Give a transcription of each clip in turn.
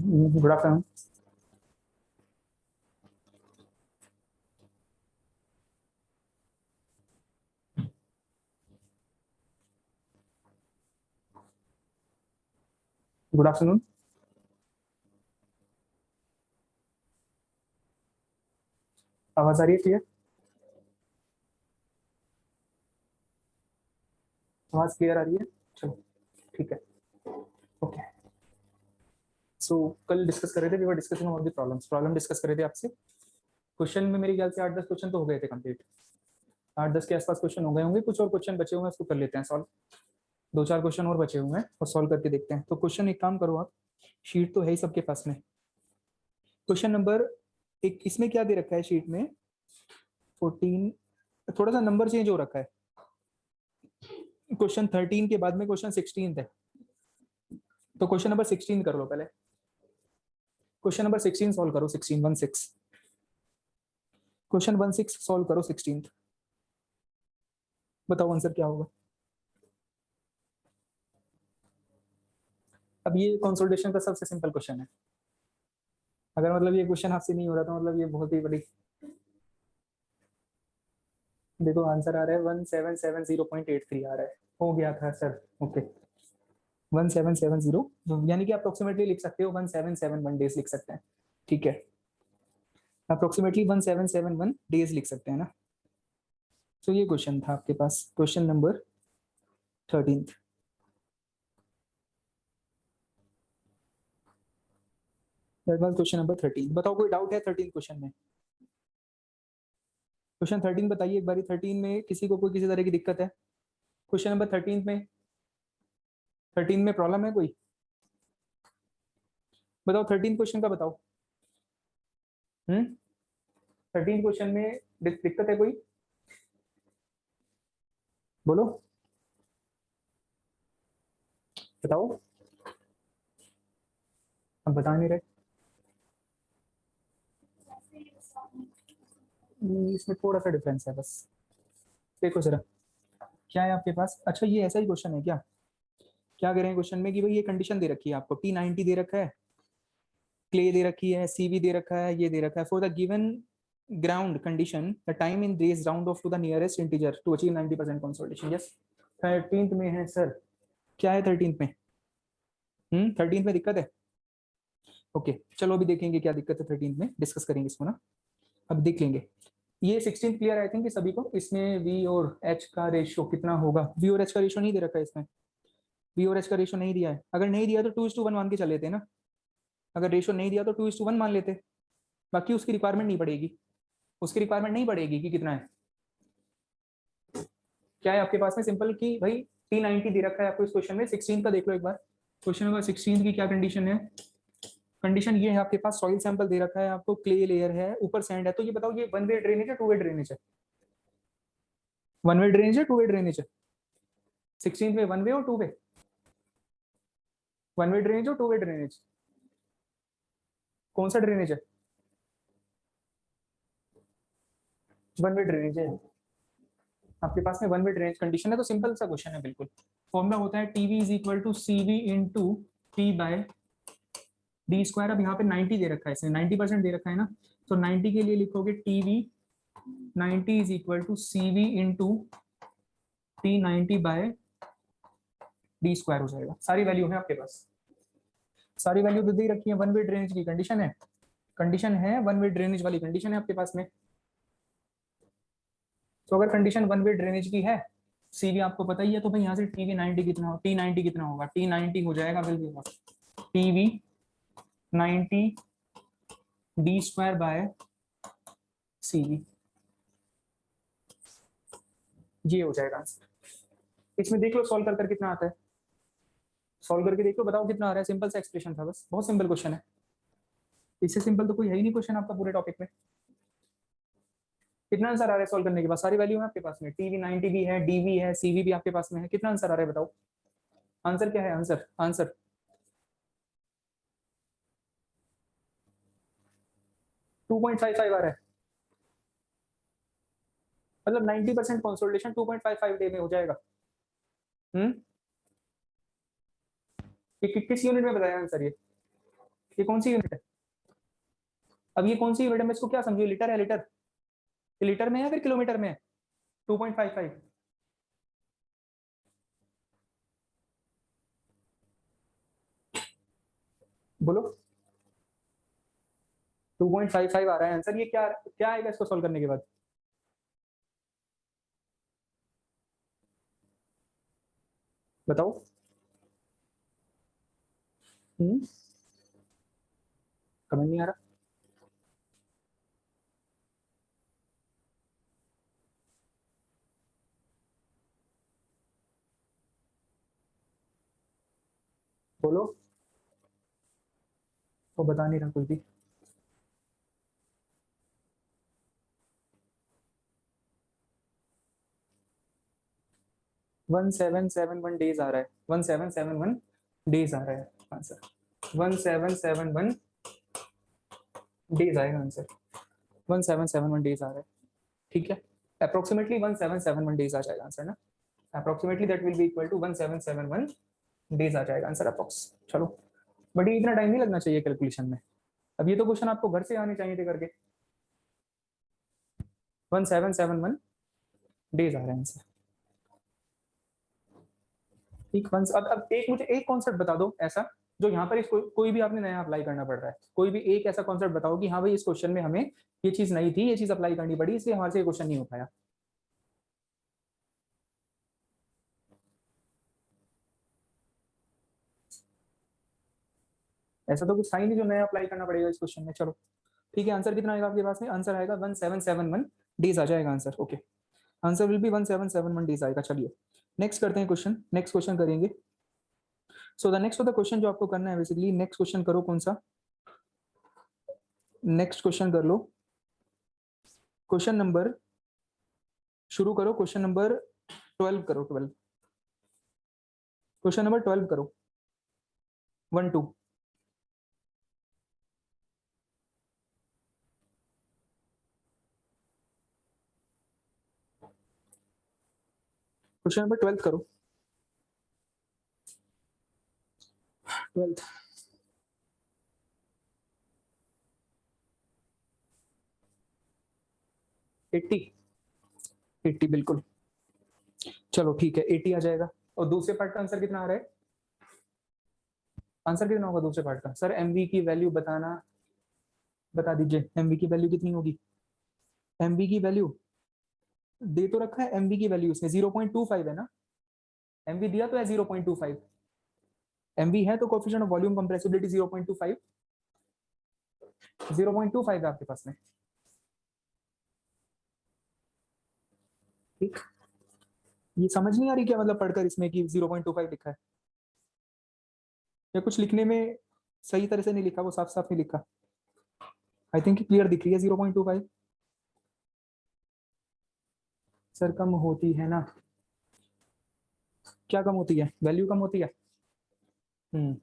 Good afternoon. Good afternoon. आवाज आ रही है क्लियर? आवाज क्लियर आ रही है? चलो ठीक है। ओके, सो कल डिस्कस कर रहे थे, we were discussing about the problem discuss कर रहे थे आपसे। क्वेश्चन में मेरे ख्याल से 8-10 क्वेश्चन तो हो गए थे कंप्लीट। 8-10 के आसपास क्वेश्चन हो गए होंगे, कुछ और क्वेश्चन बचे हुए हैं, उसको कर लेते हैं सॉल्व। 2-4 क्वेश्चन और बचे हुए हैं और सॉल्व करके देखते हैं। तो क्वेश्चन एक काम करो आप, शीट तो है ही सबके पास में। क्वेश्चन नंबर एक, इसमें क्या दे रखा है शीट में? 14, थोड़ा सा नंबर चेंज हो रखा है। क्वेश्चन 13 के बाद में क्वेश्चन 16 है, तो क्वेश्चन नंबर 16 कर लो पहले। क्वेश्चन नंबर 16 सॉल्व करो। 16 क्वेश्चन 16 सॉल्व करो 16। बताओ आंसर क्या होगा। अब ये कंसोलिडेशन का सबसे सिंपल क्वेश्चन है। अगर मतलब ये क्वेश्चन आपसे नहीं हो रहा तो मतलब ये बहुत ही बड़ी, देखो आंसर आ रहा है 1770.83 आ रहा है। हो गया था सर। ओके, 1770, यानी कि अप्रोक्सीमेटली लिख सकते हो 1771 डेज लिख सकते हैं। ठीक है, अप्रोक्सीमेटली 1771 डेज लिख सकते हैं ना। तो ये क्वेश्चन था आपके पास, question number 13। That was question number 13। बताओ कोई डाउट है 13 क्वेश्चन में? क्वेश्चन 13 बताइए एक बारी। 13 में किसी को कोई किसी तरह की दिक्कत है? क्वेश्चन नंबर 13 में, 13 में प्रॉब्लम है कोई? बताओ 13 क्वेश्चन का बताओ। 13 क्वेश्चन में दिक्कत है कोई? बोलो, बताओ। अब बता नहीं रहे। इसमें थोड़ा सा डिफरेंस है बस। देखो जरा क्या है आपके पास। अच्छा, ये ऐसा ही क्वेश्चन है क्या? क्या कह रहे हैं क्वेश्चन में कि भाई ये कंडीशन दे रखी है आपको, T90 दे रखा है, क्ले दे रखी है, CV दे रखा है, ये दे रखा है। For the given ground condition the time in this round off to the nearest integer to achieve 90% consolidation. Yes, 13th में है सर। क्या है 13th में? 13th में दिक्कत है। ओके, चलो अभी देखेंगे क्या दिक्कत है 13th में, डिस्कस करेंगे इसको ना, अब देख लेंगे। ये 16 क्लियर आई थिंक सभी को। इसमें V और H का रेशियो कितना होगा? V और H का रेशियो नहीं दे रखा है इसमें। V और H का रेशियो नहीं दिया है। अगर नहीं दिया तो 2:1 मान के चल लेते ना। अगर रेशियो नहीं दिया तो 2:1 मान लेते, बाकी उसकी रिक्वायरमेंट नहीं पड़ेगी। उसकी रिक्वायरमेंट नहीं पड़ेगी कि कितना है। क्या है आपके पास में? सिंपल कि भाई T90 दे रखा है आपको इस क्वेश्चन में। 16 का देख लो एक बार। क्वेश्चन नंबर 16 की क्या कंडीशन है? कंडीशन ये है आपके पास, सॉइल सैंपल दे रखा है आपको, क्ले लेयर है, ऊपर सैंड है। तो ये बताओ ये वन वे ड्रेनेज है, टू वे ड्रेनेज है? वन वे ड्रेनेज है, टू वे ड्रेनेज है? 16 में वन वे और two way? One way drainage और टू वे ड्रेनेज? कौन सा ड्रेनेज है? वन वे ड्रेनेज है आपके पास में। वन वे ड्रेनेज कंडीशन है तो सिंपल सा क्वेश्चन है बिल्कुल। फॉर्मूला होता है TV is equal to CV into T by D square. अब यहाँ पे 90 दे रखा है इसने, 90% दे रखा है ना, तो 90 के लिए लिखोगे TV 90 is equal to CV into T90 by D square हो जाएगा। सारी वैल्यू है आपके पास, सारी वैल्यू तो दे रखी है। वन वे ड्रेनेज की कंडीशन है, कंडीशन है वन वे ड्रेनेज वाली कंडीशन है आपके पास में। तो अगर कंडीशन वन वे ड्रेनेज की है, CV आपको पता ही है, तो भाई यहाँ से T90 कितना हो, T90 कितना होगा? T90 हो जाएगा बिल्कुल TV 90 D square by CV। ये हो जाएगा आंसर। इसमें देख लो सॉल्व कर कर कितना आता है। सॉल्व करके देख लो, बताओ कितना आ रहा है। सिंपल सा एक्सप्रेशन था बस, बहुत सिंपल क्वेश्चन है। इससे सिंपल तो कोई है ही नहीं क्वेश्चन आपका पूरे टॉपिक में। कितना आंसर आ रहा है सॉल्व करने के बाद? सारी वैल्यू है आपके पास में, TV90 भी है, DV है, CV भी आपके पास में है। कितना आंसर आ रहा है बताओ? आंसर क्या है? आंसर आंसर 2.55 आ रहा है। मतलब 90% कंसोलिडेशन 2.55 डे में हो जाएगा। हम्म, किस यूनिट में बताया आंसर ये? ये कौन सी यूनिट है? अब ये कौन सी यूनिट है, मैं इसको क्या समझू, लीटर है, लीटर, ये लीटर में है फिर किलोमीटर में है? 2.55, बोलो। 2.55 आ रहा है आंसर। ये क्या क्या आएगा इसको सॉल्व करने के बाद? बताओ। समझ नहीं आ रहा। बोलो। वो बता नहीं रहा कुछ भी। 1771 डेज आ रहा है, 1771 डेज आ रहा है आंसर। 1771 डेज आएगा आंसर। 1771 डेज आ रहा है, ठीक है। अप्रोक्सीमेटली 1771 डेज आ जाएगा आंसर ना। Approximately that will be equal to 1771 days आ जाएगा आंसर अप्रोक्स। चलो, बट ये इतना टाइम नहीं लगना चाहिए कैलकुलेशन में। अब ये तो क्वेश्चन आपको घर से आने चाहिए थे करके। 1771 डेज आ रहा है आंसर, ठीक। अब एक मुझे एक कॉन्सेप्ट बता दो ऐसा जो यहाँ पर इस कोई भी आपने नया अप्लाई करना पड़ रहा है। कोई भी एक ऐसा कॉन्सेप्ट बताओ कि हाँ भाई इस क्वेश्चन में हमें ये चीज नहीं थी, ये चीज अप्लाई करनी पड़ी, इसलिए हमारे से ये क्वेश्चन नहीं हो पाया। ऐसा तो कुछ था ही नहीं जो नया अप्लाई करना पड़ेगा इस क्वेश्चन में। चलो ठीक है, आंसर कितना आएगा आपके पास में? आंसर आएगा 1771 डेज आ जाएगा answer. Okay, answer will be 1771 days आएगा। चलिए नेक्स्ट करते हैं क्वेश्चन, नेक्स्ट क्वेश्चन करेंगे। So the next of the question जो आपको करना है बेसिकली, नेक्स्ट क्वेश्चन करो कौन सा, नेक्स्ट क्वेश्चन कर लो। क्वेश्चन नंबर शुरू करो, क्वेश्चन नंबर 12 करो, 12, क्वेश्चन नंबर 12 करो, 1 2। क्वेश्चन नंबर 12 करो, 12। 80, 80 बिल्कुल। चलो ठीक है, 80 आ जाएगा। और दूसरे पार्ट का आंसर कितना आ रहा है? आंसर कितना होगा दूसरे पार्ट का? सर एमवी की वैल्यू बताना, बता दीजिए एमवी की वैल्यू कितनी होगी? एमवी की वैल्यू दे तो रखा है, एमवी की वैल्यू इसमें 0.25 है ना। एमवी दिया तो है 0.25, एमवी है तो कोफिशिएंट ऑफ वॉल्यूम कंप्रेसिबिलिटी 0.25, 0.25 है आपके पास में, ठीक। ये समझ नहीं आ रही क्या मतलब पढ़कर इसमें कि 0.25 लिखा है, या कुछ लिखने में सही तरह से नहीं लिखा, वो साफ साफ नहीं लिखा। आई थिंक क्लियर दिख रही है 0.25। सर कम होती है ना, क्या कम होती है? वैल्यू कम होती है। हम्म,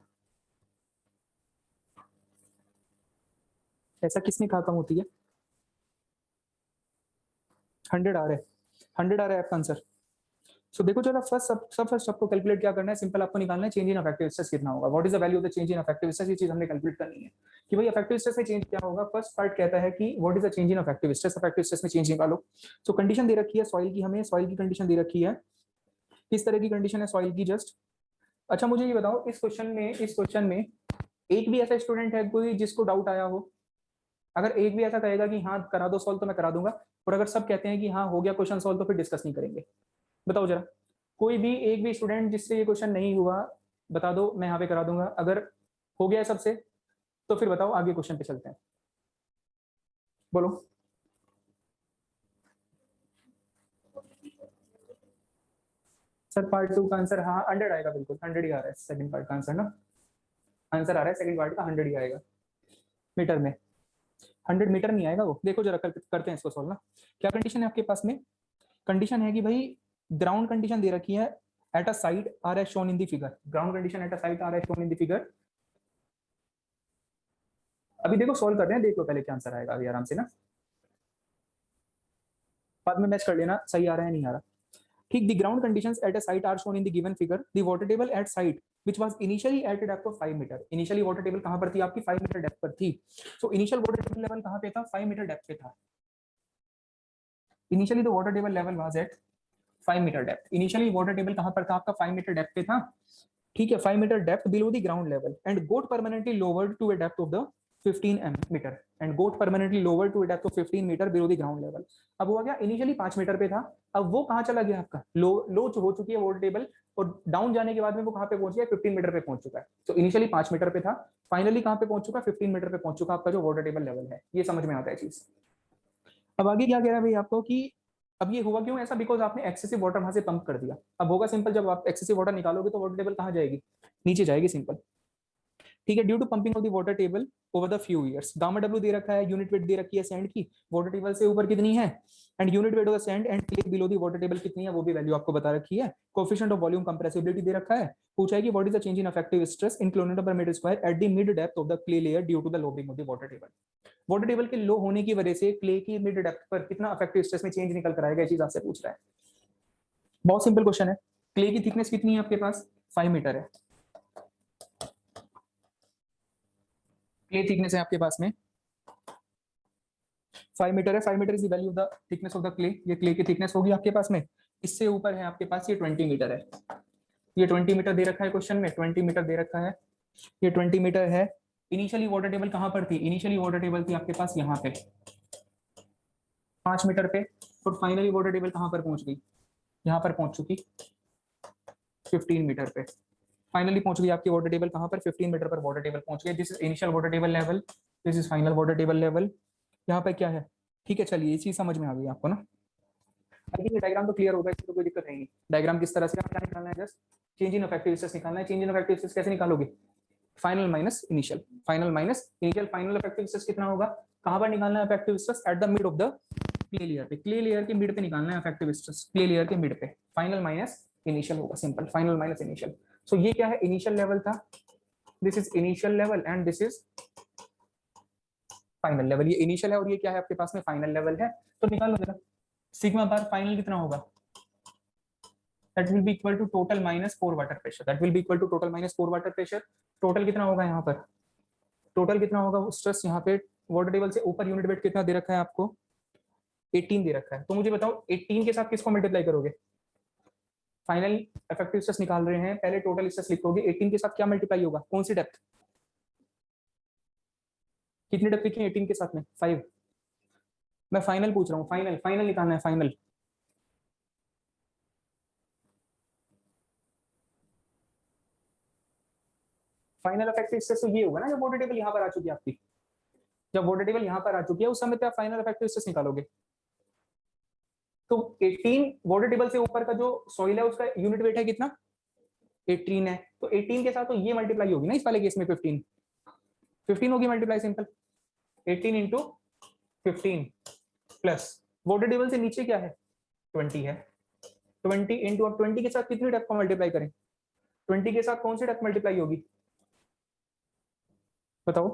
ऐसा किसने कहा कम होती है? 100 आ रहा है, 100 आ रहा है आपका आंसर। सो देखो चलो फर्स्ट सब फर्स्ट आपको कैलकुलेट क्या करना है, सिंपल आपको निकालना है चेंज इन अफेक्टिव स्ट्रेस कितना होगा। What is the value of the change in affective stress, ये चीज हमने कैलकुलेट करनी है कि भाई अफेक्टिव स्ट्रेस में चेंज क्या होगा। फर्स्ट पार्ट कहता है कि what is the change in affective stress, affective stress में चेंज निकालो। सो कंडीशन दे रखी है सॉइल की, हमें सॉइल की कंडीशन दे रखी है। किस तरह की कंडीशन है सॉइल की जस्ट? अच्छा मुझे ये बताओ, इस क्वेश्चन में एक भी ऐसा स्टूडेंट है कोई जिसको डाउट आया हो? अगर एक भी ऐसा कहेगा कि हाँ करा दो सॉल्व तो मैं करा दूंगा, और अगर सब कहते हैं कि हाँ हो गया क्वेश्चन सॉल्व तो फिर डिस्कस नहीं करेंगे। बताओ जरा, कोई भी एक भी स्टूडेंट जिससे ये क्वेश्चन नहीं हुआ बता दो, मैं यहाँ पे करा दूंगा। अगर हो गया सबसे तो फिर बताओ आगे क्वेश्चन पे चलते हैं, बोलो। सर पार्ट 2 का आंसर हाँ 100 आएगा, बिल्कुल 100 ही आ रहा है सेकंड पार्ट का आंसर ना। आंसर आ रहा है सेकंड पार्ट का 100 ही आएगा मीटर में। 100 मीटर नहीं आएगा वो, देखो जरा करते हैं इसको सॉल्व ना। क्या कंडीशन है आपके पास में? कंडीशन है कि भाई ग्राउंड कंडीशन दे रखी है at a side are as shown in the figure. Ground condition at a side are as shown in the figure. अभी देखो सॉल्व कर रहे हैं, देख लो पहले क्या आंसर आएगा अभी आराम से ना, बाद में मैच कर लेना सही आ रहा है नहीं आ रहा। ठीक, the ground conditions at a site are shown in the given figure, the water table at site which was initially at a depth of 5 metre. Initially water table कहां पर थी आपकी? 5 मीटर डेप्थ पर थी। So initial water table level कहां पे था? 5 metre depth पे था। Initially the water table level was at 5 metre depth. Initially water table कहां पर था आपका? 5 मीटर डेप्थ पे था। ठीक है, 5 metre depth below the ground level and got permanently lowered to a depth of the 15 metre and got permanently lowered to a depth of 15 metre below the ground level. अब हुआ क्या? Initially 5 metre पे था, अब वो कहां चला गया आपका? लो हो चुकी है वाटर टेबल, और डाउन जाने के बाद में वो कहां पे पहुंच गया? 15 मीटर पे पहुंच चुका है। तो इनिशियली 5 मीटर पे था, फाइनली कहां पे पहुंच चुका? 15 मीटर पे पहुंच चुका आपका जो वाटर टेबल लेवल है। ये समझ में आता है चीज। अब आगे क्या कह रहा है भाई आपको कि अब ये हुआ क्यों ऐसा? बिकॉज आपने एक्सेसिव वाटर वहां से पंप कर दिया। अब होगा सिंपल, जब आप एक्सेसिव वाटर निकालोगे तो वाटर टेबल कहां जाएगी? नीचे जाएगी, सिंपल। ठीक है, due to pumping of the water table over the few years. Gamma W दे रखा है, यूनिट वेट दे रखी है सैंड की, वाटर टेबल से ऊपर कितनी है, and unit weight of sand and clay below the water table कितनी है, वो भी वैल्यू आपको बता रखी है। कोएफिशिएंट ऑफ वॉल्यूम कंप्रेसिबिलिटी दे रखा है। पूछा है कि what is the change in effective stress in kilometre per metre square at the mid depth of the clay layer due to the lowering of the water table. Water table के low होने की वजह से clay की mid depth पर कितना effective stress में change निकल कर आएगा, ये चीज आपसे पूछ रहा है। बहुत सिंपल क्वेश्चन है। क्ले की थिकनेस कितनी है आपके पास? 5 मीटर है। क्ले थिकनेस है आपके पास में 5 मीटर है। 5 metre is the value of the thickness of the clay. ये क्ले की थिकनेस होगी आपके पास में। इससे ऊपर है आपके पास ये 20 मीटर है। ये 20 मीटर दे रखा है क्वेश्चन में, 20 मीटर दे रखा है, ये 20 मीटर है। इनिशियली वाटर टेबल कहां पर थी? इनिशियली वाटर टेबल थी आपके पास यहाँ पे 5 मीटर पे, और फाइनली वाटर टेबल कहां पर पहुंच गई? यहाँ पर पहुंच चुकी 15 मीटर पे। फाइनली पहुंच गई आपकी वाटर टेबल कहां पर? 15 मीटर पर वाटर टेबल पहुंच गई। This is initial water table level, this is final water table level. यहाँ पे क्या है? ठीक है, चलिए ये चीज समझ में आ गई आपको ना। आई थिंक डायग्राम तो क्लियर होगा, इसमें तो कोई दिक्कत है नहीं। डायग्राम किस तरह से क्या निकालना है? Just change in effective stress निकालना है। चेंज इन इफेक्टिव स्ट्रेस कैसे निकालोगे? Final minus initial, final minus initial. Final effective stress कितना होगा? कहां पर निकालना है effective stress? Eight the mid of the clay layer पे। क्ले लेयर के मिड पे निकालना है इफेक्टिव स्ट्रेस, क्ले लेयर के मिड पे। फाइनल माइनस इनिशियल होगा, सिंपल, फाइनल माइनस इनिशियल। सो ये क्या है? इनिशियल लेवल था, this is initial level and this is final level. ये इनिशियल है और ये क्या है आपके पास में? फाइनल लेवल है। तो निकालो जरा, सिग्मा बार फाइनल कितना होगा? that will be equal to total minus 4 water pressure, that will be equal to total minus 4 water pressure। Total कितना होगा यहाँ पर? टोटल कितना होगा स्ट्रेस यहाँ पे? वाटर टेबल से ऊपर यूनिट वेट कितना दे रखा है आपको? 18 दे रखा है। तो मुझे बताओ 18 के साथ किसको मल्टीप्लाई करोगे? फाइनल इफेक्टिव स्ट्रेस निकाल रहे हैं, पहले टोटल स्ट्रेस लिखोगे, 18 के साथ क्या मल्टीप्लाई होगा? कौन सी डेप्थ? कितनी डेप्थ लिखी है 18 के साथ में? 5। मैं फाइनल पूछ रहा हूँ, फाइनल, फाइनल निकालना है, फाइनल। फाइनल इफेक्टिव स्ट्रेस तो ये होगा ना जब वाटर टेबल यहाँ पर आ चुकी है आपकी। जब वाटर टेबल यहाँ पर आ चुकी है उस समय पे आप फाइनल इफेक्टिव स्ट्रेस निकालोगे। तो 18 वाटर टेबल से ऊपर का जो सॉइल है उसका यूनिट वेट है कितना? 18 है। तो 18 के साथ तो ये मल्टीप्लाई होगी ना इस वाले केस में, 15 होगी multiply, simple. 18 into 15 plus water table से नीचे क्या है? 20 है। 20 इंटू, अब 20 के साथ कितनी डेप्थ को मल्टीप्लाई करें? 20 के साथ कौन सी डेप्थ मल्टीप्लाई होगी बताओ?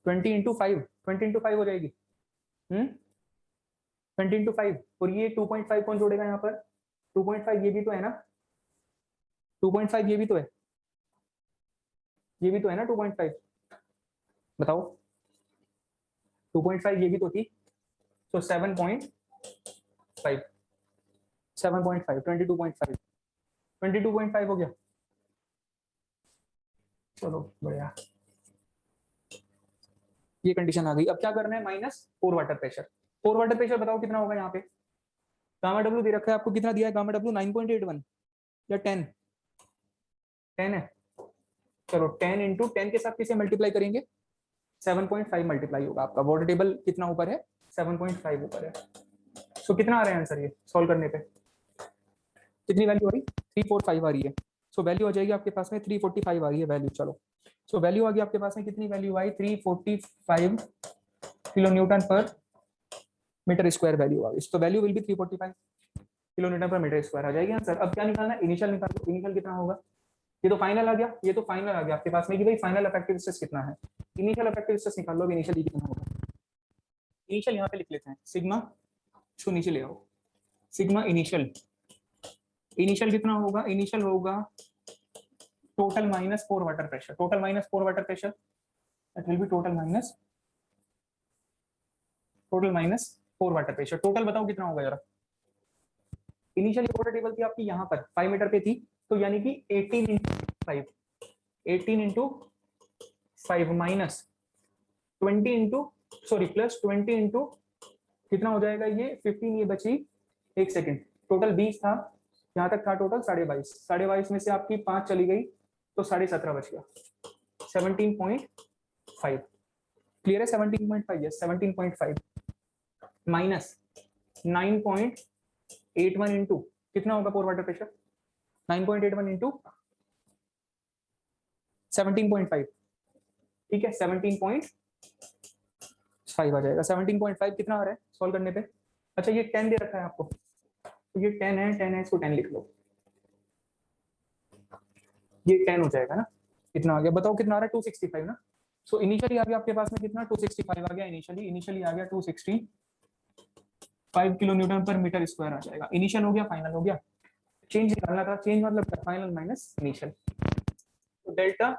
20 इंटू 5, 20 इंटू 5 हो जाएगी। 20 इंटू 5, और ये 2.5 कौन जोड़ेगा यहाँ पर? 2.5 ये भी तो है ना, 2.5 ये भी तो है, ये भी तो है ना 2.5। बताओ 2.5 ये भी तो थी। तो 7.5, 7.5, 22.5, 22.5 हो गया। चलो बढ़िया, ये कंडीशन आ गई। अब क्या करना है? -4 वाटर प्रेशर। 4 वाटर प्रेशर बताओ कितना होगा यहाँ पे? गामा डब्ल्यू दे रखा है आपको, कितना दिया है गामा डब्ल्यू? 9.81 या 10? 10 है। चलो 10 इंटू 10 के साथ किसे मल्टीप्लाई करेंगे? 7.5 मल्टीप्लाई होगा आपका। वाटर टेबल कितना ऊपर है? 7.5 ऊपर है। सो कितना आ रहा है आंसर ये सॉल्व करने पे? कितनी वैल्यू आ रही? 345 आ रही है। सो वैल्यू आ जाएगी आपके पास में 345 आ रही है वैल्यू। चलो सो वैल्यू आ गई आपके पास में, कितनी वैल्यू आई? 345 किलो न्यूटन पर मीटर स्क्वायर वैल्यू आ गई। तो value will be 345 kilo Newton पर मीटर स्क्वायर आ जाएगी आंसर। अब क्या निकालना है? इनिशियल निकालो। इनिशियल कितना होगा? ये तो फाइनल आ गया, ये तो फाइनल आ गया आपके पास में कि भाई फाइनल इफेक्टिव स्ट्रेस कितना है। इनिशियल इफेक्टिव स्ट्रेस निकाल लो, इनिशियल कितना होगा? इनिशियल यहाँ पे लिख लेते हैं, सिग्मा, इसको नीचे ले आओ, सिग्मा इनिशियल इनिशियल कितना होगा, इनिशियल होगा total minus 4 water pressure, total minus 4 water pressure, that will B total minus 4 water pressure. Total बताओ कितना होगा जरा। इनिशियल वाटर टेबल थी आपकी यहाँ पर 5 मीटर पे थी, तो यानी कि 18 into 5, 18 into 5 minus 20 into sorry plus 20 into कितना हो जाएगा ये 15, ये बची 1 सेकेंड, टोटल 20 था, यहाँ तक था टोटल 22.5, 22.5 में से आपकी 5 चली गई तो 17.5 बच गया, 17.5। क्लियर है? 17.5, यस 17.5 माइनस 9.81 इंटू कितना होगा पोर वाटर प्रेशर, 9.81 इंटू 17.5, ठीक है 17.5 आ जाएगा। 17.5 कितना आ रहा है सॉल्व करने पे? अच्छा ये 10 दे रखा है आपको, तो ये 10 है, इसको 10 लिख लो, ये 10 हो जाएगा ना। कितना आ गया बताओ, कितना आ रहा है 265 ना। सो इनिशियली आ गया आपके पास में कितना 265 आ गया, इनिशियली आ गया 265 किलो न्यूटन पर मीटर स्क्वायर आ जाएगा। इनिशियल हो गया, फाइनल हो गया, चेंज निकालना था, चेंज मतलब फाइनल माइनस इनिशियल। तो delta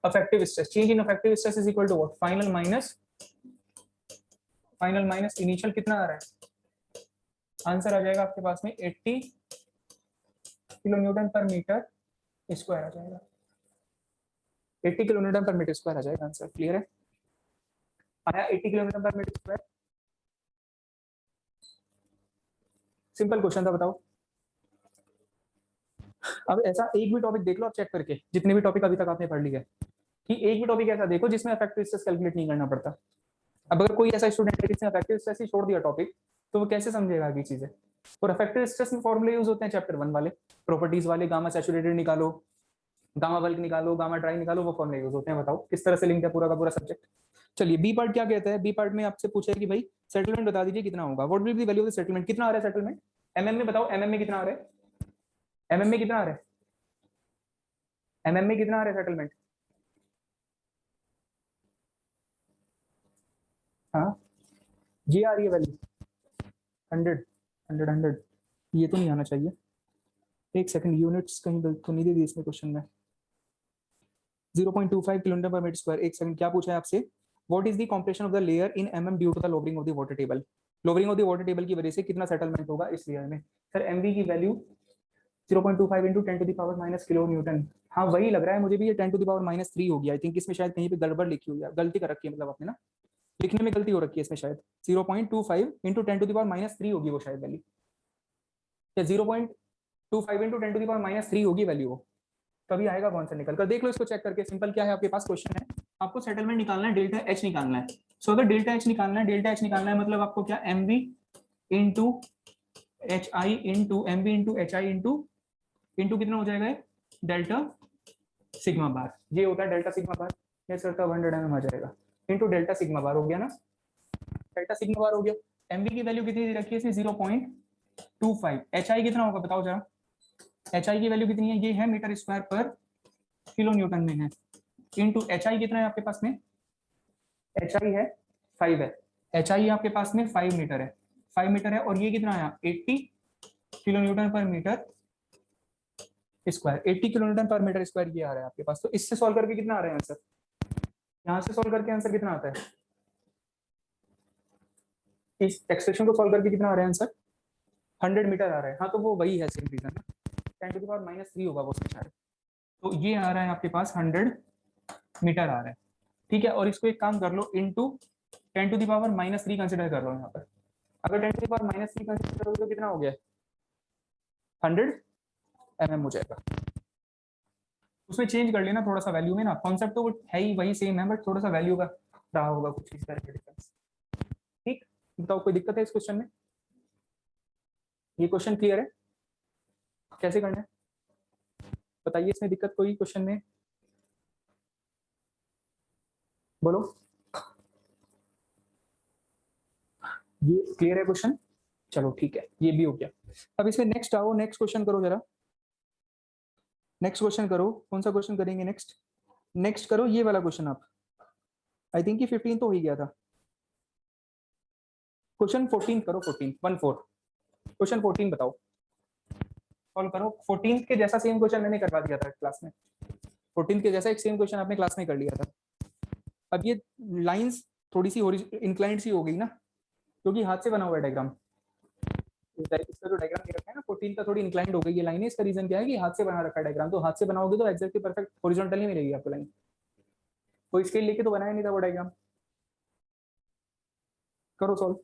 effective stress, change in effective stress is equal to what, final minus initial कितना आ रहा है, आंसर आ जाएगा आपके पास में 80 किलो न्यूटन पर मीटर स्क्वायर आ जाएगा, 80 किलो न्यूटन पर मीटर स्क्वायर आ जाएगा आंसर। क्लियर है? आया 80 किलो न्यूटन पर मीटर स्क्वायर? सिंपल क्वेश्चन था, बताओ। अब ऐसा एक भी टॉपिक देख लो आप चेक करके, जितने भी टॉपिक अभी तक आपने पढ़ लिए कि एक भी टॉपिक ऐसा देखो जिसमें इफेक्टिव स्ट्रेस कैलकुलेट नहीं करना पड़ता। अब अगर कोई ऐसा स्टूडेंट है जिसने इफेक्टिव स्ट्रेस ही छोड़ दिया टॉपिक, तो वो कैसे समझेगा आगे चीजें। और इफेक्टिव स्ट्रेस में फॉर्मूले यूज होते हैं चैप्टर 1 वाले, प्रॉपर्टीज वाले, गामा सैचुरेटेड निकालो, गामा बल्क निकालो, गामा ड्राई निकालो, वो फॉर्मूले यूज होते हैं। बताओ किस तरह से लिंक है पूरा का पूरा सब्जेक्ट। चलिए बी पार्ट क्या कहता है, बी पार्ट में आपसे पूछा है कि भाई सेटलमेंट बता दीजिए कितना होगा, what will be the value of the settlement, कितना आ रहा है सेटलमेंट एमएम में, बताओ एमएम में कितना आ रहा है, एमएम में कितना आ रहा है, एमएम में कितना आ रहा है सेटलमेंट। हाँ ये आ रही है वैल्यू 100 100 100, ये तो नहीं आना चाहिए, एक सेकंड, यूनिट्स कहीं गलत तो नहीं दे दी इसमें क्वेश्चन में। 0.25 किलोमीटर पर मीटर स्क्वायर, एक सेकंड, क्या पूछा है आपसे, what is the compression of the layer in mm due to the lowering of the water table, lowering of the water table की वजह से कितना सेटलमेंट होगा इस लेयर में। सर एमवी की वैल्यू 0.25 into 10 to the power minus kilo newton, हाँ वही लग रहा है मुझे भी, ये 10 टू द पावर माइनस 3 हो गया। आई थिंक इसमें शायद कहीं पे गड़बड़ लिखी हुई है, गलती कर रखी है, मतलब आपने ना लिखने में गलती हो रखी है इसमें शायद। 0.25 into 10 to the power minus 3 होगी वो शायद वैल्यू, या 0.25 into 10 to the power minus 3 होगी वैल्यू वो। तभी आएगा कौन सा निकल कर, देख लो इसको चेक करके। सिंपल क्या है आपके पास क्वेश्चन है, आपको सेटलमेंट निकालना है, डेल्टा एच निकालना है। सो अगर डेल्टा एच निकालना है, डेल्टा एच निकालना है मतलब आपको क्या, M V into H I into M V into H I into into कितना हो जाएगा डेल्टा सिग्मा बार, ये होता है डेल्टा सिग्मा बार, ये सर का 100 mm आ जाएगा इंटू डेल्टा सिग्मा बार हो गया ना, डेल्टा सिग्मा बार हो गया। एमवी की वैल्यू कितनी रखी है इसमें 0.25, एच आई कितना होगा बताओ जरा, एच आई की वैल्यू कितनी है, ये है मीटर स्क्वायर पर किलो न्यूटन में है, इंटू एच आई कितना है आपके पास में, एच आई है 5 है, एच आई आपके पास में 5 मीटर है, 5 मीटर है, और ये कितना आया 80 किलो न्यूटन पर मीटर स्क्वायर, 80 किलो न्यूटन पर मीटर स्क्वायर ये आ रहा है आपके पास। तो इससे सॉल्व करके कितना आ रहा है आंसर, यहाँ से सॉल्व करके आंसर कितना आता है, इस एक्सप्रेशन को सॉल्व करके कितना आ रहा है आंसर 100 मीटर आ रहा है। हाँ तो वो वही है same reason, 10 to the power minus 3 होगा वो शायद, तो ये आ रहा है आपके पास 100 मीटर आ रहा है, ठीक है। और इसको एक काम कर लो, into 10 to the power minus 3 consider कर लो यहाँ पर, अगर 10 to the power minus 3 consider करोगे तो कितना हो गया 100 mm हो जाएगा। उसमें चेंज कर लेना थोड़ा सा वैल्यू में ना, कॉन्सेप्ट तो वो है ही वही सेम है, बट थोड़ा सा वैल्यू का रहा होगा कुछ इस तरह का डिफरेंस। ठीक, बताओ कोई दिक्कत है इस क्वेश्चन में, ये क्वेश्चन क्लियर है, कैसे करना है बताइए, इसमें दिक्कत कोई क्वेश्चन में, बोलो। ये क्लियर है क्वेश्चन, चलो ठीक है, ये भी हो गया। अब इसमें नेक्स्ट आओ, नेक्स्ट क्वेश्चन करो जरा, नेक्स्ट क्वेश्चन करो, कौन सा क्वेश्चन करेंगे नेक्स्ट, नेक्स्ट करो ये वाला क्वेश्चन आप, आई थिंक ये 15 तो हो ही गया था, क्वेश्चन 14 करो, 14 क्वेश्चन 14 बताओ, सॉल्व करो। 14th के जैसा सेम क्वेश्चन मैंने करवा दिया था क्लास में, 14th के जैसा एक सेम क्वेश्चन आपने क्लास में कर लिया था। अब ये लाइंस थोड़ी सी इंक्लाइंड सी हो गई ना, क्योंकि हाथ से बना हुआ है डायग्राम। इसका जो डायग्राम दे रखा है ना 14 का, थोड़ी इंक्लाइंड हो गई ये लाइन। इसका रीजन क्या है कि हाथ से बना रखा है डायग्राम, तो हाथ से बनाओगे तो एग्जैक्टली परफेक्ट हॉरिजॉन्टल नहीं मिलेगी आपको लाइन। कोई स्केल लेके तो बनाया नहीं था वो डायग्राम। करो सॉल्व।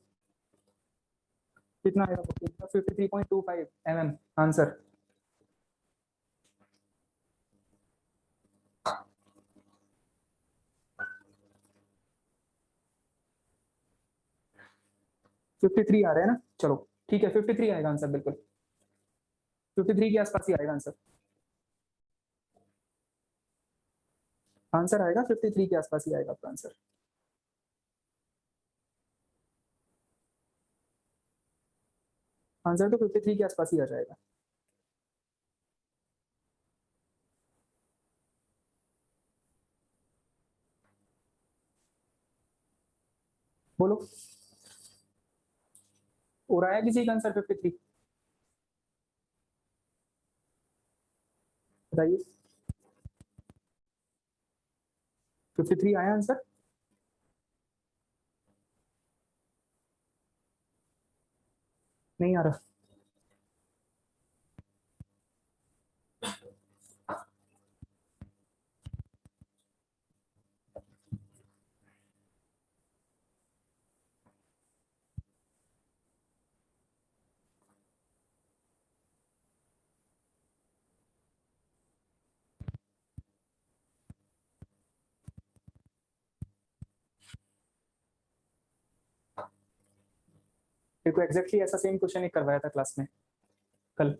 कितना आएगा? 53.25 mm आंसर। फिफ्टी थ्री आ रहे हैं ना, चलो ठीक है 53 आएगा आंसर, बिल्कुल 53 के आसपास ही आएगा आंसर। आंसर आएगा 53 के आसपास ही आएगा आपका आंसर। आंसर तो 53 के आसपास ही आ जाएगा। बोलो, हो रहा है किसी का आंसर 53? बताइए। 53 आया आंसर? नहीं आ रहा? देखो एग्जैक्टली ऐसा सेम क्वेश्चन एक करवाया था क्लास में कल।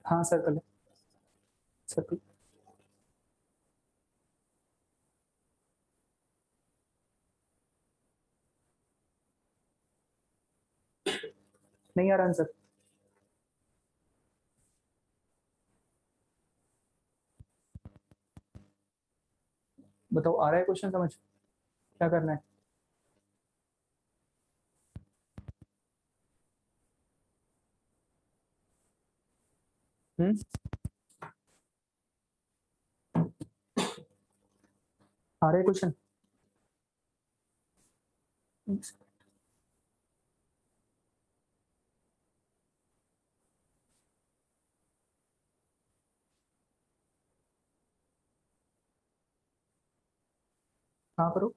हाँ सर्कल है, सर्कल। नहीं आ रहा आंसर? बताओ आ रहा है क्वेश्चन समझ? क्या करना है? हम्म, आ रहा है क्वेश्चन? हाँ करो।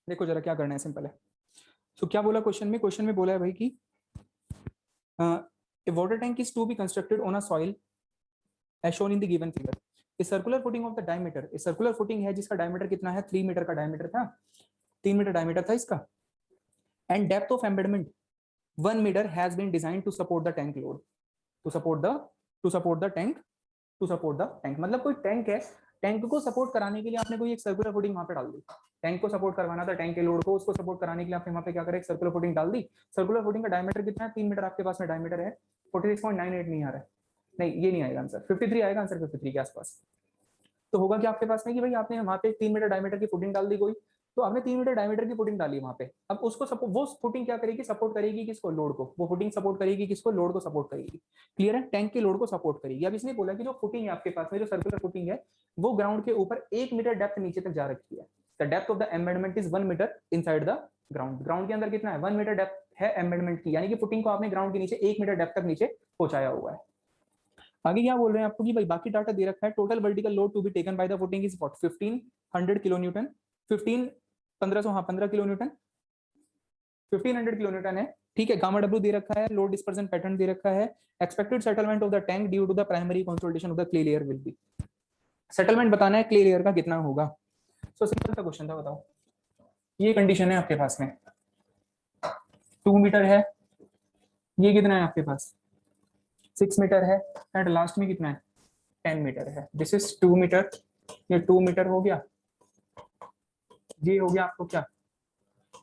देखो जरा क्या करना है, सिंपल है। तो क्या बोला क्वेश्चन में? क्वेश्चन में बोला है भाई कि a water tank is to be constructed on a soil as shown in the given figure. A circular footing of the diameter, a circular footing है जिसका डायमीटर कितना है? 3 मीटर का डायमीटर था, 3 मीटर डायमीटर था इसका। And depth of embedment 1 metre has been designed to support the tank load, to support the tank, to support the tank. मतलब कोई टैंक है, टैंक को सपोर्ट कराने के लिए आपने कोई एक सर्कुलर फुटिंग वहां पे डाल दी। टैंक को सपोर्ट करवाना था, टैंक के लोड को, उसको सपोर्ट कराने के लिए आपने वहां पे क्या करा? एक सर्कुलर फुटिंग डाल दी। सर्कुलर फुटिंग का डायमीटर कितना है? 3 मीटर आपके पास में डायमीटर है। 46.98 नहीं आ रहा है, नहीं ये नहीं आएगा आंसर। 53 आएगा आंसर, 53 के आसपास। तो होगा क्या आपके पास में कि भाई आपने वहां पे 3 मीटर डायमीटर की फुटिंग डाल दी कोई, तो आपने 3 मीटर डायमीटर की फुटिंग डाली वहां पे। अब उसको सपोर्ट, वो फुटिंग क्या करेगी? सपोर्ट करेगी किसको? लोड को। वो फुटिंग सपोर्ट करेगी किसको? लोड को सपोर्ट करेगी। क्लियर है? टैंक के लोड को सपोर्ट करेगी। अब इसने बोला कि जो फुटिंग है आपके पास में, जो सर्कुलर फुटिंग है, वो ग्राउंड के ऊपर 1 मीटर डेप्थ नीचे तक जा रखी है। The depth of the embedment is 1 metre inside the ground. Ground के अंदर कितना है? 1 मीटर डेप्थ है एम्बेडमेंट की, यानी कि फुटिंग को आपने ग्राउंड के नीचे 1 मीटर डेप्थ तक नीचे पहुंचाया हुआ है। आगे क्या बोल रहे हैं आपको कि भाई बाकी डाटा दे रखा है। Total vertical load to be taken by the footing is what? 1500 kilo newton. 1500, हाँ 15 किलो न्यूटन, 1500 किलो न्यूटन है। ठीक है, गामा डब्ल्यू दे रखा है, लोड डिस्पर्सन पैटर्न दे रखा है। Expected settlement of the tank due to the primary consolidation of the clay layer will be. Settlement बताना है क्ले लेयर का कितना होगा। सो सिंपल सा क्वेश्चन था, बताओ। ये कंडीशन है आपके पास में, 2 मीटर है, ये कितना है आपके पास? 6 मीटर है, एंड लास्ट में कितना है? 10 मीटर है, दिस इज 2 मीटर, ये 2 मीटर हो गया, ये हो गया आपको क्या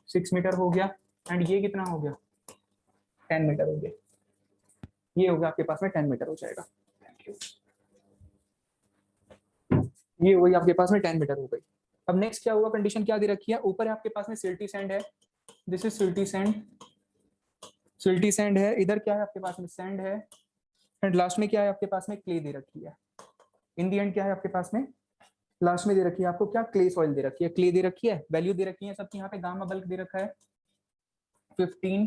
6 मीटर हो गया, एंड ये कितना हो गया 10 मीटर हो गया, ये हो गया आपके पास में 10 मीटर हो जाएगा। ये हो गई आपके पास में 10 मीटर हो गई। अब नेक्स्ट क्या हुआ, कंडीशन क्या दे रखी है, ऊपर आपके पास में सिल्टी सैंड है, this is silty sand, silty sand है, इधर क्या है आपके पास में सैंड है, एंड लास्ट में क्या है आपके पास में क्ले दे रखी है। इन दी एंड क्या है आपके पास में लास्ट में दे रखी है आपको क्या क्ले सॉइल दे रखी है, क्ले दे रखी है, वैल्यू दे रखी है सबकी, यहाँ पे गामा बल्क दे रखा है 15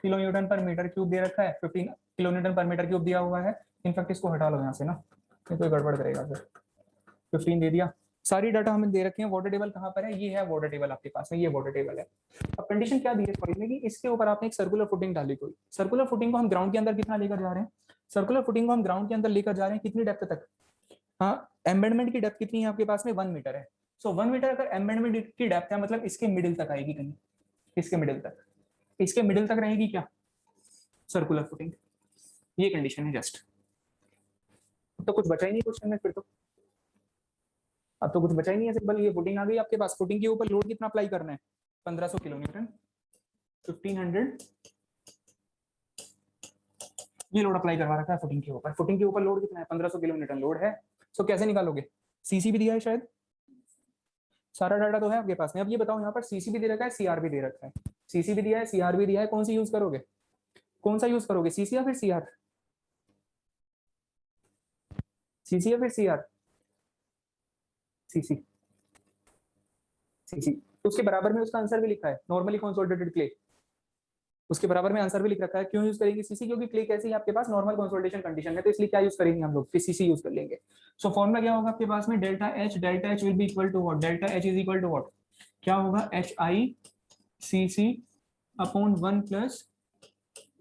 किलो न्यूटन पर मीटर क्यूब दे रखा है, 15 किलो न्यूटन पर मीटर क्यूब दिया हुआ है। इनफैक्ट इसको हटा लो यहाँ से ना, ये कोई गड़बड़ करेगा फिर। 15 दे दिया, सारी डाटा हमें दे रखे हैं। वाटर टेबल कहाँ पर है, ये है वाटर टेबल आपके पास में, ये वाटर टेबल है। अब कंडीशन क्या दी है सॉइल में कि इसके ऊपर आपने एक सर्कुलर फुटिंग डाली, कोई सर्कुलर फुटिंग को हम ग्राउंड के अंदर कितना लेकर जा रहे हैं, सर्कुलर फुटिंग को हम ग्राउंड के अंदर लेकर जा रहे हैं कितनी डेप्थ तक, हाँ एम्बेडमेंट की डेप्थ कितनी है आपके पास में 1 मीटर है। सो 1 मीटर अगर एम्बेडमेंट की डेप्थ है मतलब इसके मिडिल तक आएगी, कहीं इसके मिडिल तक, इसके मिडिल तक रहेगी क्या सर्कुलर फुटिंग, ये कंडीशन है जस्ट। तो कुछ बचा ही नहीं क्वेश्चन में फिर तो, अब तो कुछ बचा ही नहीं है, सिंपल ये फुटिंग आ गई आपके पास, फुटिंग के ऊपर लोड कितना अप्लाई करना है 1500 किलो न्यूटन, 1500 ये लोड अप्लाई करवा रखा है फुटिंग के ऊपर, फुटिंग के ऊपर लोड कितना है 1500 किलो न्यूटन लोड है। सो कैसे निकालोगे, सीसी भी दिया है शायद, सारा डाटा तो है आपके पास में। अब ये बताओ यहाँ पर सीसी भी दे रखा है, सीआर भी दे रखा है, सीसी भी दिया है, सीआर भी दिया है, कौन सी यूज करोगे, कौन सा यूज करोगे, सीसी या फिर सीआर, सीसी या फिर सीआर, सीसी, सीसी। तो उसके बराबर में उसका आंसर भी लिखा है नॉर्मली कंसोलिडेटेड क्ले, उसके बराबर में आंसर भी लिख रखा है। क्यों यूज करेंगे सीसी, क्योंकि क्ले कैसी है आपके पास नॉर्मल कंसोलिडेशन कंडीशन है, तो इसलिए क्या यूज करेंगे हम लोग, सीसी यूज कर लेंगे। सो फॉर्मूला क्या होगा आपके पास में, delta H will be equal to what, delta H is equal to what, क्या होगा H I C C upon 1 plus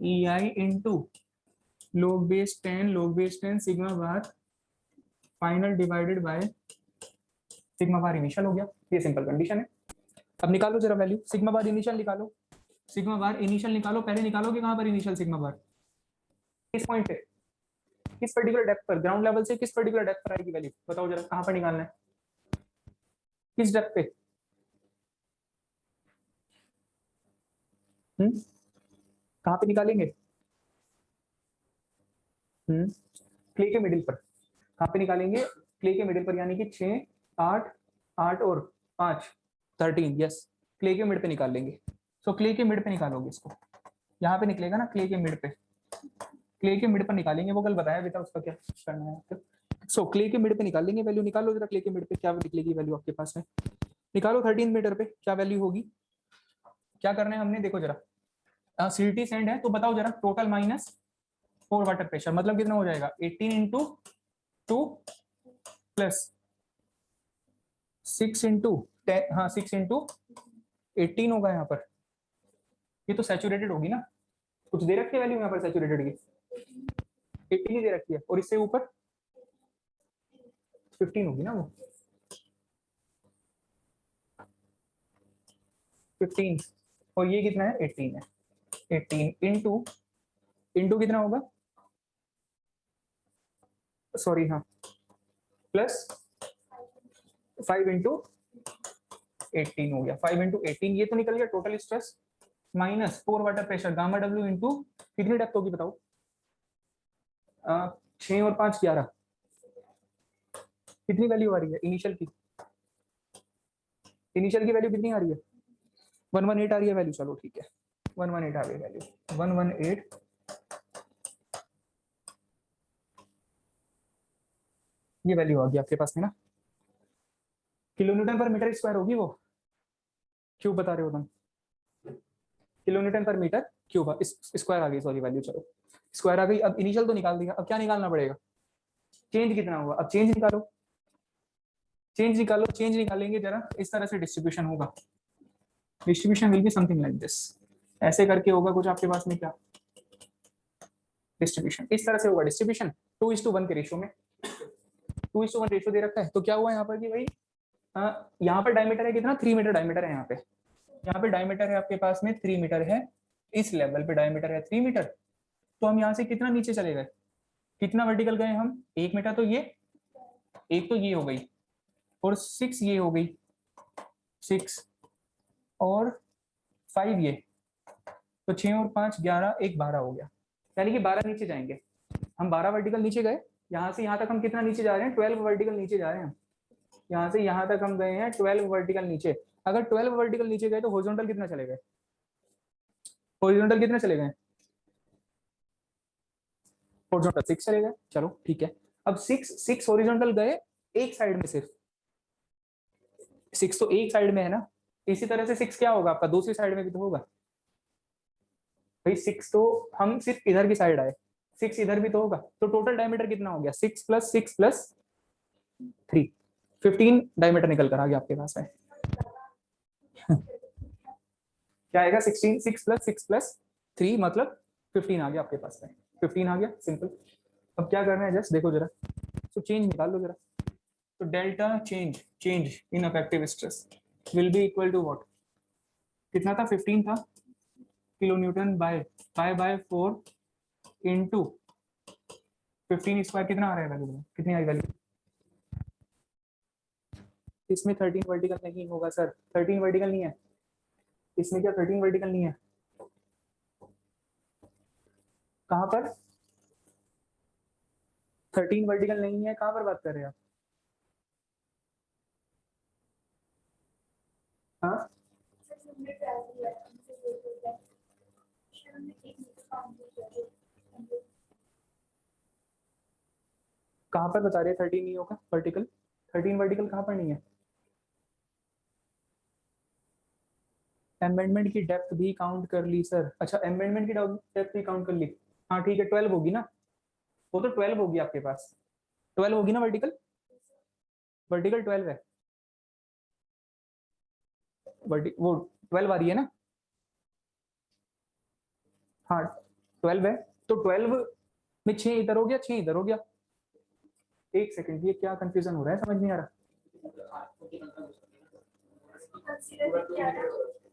E I into log base 10 sigma bar final divided by sigma bar initial हो गया। ये simple condition है। अब निकालो जरा value, sigma bar initial निकालो, सिग्मा बार इनिशियल निकालो, पहले निकालोगे कहां पर इनिशियल सिग्मा बार, किस पॉइंट पे, किस पर्टिकुलर डेप्थ पर, ग्राउंड लेवल से किस पर्टिकुलर डेप्थ पर आएगी वैल्यू, बताओ जरा कहां पर निकालना है, किस डेप्थ पे, कहां पे निकालेंगे, क्ले के मिडिल पर, कहां पे निकालेंगे, क्ले के मिडिल पर, यानी कि 6 8 8 और 5 13, यस क्ले के मिड पे निकाल लेंगे। सो क्ले के मिड पे निकालोगे इसको, यहाँ पे निकलेगा ना क्ले के मिड पे, क्ले के मिड पर निकालेंगे, वो कल बताया बेटा उसका क्या करना है। सो क्ले के मिड पे निकालेंगे वैल्यू, निकालो जरा क्ले के मिड पे क्या निकलेगी वैल्यू आपके पास में, निकालो 13 मीटर पे क्या वैल्यू होगी। क्या करना है हमने, देखो जरा सिल्टी सैंड है तो बताओ जरा टोटल माइनस 4 वाटर प्रेशर मतलब कितना हो जाएगा 18 इंटू 2 प्लस 6 इंटू 10, हाँ 6 इंटू 18 होगा यहाँ पर, ये तो सैचुरेटेड होगी ना, कुछ दे रखी है वैल्यू यहाँ पर सैचुरेटेड की 18 ही दे रखी है, और इससे ऊपर 15 होगी ना वो 15, और ये कितना है 18 है, 18 इंटू इंटू कितना होगा, सॉरी हाँ प्लस 5 इंटू 18 हो गया, 5 इंटू 18 ये तो निकल गया total stress minus 4 water pressure gamma W into कितनी डेप्थ होगी बताओ, 6 और 5 11, कितनी वैल्यू आ रही है इनिशियल की, इनिशियल की वैल्यू कितनी आ रही है 118 आ रही है वैल्यू, चलो ठीक है 118 आ गई वैल्यू 118, ये वैल्यू आ गई आपके पास में ना, किलो न्यूटन पर मीटर स्क्वायर होगी वो, क्यों बता रहे हो तुम, किलो न्यूटन पर मीटर क्यूब स्क्वायर आ गई, सॉरी वैल्यू, चलो स्क्वायर आ गई। अब इनिशियल तो निकाल दिया, अब क्या निकालना पड़ेगा, चेंज कितना होगा, अब चेंज निकालो, चेंज निकालो, चेंज निकालेंगे जरा, इस तरह से डिस्ट्रीब्यूशन होगा, distribution will be something like this, ऐसे करके होगा कुछ आपके पास में, क्या डिस्ट्रीब्यूशन इस तरह से होगा, डिस्ट्रीब्यूशन 2:1 के रेशियो में, 2:1 रेशियो दे रखा है। तो क्या हुआ यहाँ पर कि भाई यहाँ पर डायमीटर है कितना 3 मीटर डायमीटर है, यहाँ पे डायमीटर है आपके पास में 3 मीटर है, इस लेवल पे डायमीटर है 3 मीटर, तो हम यहाँ से कितना नीचे चले गए कितना वर्टिकल गए हम, 1 मीटर, तो ये एक तो ये हो गई, और 6 ये हो गई, 6 और 5 ये, तो 6 और 5 11, एक 12 हो गया, यानी कि 12 नीचे जाएंगे हम। 12 वर्टिकल नीचे गए, यहाँ से यहाँ तक हम कितना नीचे जा रहे हैं, 12 वर्टिकल नीचे जा रहे हैं हम। यहाँ से यहाँ तक हम गए हैं 12 वर्टिकल नीचे। अगर 12 वर्टिकल नीचे गए तो हॉरिजॉन्टल कितना चले गए, हॉरिजॉन्टल कितने चले गए, हॉरिजॉन्टल 6 चले गए। चलो ठीक है, अब 6 हॉरिजॉन्टल गए एक साइड में, सिर्फ 6 तो एक साइड में है ना, इसी तरह से 6 क्या होगा आपका, दूसरी साइड में भी तो होगा भाई। 6 तो हम सिर्फ इधर की साइड आए, 6 इधर भी तो होगा, तो टोटल डायमीटर कितना हो गया, 6 + 6 + 3, 15 डायमीटर निकल कर आ गया आपके पास में। क्या आएगा, 16, 6 + 6 + 3 मतलब 15 आ गया आपके पास में, 15 आ गया, सिंपल। अब क्या करना है, जस्ट देखो जरा, तो चेंज निकाल लो जरा। तो delta change in effective stress will be equal to what, कितना था, 15 था, kilo newton by pi by 4 into 15 square, कितना आ रहा है वैल्यू, कितनी आई वैल्यू। इसमें 13 वर्टिकल नहीं होगा सर, 13 वर्टिकल नहीं है इसमें, क्या 13 वर्टिकल नहीं है, कहाँ पर 13 वर्टिकल नहीं है, कहाँ पर बात कर रहे हैं आप। हाँ कहाँ पर बता रहे हैं 13 नहीं होगा वर्टिकल, 13 वर्टिकल कहाँ पर नहीं है। अमेंडमेंट की डेप्थ भी काउंट कर ली सर, अच्छा अमेंडमेंट की डेप्थ भी काउंट कर ली, हाँ ठीक है, 12 होगी ना, वो तो 12 होगी आपके पास, 12 होगी ना वर्टिकल, वर्टिकल 12 है, वो 12 आ रही है ना, हाँ 12 है, तो 12 में 6 इधर हो गया, 6 इधर हो गया। एक सेकंड, ये क्या कंफ्यूजन हो रहा है, समझ नहीं आ रहा।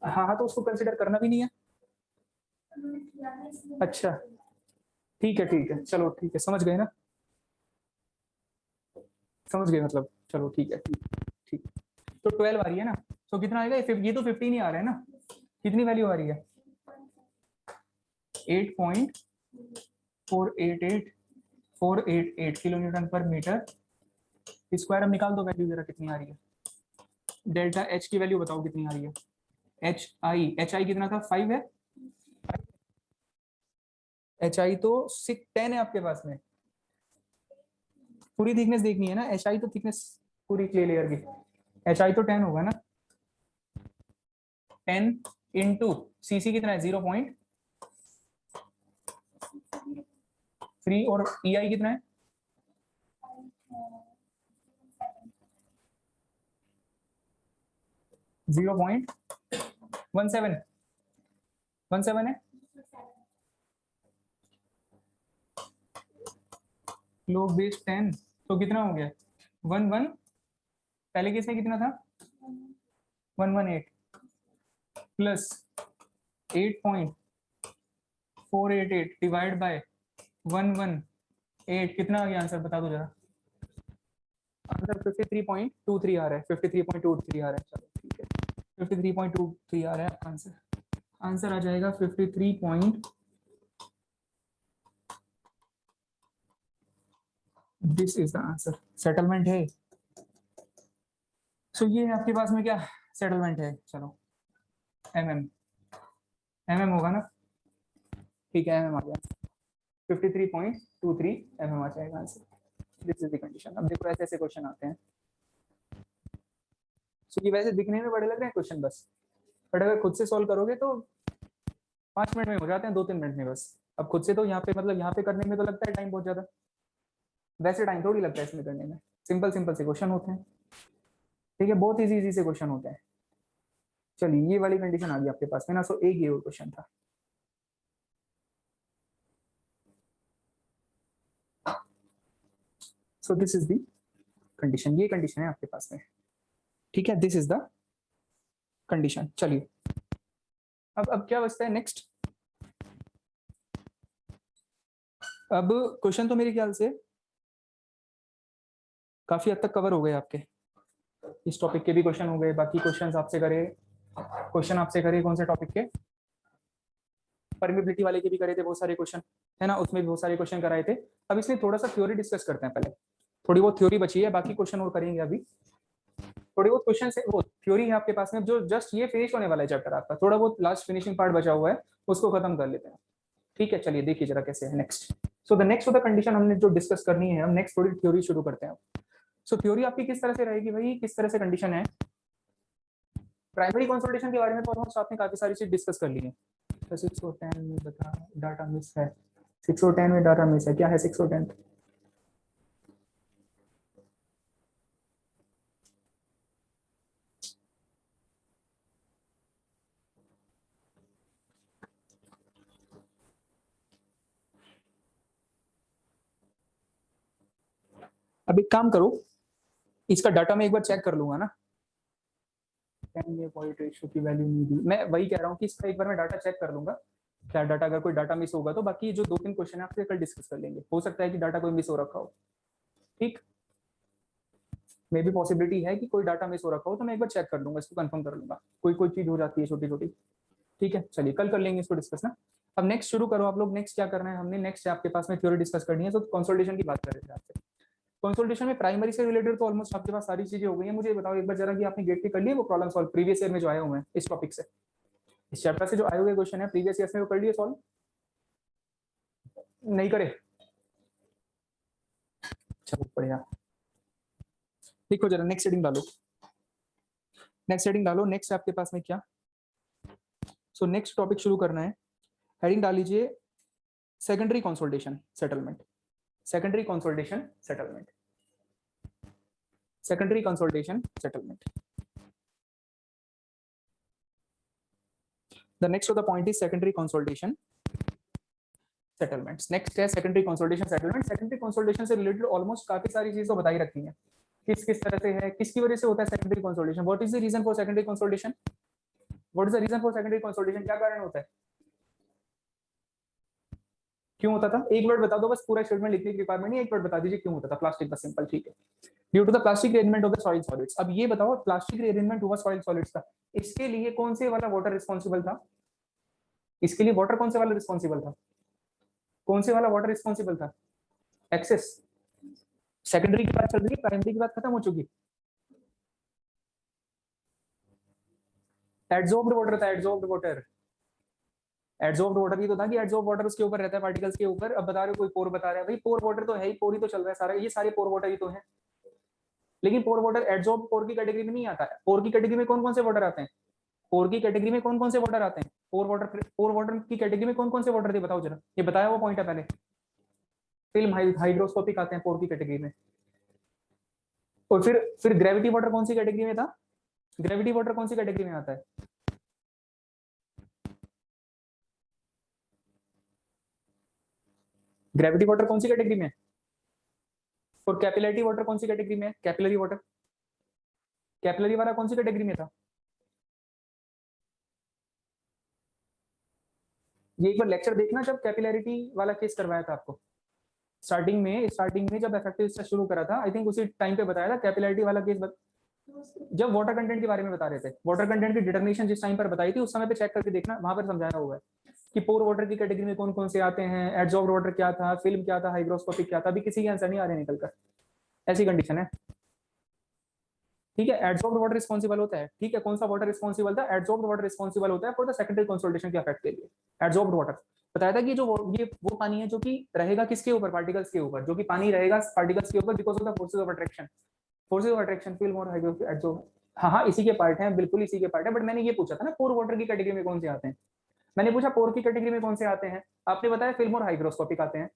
हाँ हाँ, तो उसको कंसिडर करना भी नहीं है, अच्छा ठीक है, चलो ठीक है, समझ गए ना, समझ गए मतलब, चलो ठीक है, ठीक। तो 12 आ रही है ना, तो कितना आएगा, ये तो 15 ही आ रहा है ना, कितनी वैल्यू आ रही है, 8.488488 किलो न्यूटन पर मीटर स्क्वायर। अब निकाल दो वैल्यू जरा, कितनी आ रही है, डेल्टा एच की वैल्यू बताओ कितनी आ रही है, एच आई कितना था, 5 है, एच आई तो 10 है आपके पास में, पूरी थिकनेस देखनी है ना, एच आई तो थिकनेस पूरी क्ले लेयर की, एच आई तो 10 होगा ना, 10 इंटू सी सी कितना है, 0.3, और ई आई कितना है, 0.17 है, लोग बेस 10, तो कितना हो गया, 11, पहले केस में कितना था, 118 प्लस 8.488 डिवाइड बाय 118, कितना आ गया आंसर, बता दो जरा। आंसर 53.23 आ रहा है, 53.23 आ रहा है, चलो ठीक है, 53.23 आ रहा है आंसर, आंसर आ जाएगा 53 point, this is the answer, settlement है। सो ये है आपके पास में क्या, सेटलमेंट है, चलो एम एम होगा ना, ठीक है, एम आ गया, 53.23 आ जाएगा answer, this is the condition. अब देखो ऐसे ऐसे क्वेश्चन आते हैं, सो ये वैसे दिखने में बड़े लग रहे हैं क्वेश्चन बस, बट अगर खुद से सॉल्व करोगे तो 5 मिनट में हो जाते हैं, 2-3 मिनट में बस। अब खुद से तो यहाँ पे मतलब यहाँ पे करने में तो लगता है टाइम बहुत ज्यादा, वैसे टाइम थोड़ी लगता है इसमें करने में, सिंपल सिंपल से क्वेश्चन होते हैं, ठीक है, बहुत इजी इजी से क्वेश्चन होते हैं। चलिए ये वाली कंडीशन आ गई आपके पास में ना, सो एक ये और क्वेश्चन था, so this is the condition, ये कंडीशन है आपके पास में, ठीक है, दिस इज द कंडीशन। चलिए अब क्या बचता है नेक्स्ट, अब क्वेश्चन तो मेरे ख्याल से काफी हद तक कवर हो गए आपके, इस टॉपिक के भी क्वेश्चन हो गए, बाकी क्वेश्चन आपसे करे, कौन से टॉपिक के, परमिबिलिटी वाले के भी करे थे बहुत सारे क्वेश्चन, है ना, उसमें भी बहुत सारे क्वेश्चन कराए थे। अब इसमें थोड़ा सा थ्योरी डिस्कस करते हैं, पहले थोड़ी बहुत थ्योरी बची है, बाकी क्वेश्चन और करेंगे अभी। थोड़ी बहुत क्वेश्चन है, वो थ्योरी है आपके पास में, जो जस्ट ये फिनिश होने वाला है चैप्टर आपका, थोड़ा बहुत लास्ट फिनिशिंग पार्ट बचा हुआ है, उसको खत्म कर लेते हैं। ठीक है, चलिए देखिए जरा कैसे है next. So the next the condition हमने जो डिस्कस करनी है, हम नेक्स्ट थोड़ी थ्योरी शुरू करते हैं। सो थ्योरी आपकी किस तरह से रहेगी भाई, किस तरह से कंडीशन है। प्राइमरी कंसल्टेशन के बारे में तो ऑलमोस्ट आपने काफी सारी चीज डिस्कस कर ली है। तो 6 और 10 में बता डाटा मिस है, 6 और 10 में डाटा मिस है, क्या है 6 और 10? अब एक काम करो, इसका डाटा मैं एक बार चेक कर लूंगा ना, 10 में पॉइंट रेशियो की वैल्यू नहीं दी, मैं वही कह रहा हूँ कि इसका एक बार मैं डाटा चेक कर लूंगा, क्या डाटा, अगर कोई डाटा मिस होगा तो बाकी जो 2-3 क्वेश्चन है आपसे कल डिस्कस कर लेंगे, हो सकता है कि डाटा कोई मिस हो रखा हो। ठीक, मे भी पॉसिबिलिटी है कि कोई डाटा मिस हो रखा हो, तो मैं एक बार चेक कर लूंगा, इसको कंफर्म कर लूंगा, कोई कोई चीज हो जाती है छोटी छोटी। ठीक है, चलिए कल कर लेंगे इसको डिस्कस ना। अब नेक्स्ट शुरू करो आप लोग, नेक्स्ट क्या करना है, हमने नेक्स्ट आपके पास में थ्योरी डिस्कस करनी है, तो कंसोलिडेशन की बात कर रहे थे आपसे। कंसोलिडेशन में प्राइमरी से रिलेटेड तो ऑलमोस्ट आपके पास सारी चीजें हो गई हैं। मुझे बताओ एक बार जरा कि आपने गेट के कर लिए वो प्रॉब्लम सॉल्व प्रीवियस ईयर में जो आए हुए हैं इस टॉपिक से, इस चैप्टर से जो आए हुए क्वेश्चन है प्रीवियस ईयर में, वो कर लिए सॉल्व, नहीं करे? चलो बढ़िया, देखो जरा नेक्स्ट हेडिंग डालो, नेक्स्ट हेडिंग डालो, नेक्स्ट आपके पास में क्या। सो नेक्स्ट टॉपिक शुरू करना है, हेडिंग डाल लीजिए secondary consolidation settlement, secondary consolidation settlement, secondary consolidation settlement. The next of the point is secondary consolidation settlements. Next है secondary consolidation settlement. Secondary consolidation से related almost काफी सारी चीजें तो बताई रखी हैं, किस किस तरह से है, किसकी वजह से होता है secondary consolidation, what is the reason for secondary consolidation, what is the reason for secondary consolidation, क्या कारण होता है, क्यों होता था, एक वर्ड बता दो बस, पूरा स्टेटमेंट लिखने की रिक्वायरमेंट नहीं, एक वर्ड बता दीजिए क्यों होता था। प्लास्टिक बस, सिंपल, ठीक है, due to the plastic arrangement of the soil solids. अब ये बताओ प्लास्टिक अरेंजमेंट हुआ सॉइल सॉलिड्स का, इसके लिए कौन से वाला वाटर रिस्पॉन्सिबल था, इसके लिए वाटर कौन से वाला रिस्पॉन्सिबल था, कौन से वाला वाटर रिस्पॉन्सिबल था, एक्सेस। सेकेंडरी की बात चल रही है, प्राइमरी की बात खत्म हो चुकी, एड्सॉर्ब्ड वाटर था, एड्सॉर्ब्ड वाटर, एड्सॉर्ब्ड वाटर ही तो था कि एड्सॉर्ब्ड वाटर उसके ऊपर रहता है, पार्टिकल्स के ऊपर। अब बता रहे हो कोई पोर बता रहा है, भाई पोर वाटर तो है ही, पोर ही तो चल रहा है सारा, ये सारे पोर वाटर ही तो है, लेकिन पोर वाटर एड्सॉर्ब्ड पोर की कैटेगरी में नहीं आता है। पोर की कैटेगरी में कौन कौन से वाटर आते हैं, पोर की कैटेगरी में कौन कौन से वाटर आते हैं, पोर वाटर की कैटेगरी में कौन कौन से वाटर थे बताओ जरा, ये बताया हुआ पॉइंट है पहले, फिल्म हाइड्रोस्कोपिक आते हैं पोर की कैटेगरी में। और फिर ग्रेविटी वाटर कौन सी कैटेगरी में था, ग्रेविटी वाटर कौन सी कैटेगरी में आता है, ग्रेविटी वाटर कौन सी कैटेगरी में, और कैपिलरी वाटर कौन सी कैटेगरी में है, कैपिलरी वाटर, कैपिलरी वाला कौन सी कैटेगरी में था, ये एक बार लेक्चर देखना जब कैपिलरिटी वाला केस करवाया था आपको, स्टार्टिंग में जब इफेक्टिव से शुरू करा था, आई थिंक उसी टाइम पे बताया था कैपिलरिटी वाला केस जब वाटर कंटेंट के बारे में बता रहे थे, वाटर कंटेंट की डिटर्मिनेशन जिस टाइम पर बताई थी उस समय पे चेक करके देखना, वहां पर समझाया हुआ है कि पोर वाटर की कैटेगरी में कौन कौन से आते हैं, एड्सॉर्ब्ड वाटर क्या था, फिल्म क्या था, हाइग्रोस्कोपिक क्या था, अभी किसी के आंसर नहीं आ रहे निकल कर, ऐसी कंडीशन है। ठीक है, एड्सॉर्ब्ड वाटर रिस्पॉन्सिबल होता है, ठीक है, कौन सा वाटर रिस्पॉन्सिबल था, एड्सॉर्ब्ड वाटर रिस्पॉन्सिबल होता है फॉर द सेकेंडरी कंसोलिडेशन के इफेक्ट के लिए। एड्सॉर्ब्ड वाटर बताया था कि जो ये वो पानी है जो कि रहेगा किसके ऊपर, पार्टिकल्स के ऊपर, जो कि पानी रहेगा पार्टिकल्स के ऊपर because of the forces of attraction, forces of attraction, film और एड्सॉर्ब, हाँ हाँ इसी के पार्ट है, बिल्कुल इसी के पार्ट है, बट मैंने ये पूछा था ना पोर वाटर की कैटेगरी में कौन से आते हैं, मैंने पूछा पोर की कैटेगरी में कौन से आते हैं, आपने बताया फिल्म और हाइग्रोस्कोपिक आते हैं।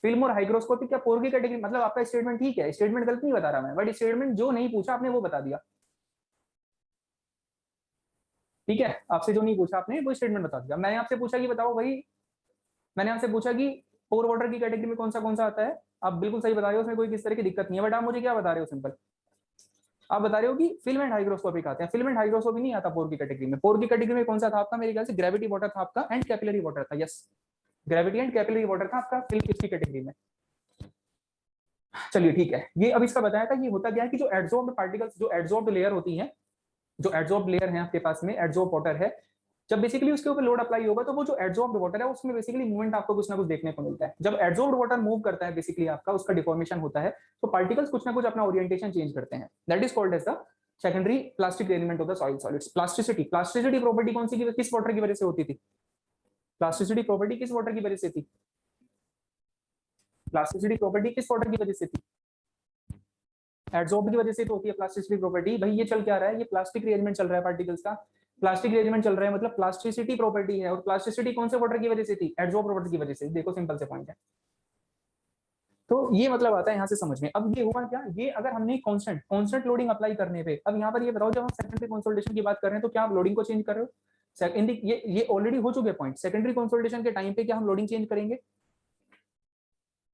फिल्म और हाइग्रोस्कोपिक क्या पोर की कैटेगरी, मतलब आपका स्टेटमेंट ठीक है, स्टेटमेंट गलत नहीं बता रहा मैं, बट स्टेटमेंट जो नहीं पूछा आपने वो बता दिया। ठीक है, आपसे जो नहीं पूछा आपने वो स्टेटमेंट बता दिया। मैंने आपसे पूछा कि बताओ भाई, मैंने आपसे पूछा कि पोर वाटर की कैटेगरी में कौन सा आता है, आप बिल्कुल सही बता रहे हो, उसमें कोई किस तरह की दिक्कत नहीं है, बट आप मुझे क्या बता रहे हो, सिंपल आप बता रहे हो कि फिल्म एंड हाइग्रोस्कोपिक आते हैं, फिल्म एंड हाइग्रोस्कोपिक नहीं आता पोर की कैटेगरी में। पोर की कैटेगरी में कौन सा था आपका, मेरे ख्याल से ग्रेविटी वाटर था आपका एंड कैपिलरी वाटर था, yes gravity and capillary water था आपका फिल्म किसकी कैटेगरी में? चलिए ठीक है, ये अब इसका बताया था, ये होता क्या है कि जो एडजॉर्ब्ड पार्टिकल्स, जो एडजॉर्ब्ड लेयर होती है, जो एडजॉर्ब लेयर है आपके पास में, एडजॉर्ब वाटर है, जब बेसिकली उसके ऊपर लोड अप्लाई होगा तो वो जो एडजॉर्ब वाटर है उसमें बेसिकली मूवमेंट आपको कुछ ना कुछ देखने को मिलता है। जब एडजॉर्ब वाटर मूव करता है बेसिकली आपका उसका डिफॉर्मेशन होता है, तो पार्टिकल्स कुछ ना कुछ अपना ओरिएंटेशन चेंज करते हैं। That is called as the secondary plastic element of the soil solids. Plasticity, plasticity property कौन सी किस वाटर की वजह से होती थी? प्लास्टिसिटी प्रॉपर्टी किस वाटर की वजह से थी? प्लास्टिसिटी प्रॉपर्टी किस वाटर की वजह से थी? एडजॉर्ब की वजह से तो होती है प्लास्टिसिटी प्रॉपर्टी। भाई ये चल क्या रहा है, ये प्लास्टिक रिएरेंजमेंट चल रहा है पार्टिकल्स का, प्लास्टिक रिएरेंजमेंट चल रहा है, मतलब प्लास्टिसिटी प्रॉपर्टी है। और प्लास्टिसिटी कौन से वाटर की वजह से थी? एडजॉर्ब वाटर की वजह से। देखो सिंपल से पॉइंट है। तो ये मतलब आता है यहाँ से समझ में। अब ये हुआ क्या, ये अगर हमने कांस्टेंट कांस्टेंट लोडिंग अप्लाई करने पे, अब यहाँ पर ये बताओ, जब हम सेकेंडरी कंसोलिडेशन की बात कर रहे हैं तो क्या आप लोडिंग को चेंज कर रहे हो? सेकेंडरी ये ऑलरेडी हो चुके पॉइंट। सेकेंडरी कंसोलिडेशन के टाइम पे क्या हम लोडिंग चेंज करेंगे?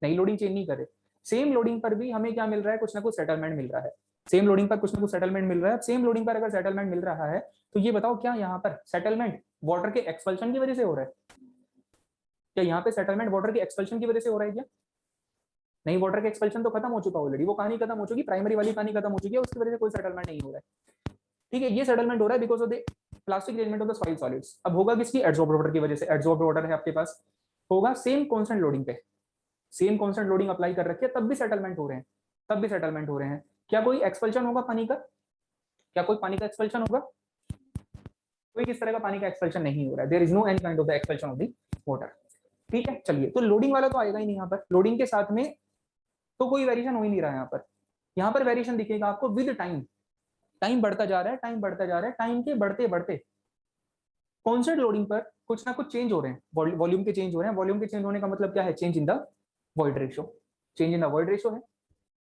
नहीं, लोडिंग चेंज नहीं करे। सेम लोडिंग पर भी हमें क्या मिल रहा है? कुछ ना कुछ सेटलमेंट मिल रहा है। सेम लोडिंग पर कुछ ना कुछ सेटलमेंट मिल रहा है। सेम लोडिंग पर अगर सेटलमेंट मिल रहा है तो ये बताओ क्या यहाँ पर सेटलमेंट वाटर के एक्सपल्शन की वजह से हो रहा है? क्या यहाँ पे सेटलमेंट वाटर के एक्सपल्शन की वजह से हो रहा है क्या? नहीं, वाटर के एक्सपल्शन तो खत्म हो चुका ऑलरेडी, वो कहानी खत्म हो चुकी, प्राइमरी वाली कहानी खत्म हो चुकी है, उसकी वजह से कोई सेटलमेंट नहीं हो रहा है। ठीक है, ये सेटलमेंट हो रहा है because of the plastic arrangement of the soil solids. अब होगा किसकी? एडजॉर्ब्ड वाटर की वजह से। एडजॉर्ब्ड वाटर है आपके पास, होगा सेम कांस्टेंट लोडिंग पे, सेम कांस्टेंट लोडिंग अप्लाई कर रखी है, तब भी सेटलमेंट हो रहे हैं, तब भी सेटलमेंट हो रहे हैं। क्या कोई एक्सपल्शन होगा पानी का? क्या कोई पानी का एक्सपल्शन होगा? कोई किस तरह का पानी का एक्सपल्शन नहीं हो रहा है। There is no any kind of the expulsion of the water. ठीक है, चलिए, तो लोडिंग वाला तो आएगा ही नहीं यहाँ पर। लोडिंग के साथ में तो कोई वेरिएशन हो ही नहीं रहा है यहाँ पर। यहाँ पर वेरिएशन दिखेगा आपको विद टाइम। टाइम बढ़ता जा रहा है, टाइम बढ़ता जा रहा है, टाइम के बढ़ते बढ़ते कॉन्स्टेंट लोडिंग पर कुछ ना कुछ चेंज हो रहे हैं, वॉल्यूम के चेंज हो रहे हैं। वॉल्यूम के चेंज होने का मतलब क्या है? Change in the void ratio, change in the void ratio है।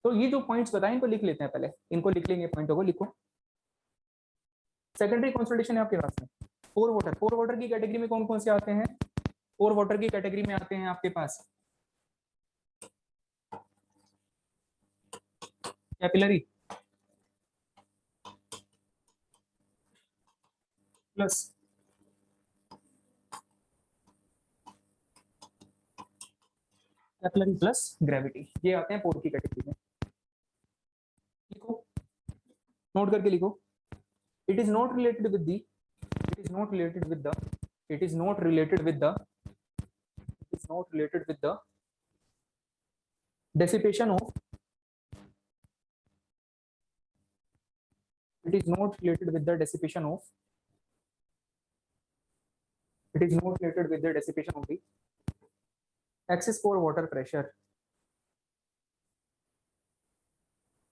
तो ये जो पॉइंट्स बताए इनको लिख लेते हैं, पहले इनको लिख लेंगे, पॉइंटों को लिखो। सेकेंडरी कंसोलिडेशन है आपके पास में। पोर वाटर, पोर वाटर की कैटेगरी में कौन कौन से आते हैं? पोर वाटर की कैटेगरी में आते हैं आपके पास capillary plus capillary plus gravity, ये आते हैं पोर की कैटेगरी में। लिखो, नोट करके लिखो। It is not related with the it is not related with the it is not related with the it is not related with the dissipation of it is not related with the dissipation of it is not related with the dissipation of the excess pore water pressure.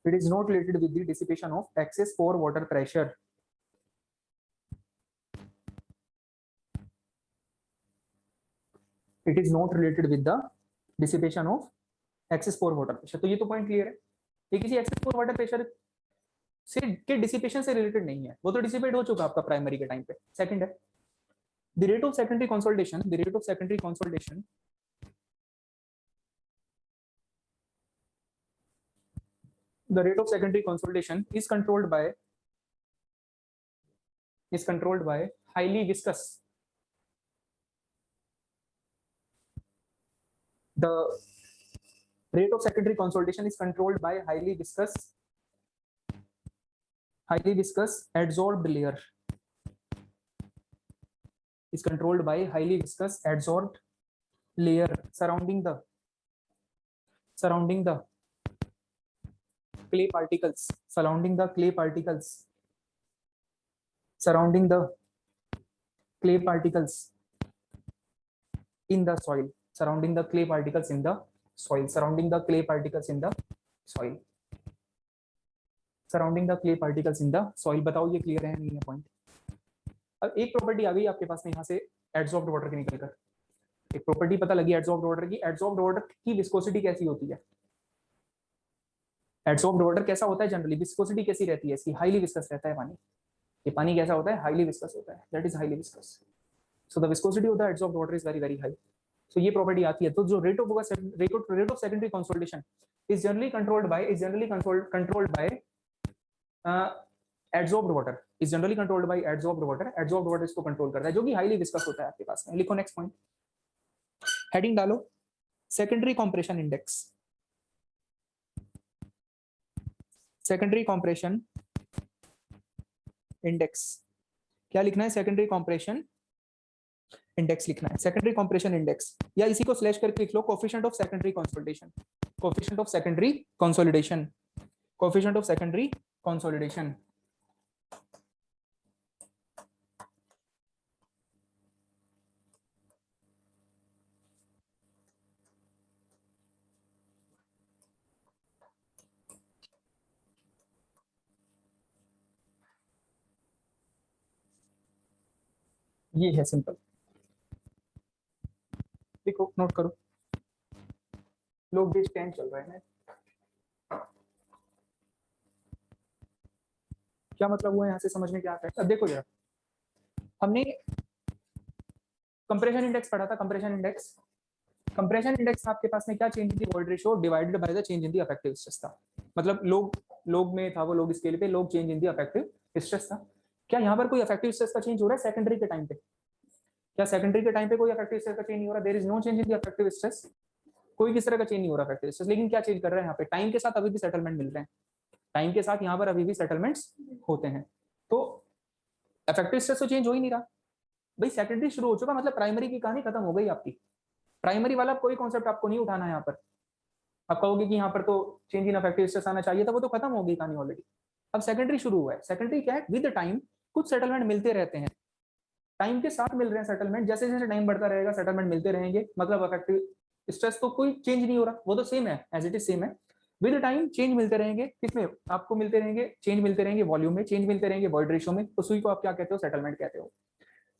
It is not related with the dissipation of excess pore water pressure. It is not related with the dissipation of excess pore water pressure. तो ये तो point clear है। ये किसी access पोर water pressure से के dissipation से related नहीं है, वो तो डिसिपेट हो चुका आपका प्राइमरी के टाइम पे। सेकंड है the rate of secondary consolidation, the rate of secondary consolidation the rate of secondary consolidation is controlled by highly viscous, the rate of secondary consolidation is controlled by highly viscous adsorbed layer, is controlled by highly viscous adsorbed layer surrounding the clay particles, surrounding the clay particles in the soil, surrounding the clay particles in the soil, surrounding the clay particles in the soil, surrounding the clay particles in the soil। बताओ ये clear है नहीं है point? अब एक property आ गई आपके पास में यहाँ से एडसॉर्ब्ड वाटर की निकलकर, एक प्रॉपर्टी पता लगी एडसॉर्ब्ड वाटर की। एडसॉर्ब्ड वाटर की विस्कोसिटी कैसी होती है? एडसॉर्ब्ड वाटर कैसा होता है जनरली? विस्कोसिटी कैसी रहती है इसकी? हाईली विस्कस रहता है पानी। ये पानी कैसा होता है? हाईली विस्कस होता है, that is highly viscous. So the viscosity of the adsorbed water is very very high. So ये प्रॉपर्टी आती है। तो जो rate of secondary consolidation is generally controlled by adsorbed water, is generally controlled by adsorbed water. Adsorbed water इसको control करता है जो कि हाईली विस्कस होता है आपके पास में। लिखो नेक्स्ट पॉइंट। हेडिंग डालो secondary compression index, secondary compression index. क्या लिखना है? सेकेंडरी कॉम्प्रेशन इंडेक्स लिखना है, सेकेंडरी कॉम्प्रेशन इंडेक्स, या इसी को स्लैश करके लिख लो coefficient of secondary consolidation, coefficient of secondary consolidation, coefficient of secondary consolidation. ये है सिंपल, देखो नोट करो, लोग बेच 10 चल रहे हैं, क्या मतलब हुआ यहाँ से समझ में क्या आता है? अब देखो जरा, हमने कंप्रेशन इंडेक्स पढ़ा था, कंप्रेशन इंडेक्स, कंप्रेशन इंडेक्स आपके पास में क्या change in the volt ratio divided by the change in the effective stress था, मतलब लोग में था वो, लोग स्केल पे लोग change in the effective stress था। क्या यहाँ पर कोई अफेक्टिव स्ट्रेस का चेंज हो रहा है सेकेंडरी के टाइम पे? क्या सेकेंडरी के टाइम पे कोई अफेक्टिव स्ट्रेस का चेंज नहीं हो रहा? There is no change in the effective stress, कोई किस तरह का चेंज नहीं हो रहा अफेक्टिव स्ट्रेस, लेकिन क्या चेंज कर रहा है यहाँ पे? टाइम के साथ अभी भी सेटलमेंट मिल रहे हैं, टाइम के साथ यहाँ पर अभी भी सेटलमेंट्स होते हैं, तो अफेक्टिव स्ट्रेस तो चेंज हो ही नहीं रहा भाई, सेकेंडरी शुरू हो चुका, मतलब प्राइमरी की कहानी खत्म हो गई आपकी, प्राइमरी वाला कोई कॉन्सेप्ट आपको नहीं उठाना है यहाँ पर। आप कहोगे कि यहाँ पर तो चेंज इन अफेक्टिव स्ट्रेस आना चाहिए था, वो तो खत्म हो गई कहानी ऑलरेडी। अब सेकेंडरी शुरू हुआ है, सेकेंडरी क्या है? विद टाइम कुछ सेटलमेंट मिलते रहते हैं, टाइम के साथ मिल रहे हैं सेटलमेंट, जैसे जैसे टाइम बढ़ता रहेगा सेटलमेंट मिलते रहेंगे, मतलब अफेक्टिव स्ट्रेस तो कोई चेंज नहीं हो रहा, वो तो सेम है, एज इट इज सेम है। विद टाइम चेंज मिलते रहेंगे, किसमें आपको मिलते रहेंगे? चेंज मिलते रहेंगे वॉल्यूम में, चेंज मिलते रहेंगे वॉइड रेशियो में, उसी को आप क्या कहते हो? सेटलमेंट कहते हो।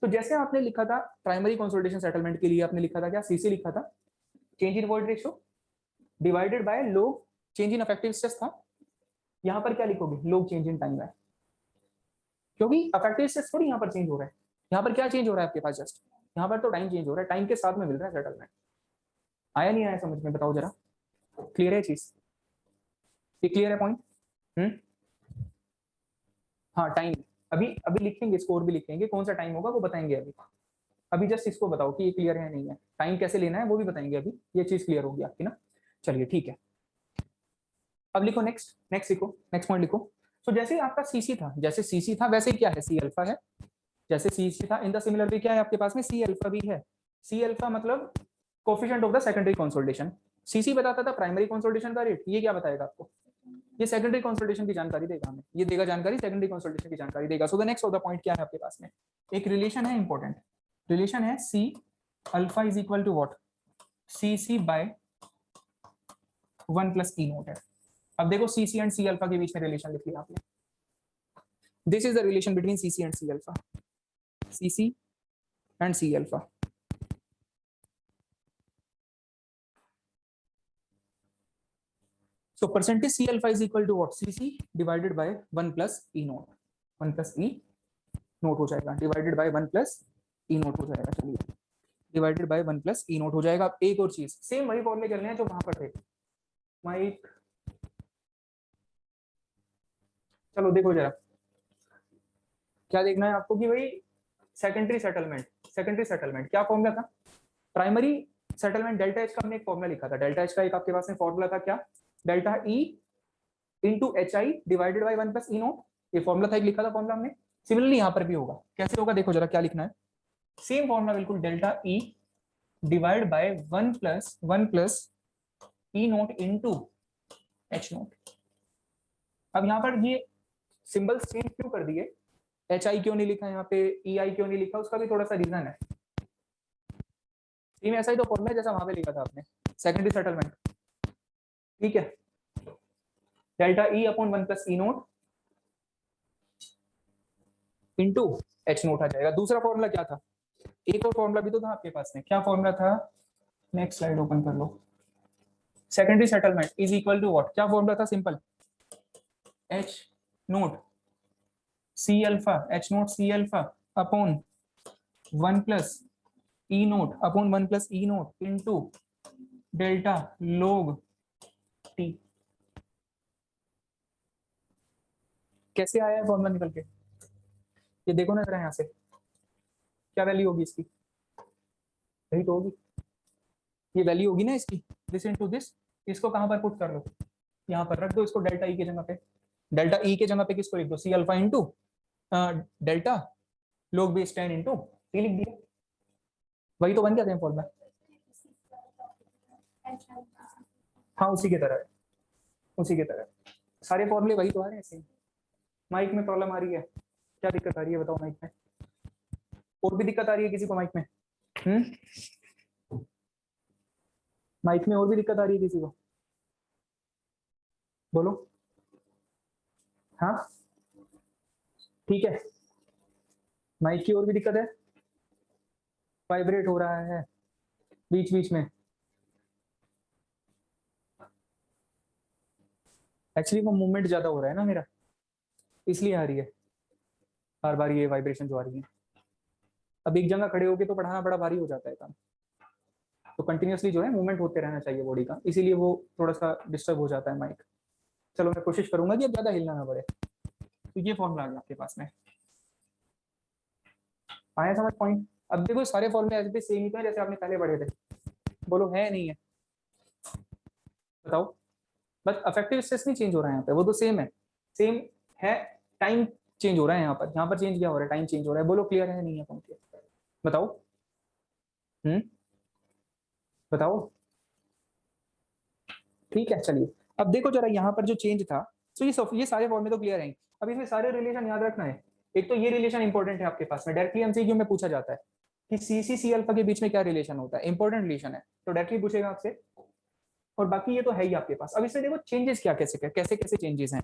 तो जैसे आपने लिखा था प्राइमरी कंसोलिडेशन सेटलमेंट के लिए, आपने लिखा था क्या? सीसी लिखा था, change in void ratio divided by लोग चेंज इन अफेक्टिव स्ट्रेस था। यहाँ पर क्या लिखोगे? लोग चेंज इन टाइम है, क्योंकि अफेक्टिव स्ट्रेस थोड़ी यहाँ पर चेंज हो रहा है, यहाँ पर क्या चेंज हो रहा है आपके पास? जस्ट यहाँ पर तो टाइम चेंज हो रहा है, टाइम के साथ में मिल रहा है सेटलमेंट। आया नहीं आया समझ में? बताओ जरा, क्लियर है चीज? ये क्लियर है पॉइंट? हाँ टाइम, अभी अभी लिखेंगे, स्कोर भी लिखेंगे, कौन सा टाइम होगा वो बताएंगे अभी। अभी जस्ट इसको बताओ कि ये क्लियर है नहीं है, टाइम कैसे लेना है वो भी बताएंगे अभी, ये चीज क्लियर होगी आपकी ना। चलिए ठीक है, अब लिखो नेक्स्ट, नेक्स्ट लिखो, नेक्स्ट पॉइंट लिखो। तो जैसे आपका सीसी था, जैसे सीसी था वैसे क्या है? सी अल्फा है, जैसे सीसी था इन द सिमिलर वे क्या है आपके पास में? सी अल्फा भी है। सी अल्फा मतलब coefficient of the secondary consolidation. CC बताता था प्राइमरी कंसोलिडेशन का रेट, ये क्या बताएगा आपको? ये सेकेंडरी कंसोलिडेशन की जानकारी देगा हमें, ये देगा जानकारी, सेकेंडरी कंसोलिडेशन की जानकारी देगा। So the next of the point क्या है आपके पास में? एक रिलेशन है इंपॉर्टेंट, रिलेशन है C alpha is equal to what? C C by 1 plus E nought है। अब देखो सी सी एंड सी अल्फा के बीच में रिलेशन लिख लिया आपने, this is the relation between C C and C alpha, C C and C alpha. So percentage C alpha is equal to what? CC divided by 1 plus E naught, 1 plus E naught हो जाएगा, divided by 1 plus E naught हो जाएगा। चलिए divided by 1 plus E naught हो जाएगा। अब एक और चीज, सेम वही फॉर्मूले करने हैं जो वहां पर थे माइक। चलो देखो जरा, क्या देखना है आपको कि भाई सेकेंडरी सेटलमेंट, सेकेंडरी सेटलमेंट क्या फॉर्मूला था? प्राइमरी सेटलमेंट डेल्टा एच का हमने एक फॉर्मूला लिखा था, डेल्टा एच का एक आपके पास में फॉर्मूला था क्या? Delta E into H I divided by 1 plus E note, ये फॉर्मूला था, एक लिखा था फॉर्मूला हमने। सिमिलरली यहाँ पर भी होगा, कैसे होगा देखो जरा, क्या लिखना है? सेम फॉर्मूला बिल्कुल, delta E divide by 1 plus E naught into H note. अब यहाँ पर ये सिंबल सेम क्यों कर दिए? एच आई क्यों नहीं लिखा यहाँ पे, ई आई क्यों नहीं लिखा? उसका भी थोड़ा सा रीजन है, सेम ऐसा ही तो फॉर्मूला जैसा वहां पे लिखा था आपने, सेकेंडरी सेटलमेंट, ठीक है? Delta E upon 1 plus E naught into H note आ जाएगा। दूसरा फॉर्मूला क्या था? एक और फॉर्मूला भी तो था आपके पास में, क्या फॉर्मूला था? नेक्स्ट स्लाइड ओपन कर लो। Secondary settlement is equal to what? क्या फॉर्मूला था? Simple, H naught C alpha, H naught C alpha upon 1 plus E naught upon 1 plus E naught into delta log T. कैसे आया है formula निकल के? ये देखो ना जरा यहाँ से, क्या वैल्यू होगी इसकी? यही तो होगी, ये वैल्यू होगी ना इसकी, दिस इनटू दिस, इसको कहां पर पुट कर लो, यहाँ पर रख दो इसको डेल्टा ई की जगह पे। डेल्टा ई के जगह पे किसको लिख दो, C alpha into delta log base 10 into T लिख दिया, वही तो बन गया था फॉर्मूला। हाँ उसी की तरह है, उसी की तरह सारे फॉर्मूले वही तो आ रहे हैं ऐसे। माइक में प्रॉब्लम आ रही है, क्या दिक्कत आ रही है बताओ माइक में, और भी दिक्कत आ रही है किसी को माइक में? माइक में और भी दिक्कत आ रही है किसी को, बोलो। हाँ ठीक है, माइक की और भी दिक्कत है, वाइब्रेट हो रहा है बीच बीच में, एक्चुअली वो मूवमेंट ज्यादा हो रहा है ना मेरा, इसलिए आ रही है बार बार ये वाइब्रेशन जो आ रही है। अब एक जगह खड़े होके तो पढ़ाना बड़ा भारी हो जाता है काम, तो कंटिन्यूअसली जो है मूवमेंट होते रहना चाहिए बॉडी का, इसीलिए वो थोड़ा सा डिस्टर्ब हो जाता है माइक। चलो मैं कोशिश करूंगा कि अब ज्यादा हिलना ना पड़े। तो ये फॉर्मूला आ गया आपके पास में, आया समझ पॉइंट? अब देखो सारे फॉर्मूले ऐसे सेम ही तो है जैसे आपने पहले पढ़े थे, बोलो है नहीं है, बताओ। बस अफेक्टिव स्ट्रेस नहीं चेंज हो रहा है यहाँ पे, वो तो सेम है, सेम है, टाइम चेंज हो रहा है यहाँ पर चेंज क्या हो रहा है, टाइम चेंज हो रहा है। बोलो क्लियर है नहीं है पॉइंट, बताओ। बताओ। ठीक है चलिए, अब देखो जरा यहाँ पर जो चेंज था, तो ये सारे फॉर्मूले तो क्लियर हैं। अब इसमें सारे रिलेशन याद रखना है। एक तो ये रिलेशन इंपॉर्टेंट है आपके पास में, डायरेक्टली एमसीक्यू में पूछा जाता है कि सी सी अल्फा के बीच में क्या रिलेशन होता है, इंपॉर्टेंट रिलेशन है, तो डायरेक्टली पूछेगा आपसे। और बाकी ये तो है ही आपके पास। अब इसमें देखो चेंजेस क्या कैसे कैसे कैसे चेंजेस हैं।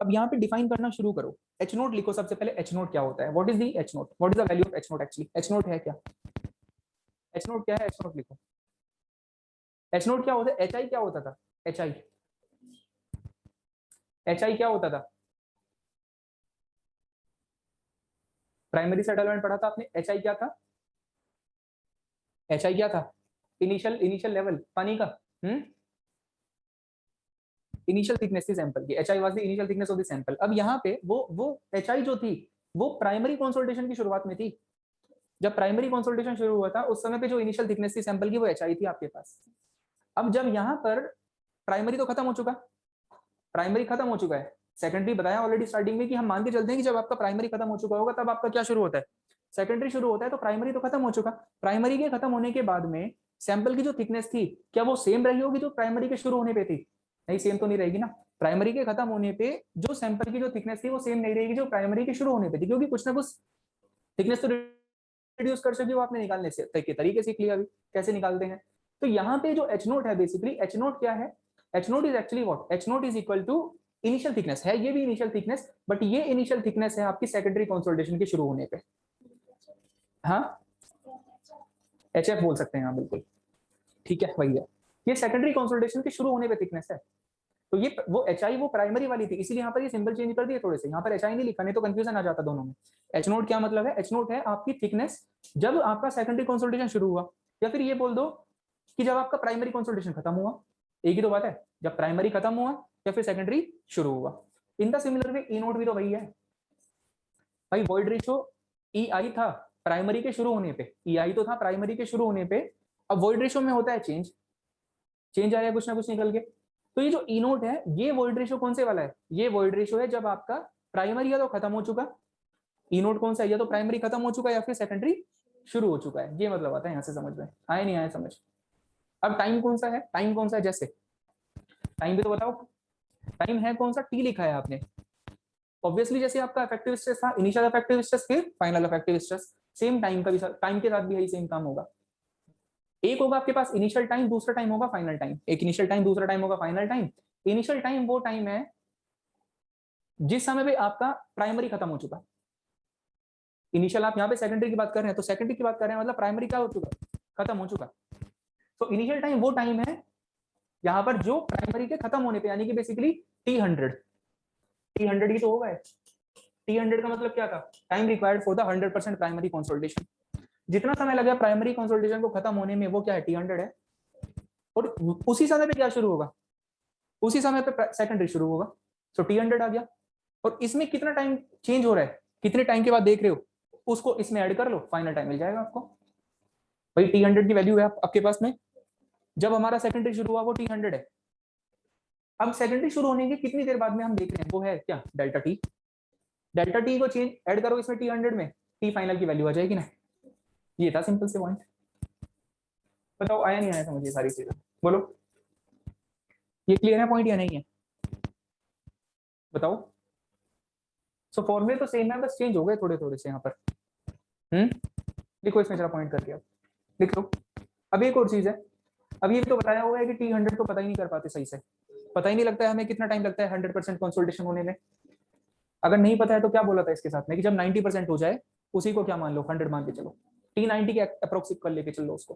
अब यहाँ पे डिफाइन करना शुरू करो, एच नोट लिखो सबसे पहले। एच नोट क्या होता है, what is the H note, what is the value of H note, actually H note है क्या, एच नोट क्या है, एच नोट लिखो। एच नोट क्या होता है, एच आई क्या होता था, एच आई, एच आई क्या होता था, प्राइमरी सेटलमेंट पढ़ा था आपने, एच आई क्या था, एच आई क्या था, इनिशियल इनिशियल लेवल पानी का, इनिशियल थिकनेस थी सैंपल की, H I was the initial thickness of the sample. अब यहाँ पे वो एच आई जो थी वो प्राइमरी कंसोलिडेशन की शुरुआत में थी, जब प्राइमरी कंसोलिडेशन शुरू हुआ था उस समय पे जो इनिशियल थिकनेस थी सैंपल की वो एच आई थी आपके पास। अब जब यहाँ पर प्राइमरी तो खत्म हो चुका, प्राइमरी खत्म हो चुका है, सेकेंडरी बताया ऑलरेडी स्टार्टिंग में कि हम मान के चलते हैं कि जब आपका प्राइमरी खत्म हो चुका होगा तब आपका क्या शुरू होता है, सेकेंडरी शुरू होता है। तो प्राइमरी तो खत्म हो चुका, प्राइमरी के खत्म होने के बाद में सैंपल की जो थिकनेस थी क्या वो सेम रही होगी जो प्राइमरी के शुरू होने पे थी, नहीं सेम तो नहीं रहेगी ना। प्राइमरी के खत्म होने पे जो सैंपल की जो थिकनेस थी वो सेम नहीं रहेगी जो प्राइमरी के शुरू होने पे थी, क्योंकि कुछ ना कुछ थिकनेस तो रिड्यूस कर सके वो आपने निकालने से तरीके सीख लिया अभी कैसे निकालते हैं। तो यहाँ पे जो एच नोट है, बेसिकली एच नोट क्या है, H nought is actually what, H nought is equal to initial thickness है, ये भी इनिशियल थिकनेस, बट ये इनिशियल थिकनेस है आपकी सेकेंडरी कंसोलिडेशन के शुरू होने पे। हाँ एच एफ बोल सकते हैं, हाँ बिल्कुल ठीक है वही है, ये सेकेंडरी कंसोलिडेशन के शुरू होने पे थिकनेस है। तो ये वो एच आई वो प्राइमरी वाली थी, इसीलिए यहाँ पर ये सिंबल चेंज कर दिए थोड़े से, यहाँ पर एच आई नहीं लिखा, नहीं तो कंफ्यूजन आ जाता दोनों में। एच नोट क्या मतलब है, एच नोट है आपकी थिकनेस जब आपका सेकेंडरी कंसोलिडेशन शुरू हुआ, या फिर ये बोल दो कि जब आपका प्राइमरी कंसोलिडेशन खत्म हुआ, एक ही तो बात है, जब प्राइमरी खत्म हुआ या फिर सेकेंडरी शुरू हुआ। In the similar way E note भी तो वही है भाई, वॉइड रेशियो ई आई था प्राइमरी के शुरू होने पे, ई आई तो था प्राइमरी के शुरू होने पे, अब वॉइड रेशियो में होता है चेंज, चेंज आया कुछ ना कुछ निकल के। तो ये जो ई नोट है ये वॉइड रेशियो कौन से वाला है, ये वॉइड रेशियो है जब आपका प्राइमरी या तो खत्म हो चुका, ई नोट कौन सा है, या तो प्राइमरी खत्म हो चुका या फिर सेकेंडरी शुरू हो चुका है, ये मतलब आता है यहाँ से समझ में आया नहीं आया समझ। अब टाइम कौन सा है, टाइम कौन सा है, जैसे टाइम भी तो बताओ, टाइम है कौन सा, टी लिखा है आपने, ऑब्वियसली जैसे आपका इफेक्टिव स्ट्रेस था, इनिशियल इफेक्टिव स्ट्रेस फिर final effective stress, same time का भी, टाइम के साथ भी यही सेम काम होगा। एक होगा आपके पास इनिशियल टाइम, दूसरा टाइम होगा फाइनल टाइम, एक इनिशियल टाइम दूसरा टाइम होगा फाइनल टाइम। इनिशियल टाइम वो टाइम है जिस समय पे आपका प्राइमरी खत्म हो चुका, इनिशियल आप यहाँ पे सेकेंडरी की बात कर रहे हैं तो सेकेंडरी की बात कर रहे हैं मतलब प्राइमरी क्या हो चुका, खत्म हो चुका। तो इनिशियल टाइम वो टाइम है यहाँ पर जो प्राइमरी के खत्म होने पे, यानी कि बेसिकली T100, T100 ही तो होगा, T100 का मतलब क्या था, time required for the 100% primary consolidation, जितना समय लगा प्राइमरी कंसोलिडेशन को खत्म होने में वो क्या है, T100 है। और उसी समय पे क्या शुरू होगा, उसी समय पे सेकेंडरी शुरू होगा, सो T100 आ गया। और इसमें कितना टाइम चेंज हो रहा है, कितने टाइम के बाद देख रहे हो, उसको इसमें ऐड कर लो, फाइनल टाइम मिल जाएगा आपको। भाई T100 की वैल्यू है आपके पास में जब हमारा सेकेंडरी शुरू हुआ वो T100 है। अब सेकेंडरी शुरू होने के कितनी देर बाद में हम देख रहे हैं वो है क्या, डेल्टा टी। डेल्टा टी को चेंज ऐड करो इसमें T100 में, टी फाइनल की वैल्यू आ जाएगी ना। ये था सिंपल से पॉइंट। बताओ आया नहीं आया समझिए सारी चीजें, बोलो ये क्लियर है पॉइंट या नहीं है, बताओ। सो फॉर्मूले तो सेम है, बस चेंज हो गए थोड़े थोड़े से यहाँ पर। लिखो इसमें जरा पॉइंट करके, अब लिख लो। अब एक और चीज है, अब ये भी तो बताया हुआ है कि T100 को पता ही नहीं कर पाते सही से, पता ही नहीं लगता है हमें कितना टाइम लगता है 100% कंसोलिडेशन होने में। अगर नहीं पता है तो क्या बोला था इसके साथ में कि जब 90% हो जाए उसी को क्या मान लो 100 मान के चलो, T90 के अप्रोक्सिमेट कर लेके चलो उसको,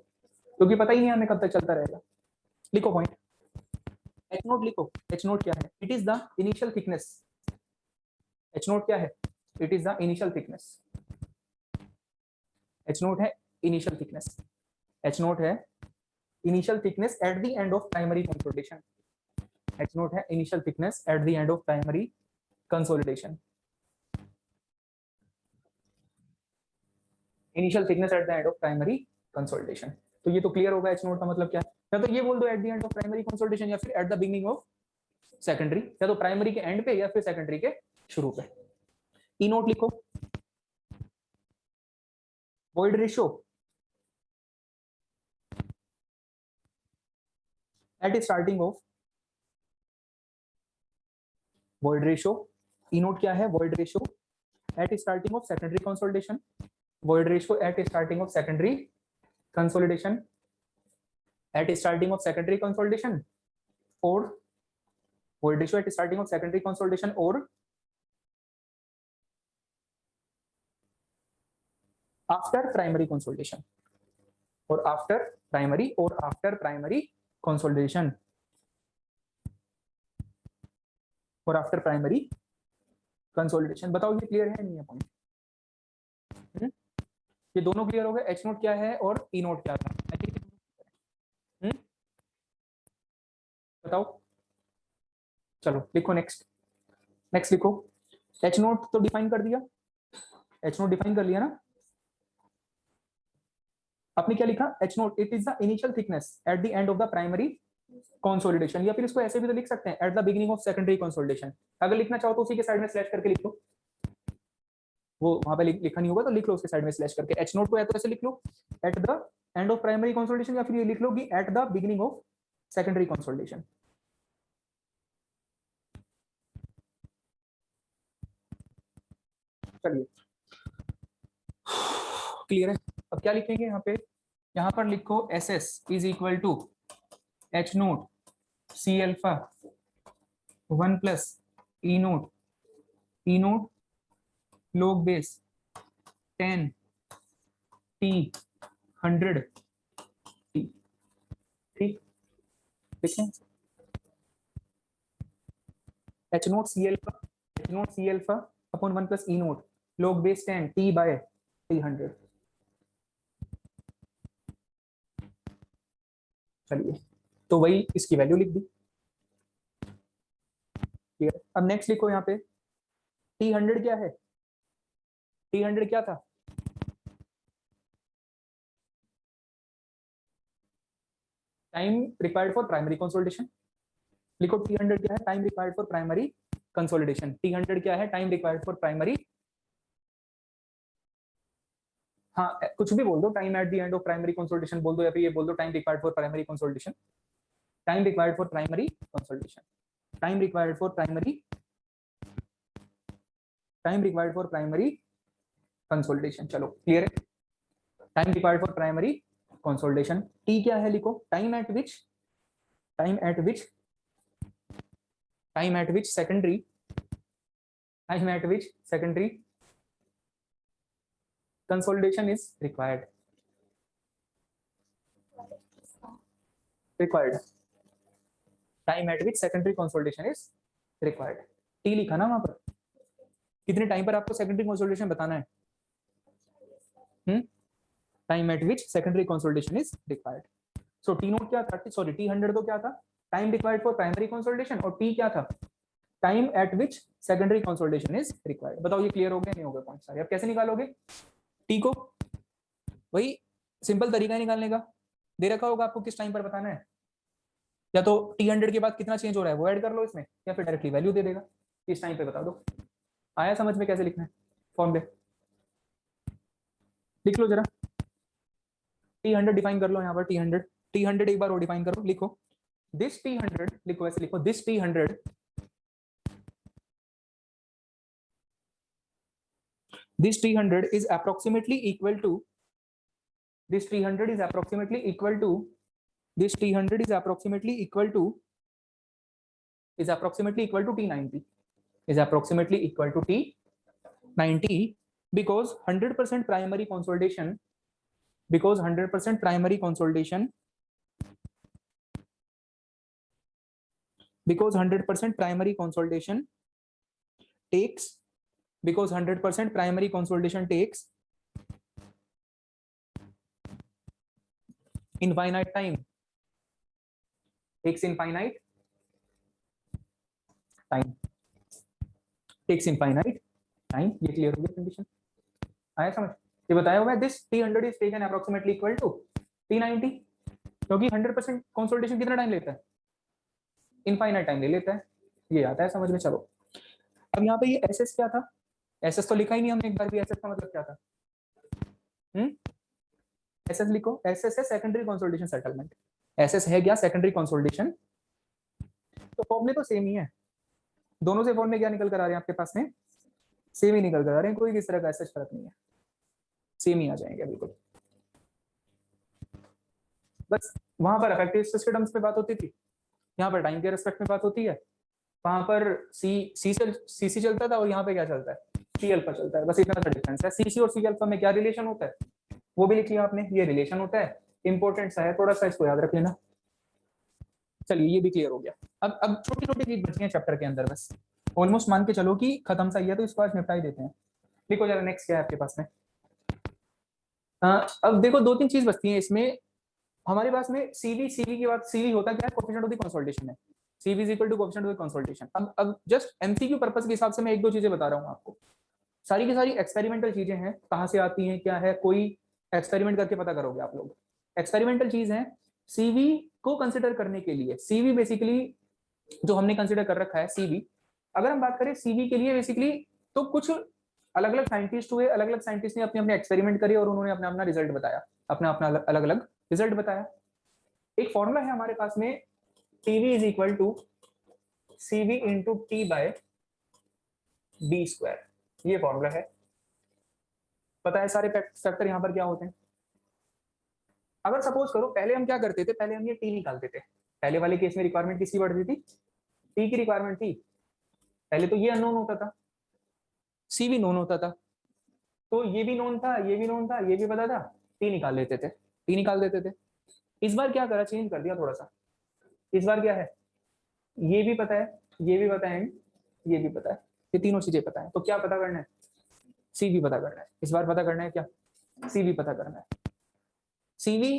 क्योंकि पता ही नहीं हमें कब तक चलता रहेगा। लिखो पॉइंट, एच नोट लिखो। एच नोट क्या है, it is the initial thickness. H note क्या है, it is the initial thickness. H note है इनिशियल थिकनेस। एच नोट है initial thickness at the end of primary consolidation. H note है initial thickness at the end of primary consolidation. Initial thickness at the end of primary consolidation. तो ये तो clear होगा H note का मतलब क्या है। या तो ये बोल दो eight the end of primary consolidation, या फिर eight the beginning of secondary, या तो प्राइमरी के एंड पे या फिर सेकेंडरी के शुरू पे। ई नोट लिखो, void ratio at starting of, void ratio, E nought क्या है, void ratio at starting of secondary consolidation. Void ratio at starting of secondary consolidation, at starting of secondary consolidation, और void ratio at starting of secondary consolidation or after primary consolidation, or after primary consolidation, और after primary consolidation. बताओ ये clear है नहीं है point? ये दोनों clear हो गए, एच नोट क्या है और ई नोट क्या था। बताओ, चलो लिखो नेक्स्ट। नेक्स्ट लिखो, एच नोट तो डिफाइन कर दिया, एच नोट डिफाइन कर लिया ना आपने, क्या लिखा, H note it is the initial thickness at the end of the primary consolidation, या फिर इसको ऐसे भी तो लिख सकते हैं eight the beginning of secondary consolidation. अगर लिखना चाहो तो उसी के साइड में स्लैश करके लिख लो, वो वहां पे लिखा नहीं होगा तो लिख लो उसके साइड में स्लैश करके। एच नोट को या तो ऐसे लिख लो at the end of primary consolidation, या फिर ये लिख लो कि at the beginning of secondary consolidation. चलिए क्लियर है। अब क्या लिखेंगे यहाँ पे, यहाँ पर लिखो S S is equal to H naught C alpha 1 plus E naught log base 10 t 100 t। ठीक देखें, H naught C alpha upon 1 plus E naught log base 10 t by 300। चलिए तो वही इसकी वैल्यू लिख दी। क्लियर। अब नेक्स्ट लिखो यहाँ पे T100 क्या है, T100 क्या था, time required for primary consolidation. लिखो T100 क्या है, time required for primary consolidation. T100 क्या है, टाइम रिक्वायर्ड फॉर प्राइमरी, हाँ कुछ भी बोल दो, time eight the end of primary consolidation बोल दो, या फिर ये बोल दो time required for primary consolidation. Time required for primary consolidation, time required for primary consolidation. चलो क्लियर है, time required for primary consolidation. T क्या है लिखो, time eight which secondary consolidation is required time at which secondary consolidation is required। T लिखा ना वहां पर, कितने टाइम पर आपको सेकेंडरी कंसोलिडेशन बताना है, time eight which secondary consolidation is required. So T note क्या था, सॉरी T100 तो क्या था, time required for primary consolidation, और टी क्या था, time eight which secondary consolidation is required. बताओ ये क्लियर हो गया नहीं हो गया पॉइंट सारे। अब कैसे निकालोगे टी को, वही सिंपल तरीका है निकालने का, दे रखा होगा आपको, किस टाइम पर बताना है, या तो t100 के बाद कितना चेंज हो रहा है वो ऐड कर लो इसमें, या फिर डायरेक्टली वैल्यू दे देगा, इस टाइम पे बता दो। आया समझ में कैसे लिखना है फॉर्मूले? लिख लो जरा, t100 डिफाइन कर लो यहाँ पर, t100 एक बार और डिफाइन करो, लिखो दिस t100, लिखो ऐसे लिखो, this t100 this 300 is approximately equal to this 300 is approximately equal to this 300 is approximately equal to t90, is approximately equal to t90 because 100% primary consolidation, because 100% primary consolidation, because 100% primary consolidation takes, because 100% primary consolidation takes infinite time, takes infinite time, takes infinite time। ये clear हो गया condition? आया समझ? ये बताया हुआ है this t100 is taken approximately equal to t90, क्योंकि 100% कंसोलिडेशन कितना टाइम लेता है, इनफाइनाइट टाइम ले लेता है। ये आता है समझ में? चलो अब यहाँ पे ये एसएस क्या था, एसएस तो लिखा ही नहीं हमने एक बार भी, एसएस का मतलब क्या था? एसएस लिखो, एसएस है सेकेंडरी कंसोलिडेशन सेटलमेंट, एसएस है क्या? Secondary consolidation. तो फॉर्मूले तो सेम ही है, दोनों से फॉर्मूले क्या निकल कर आ रहे हैं आपके पास में? सेम ही निकल कर आ रहे हैं, कोई किस तरह का ऐसा फर्क नहीं है, सेम ही आ जाएंगे बिल्कुल। बस वहां पर इफेक्टिव स्ट्रेस के टर्म्स पे बात होती थी, यहाँ पर टाइम के रेस्पेक्ट में बात होती है। वहां पर सी चलता था और यहाँ पे क्या चलता है? सी अल्फा चलता है, बस इतना सा डिफरेंस है। सी और सी अल्फा में क्या रिलेशन होता है वो भी लिख लिया आपने, ये रिलेशन होता है, इंपॉर्टेंट सा है, थोड़ा सा इसको याद रख लेना। चलिए ये भी क्लियर हो गया। अब छोटी छोटी चीज बची है चैप्टर के अंदर, बस ऑलमोस्ट मान के चलो कि खत्म सा ही है, तो इसको आज निपटा ही देते हैं। लिखो जरा नेक्स्ट क्या है आपके पास में। अब देखो दो तीन चीज बचती है इसमें हमारे पास में। सीवी की बात, सीवी होता क्या है? कोएफिशिएंट ऑफ द कंसोलिडेशन है, CV is equal to coefficient of the consolidation. अब जस्ट एमसीक्यू पर्पस के हिसाब से मैं एक दो चीजें बता रहा हूँ आपको, सारी की सारी एक्सपेरिमेंटल चीजें हैं, कहाँ से आती हैं क्या है, कोई एक्सपेरिमेंट करके पता करोगे आप लोग। एक्सपेरिमेंटल चीज है, सीवी को कंसिडर करने के लिए, सीवी बेसिकली जो हमने कंसिडर कर रखा है सीवी, अगर हम बात करें सीवी के लिए बेसिकली, तो कुछ अलग अलग साइंटिस्ट हुए, अलग अलग साइंटिस्ट ने अपने अपने एक्सपेरिमेंट करे और उन्होंने अपना अपना रिजल्ट बताया, अपना अपना अलग अलग रिजल्ट बताया। एक फॉर्मूला है हमारे पास में, TV is equal to CV into T by D square, ये फॉर्मूला है। पता है सारे फैक्टर यहाँ पर क्या होते हैं? अगर सपोज करो पहले हम क्या करते थे, पहले हम ये टी निकालते थे, पहले वाले केस में रिक्वायरमेंट किसकी बढ़ती थी? टी की रिक्वायरमेंट थी। पहले तो ये अननोन होता था, सी भी नोन होता था, तो ये भी नोन था, ये भी नोन था, ये भी पता था, टी निकाल लेते थे, टी निकाल देते थे। इस बार क्या करा, चेंज कर दिया थोड़ा सा। इस बार क्या है, ये भी पता है, ये भी पता है, ये भी पता है, ये तीनों चीजें पता है, तो क्या पता करना है? सी भी पता करना है। इस बार पता करना है क्या? सी भी पता करना है। सीवी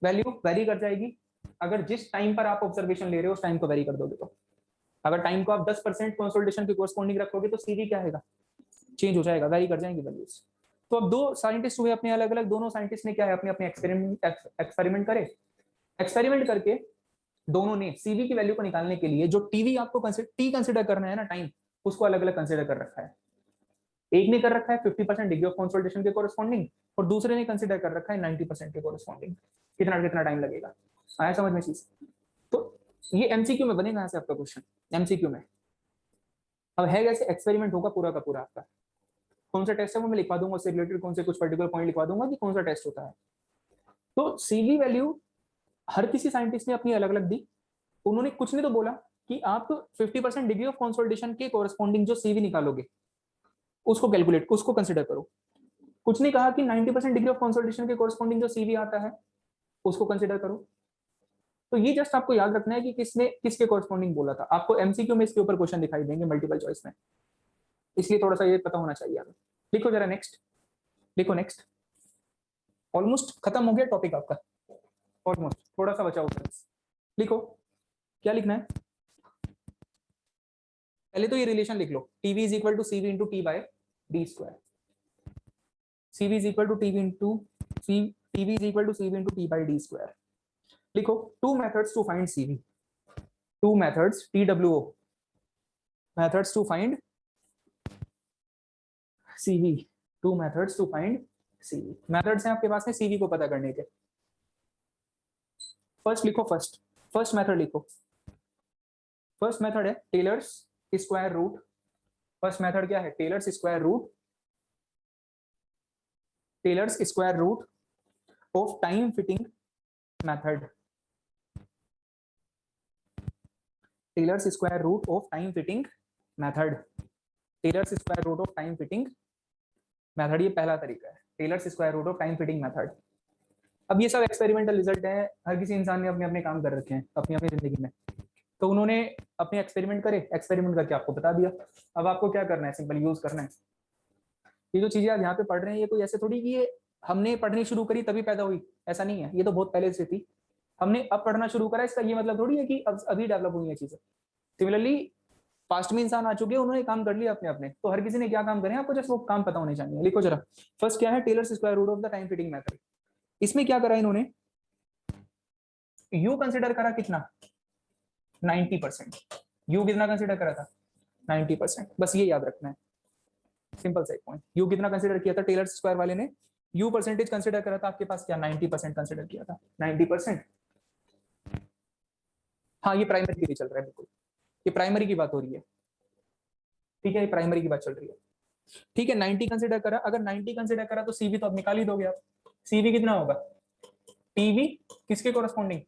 वैल्यू वेरी कर जाएगी, अगर जिस टाइम पर आप ऑब्जर्वेशन ले रहे हो उस टाइम को वेरी कर दोगे तो। अगर टाइम को आप 10% कंसोलिडेशन के कोरस्पॉन्डिंग रखोगे तो सीवी क्या आएगा? चेंज हो जाएगा, वेरी कर जाएंगे वैल्यूज। तो अब दो साइंटिस्ट हुए अपने अलग अलग, दोनों साइंटिस्ट ने क्या है, अपने अपने एक्सपेरिमेंट करे, एक्सपेरिमेंट करके दोनों ने सीवी की वैल्यू को निकालने के लिए जो टीवी आपको टी कंसिडर करना है ना टाइम, उसको अलग अलग कंसिडर कर रखा है। एक ने कर रखा है 50% डिग्री ऑफ कंसोलिडेशन के कोरस्पॉन्डिंग, और दूसरे ने कंसिडर कर रखा है 90% के कोरस्पॉन्डिंग। कितना कितना टाइम लगेगा, आया समझ में चीज? तो ये एमसीक्यू में बनेगा ऐसे आपका क्वेश्चन, एमसीक्यू में। अब है कैसे, एक्सपेरिमेंट होगा पूरा का पूरा आपका, कौन सा टेस्ट है वो मैं लिखवा दूंगा, उससे रिलेटेड कौन से कुछ पर्टिकुलर पॉइंट लिखवा दूंगा कि कौन सा टेस्ट होता है। तो सीवी वैल्यू हर किसी साइंटिस्ट ने अपनी अलग अलग दी, उन्होंने कुछ नहीं तो बोला कि आप 50% डिग्री ऑफ कंसोलिडेशन के कोरस्पॉन्डिंग जो सीवी निकालोगे उसको कैलकुलेट, उसको कंसिडर करो। कुछ नहीं कहा कि 90% डिग्री ऑफ कंसोलिडेशन के कोरस्पॉन्डिंग जो सीवी आता है उसको कंसिडर करो। तो ये जस्ट आपको याद रखना है कि किसने किसके कोरस्पॉन्डिंग बोला था। आपको एमसीक्यू में इसके ऊपर क्वेश्चन दिखाई देंगे मल्टीपल चॉइस में, इसलिए थोड़ा सा ये पता होना चाहिए हमें। लिखो जरा नेक्स्ट, लिखो नेक्स्ट। ऑलमोस्ट खत्म हो गया टॉपिक आपका, ऑलमोस्ट, थोड़ा सा बचा होगा। लिखो क्या लिखना है, पहले तो ये रिलेशन लिख लो, TV is equal to CV into T by D square, CV is equal to TV into TV is equal to CV into T by D square. लिखो two methods to find CV, two methods TWO methods to find CV, two methods to find CV। Methods हैं आपके पास में CV को पता करने के। First लिखो, फर्स्ट मेथड लिखो। फर्स्ट मेथड है Taylor's square root. First method क्या है? Taylor's square root, Taylor's square root of time fitting method, Taylor's square root of time fitting method, Taylor's square root of time fitting method. ये पहला तरीका है, Taylor's square root of time fitting method. अब ये सब experimental result है, हर किसी इंसान ने अपने अपने काम कर रखे हैं अपनी अपनी जिंदगी में, तो उन्होंने अपने एक्सपेरिमेंट करे, एक्सपेरिमेंट करके आपको बता दिया। अब आपको क्या करना है? सिंपल यूज करना है। ये जो चीजें आप यहाँ पे पढ़ रहे हैं, ये कोई ऐसे थोड़ी कि ये हमने पढ़नी शुरू करी तभी पैदा हुई, ऐसा नहीं है। ये तो बहुत पहले से थी, हमने अब पढ़ना शुरू करा, इसका ये मतलब थोड़ी है कि अब अभी डेवलप हुई है चीजें। सिमिलरली पास्ट में इंसान आ चुके हैं, उन्होंने काम कर लिया अपने अपने, तो हर किसी ने क्या काम करे आपको जस्ट वो काम पता होने चाहिए। लिखो जरा, फर्स्ट क्या है? Taylor's square root of the time fitting method. इसमें क्या करा इन्होंने? यू कंसिडर करा कितना? 90%। यू कितना कंसिडर करा था? 90%। बस ये याद रखना है, सिंपल सा एक पॉइंट। यू कितना कंसिडर किया था टेलर्स स्क्वायर वाले ने? यू परसेंटेज कंसिडर करा था आपके पास, क्या 90% कंसिडर किया था? 90%। हाँ, ये प्राइमरी के लिए चल रहा है, बिल्कुल ये प्राइमरी की बात हो रही है, ठीक है, ये प्राइमरी की बात चल रही है, ठीक है। 90 कंसिडर करा, अगर 90 कंसिडर करा तो CV तो अब निकाल ही दोगे आप। CV कितना होगा? TV किसके कोरस्पॉन्डिंग?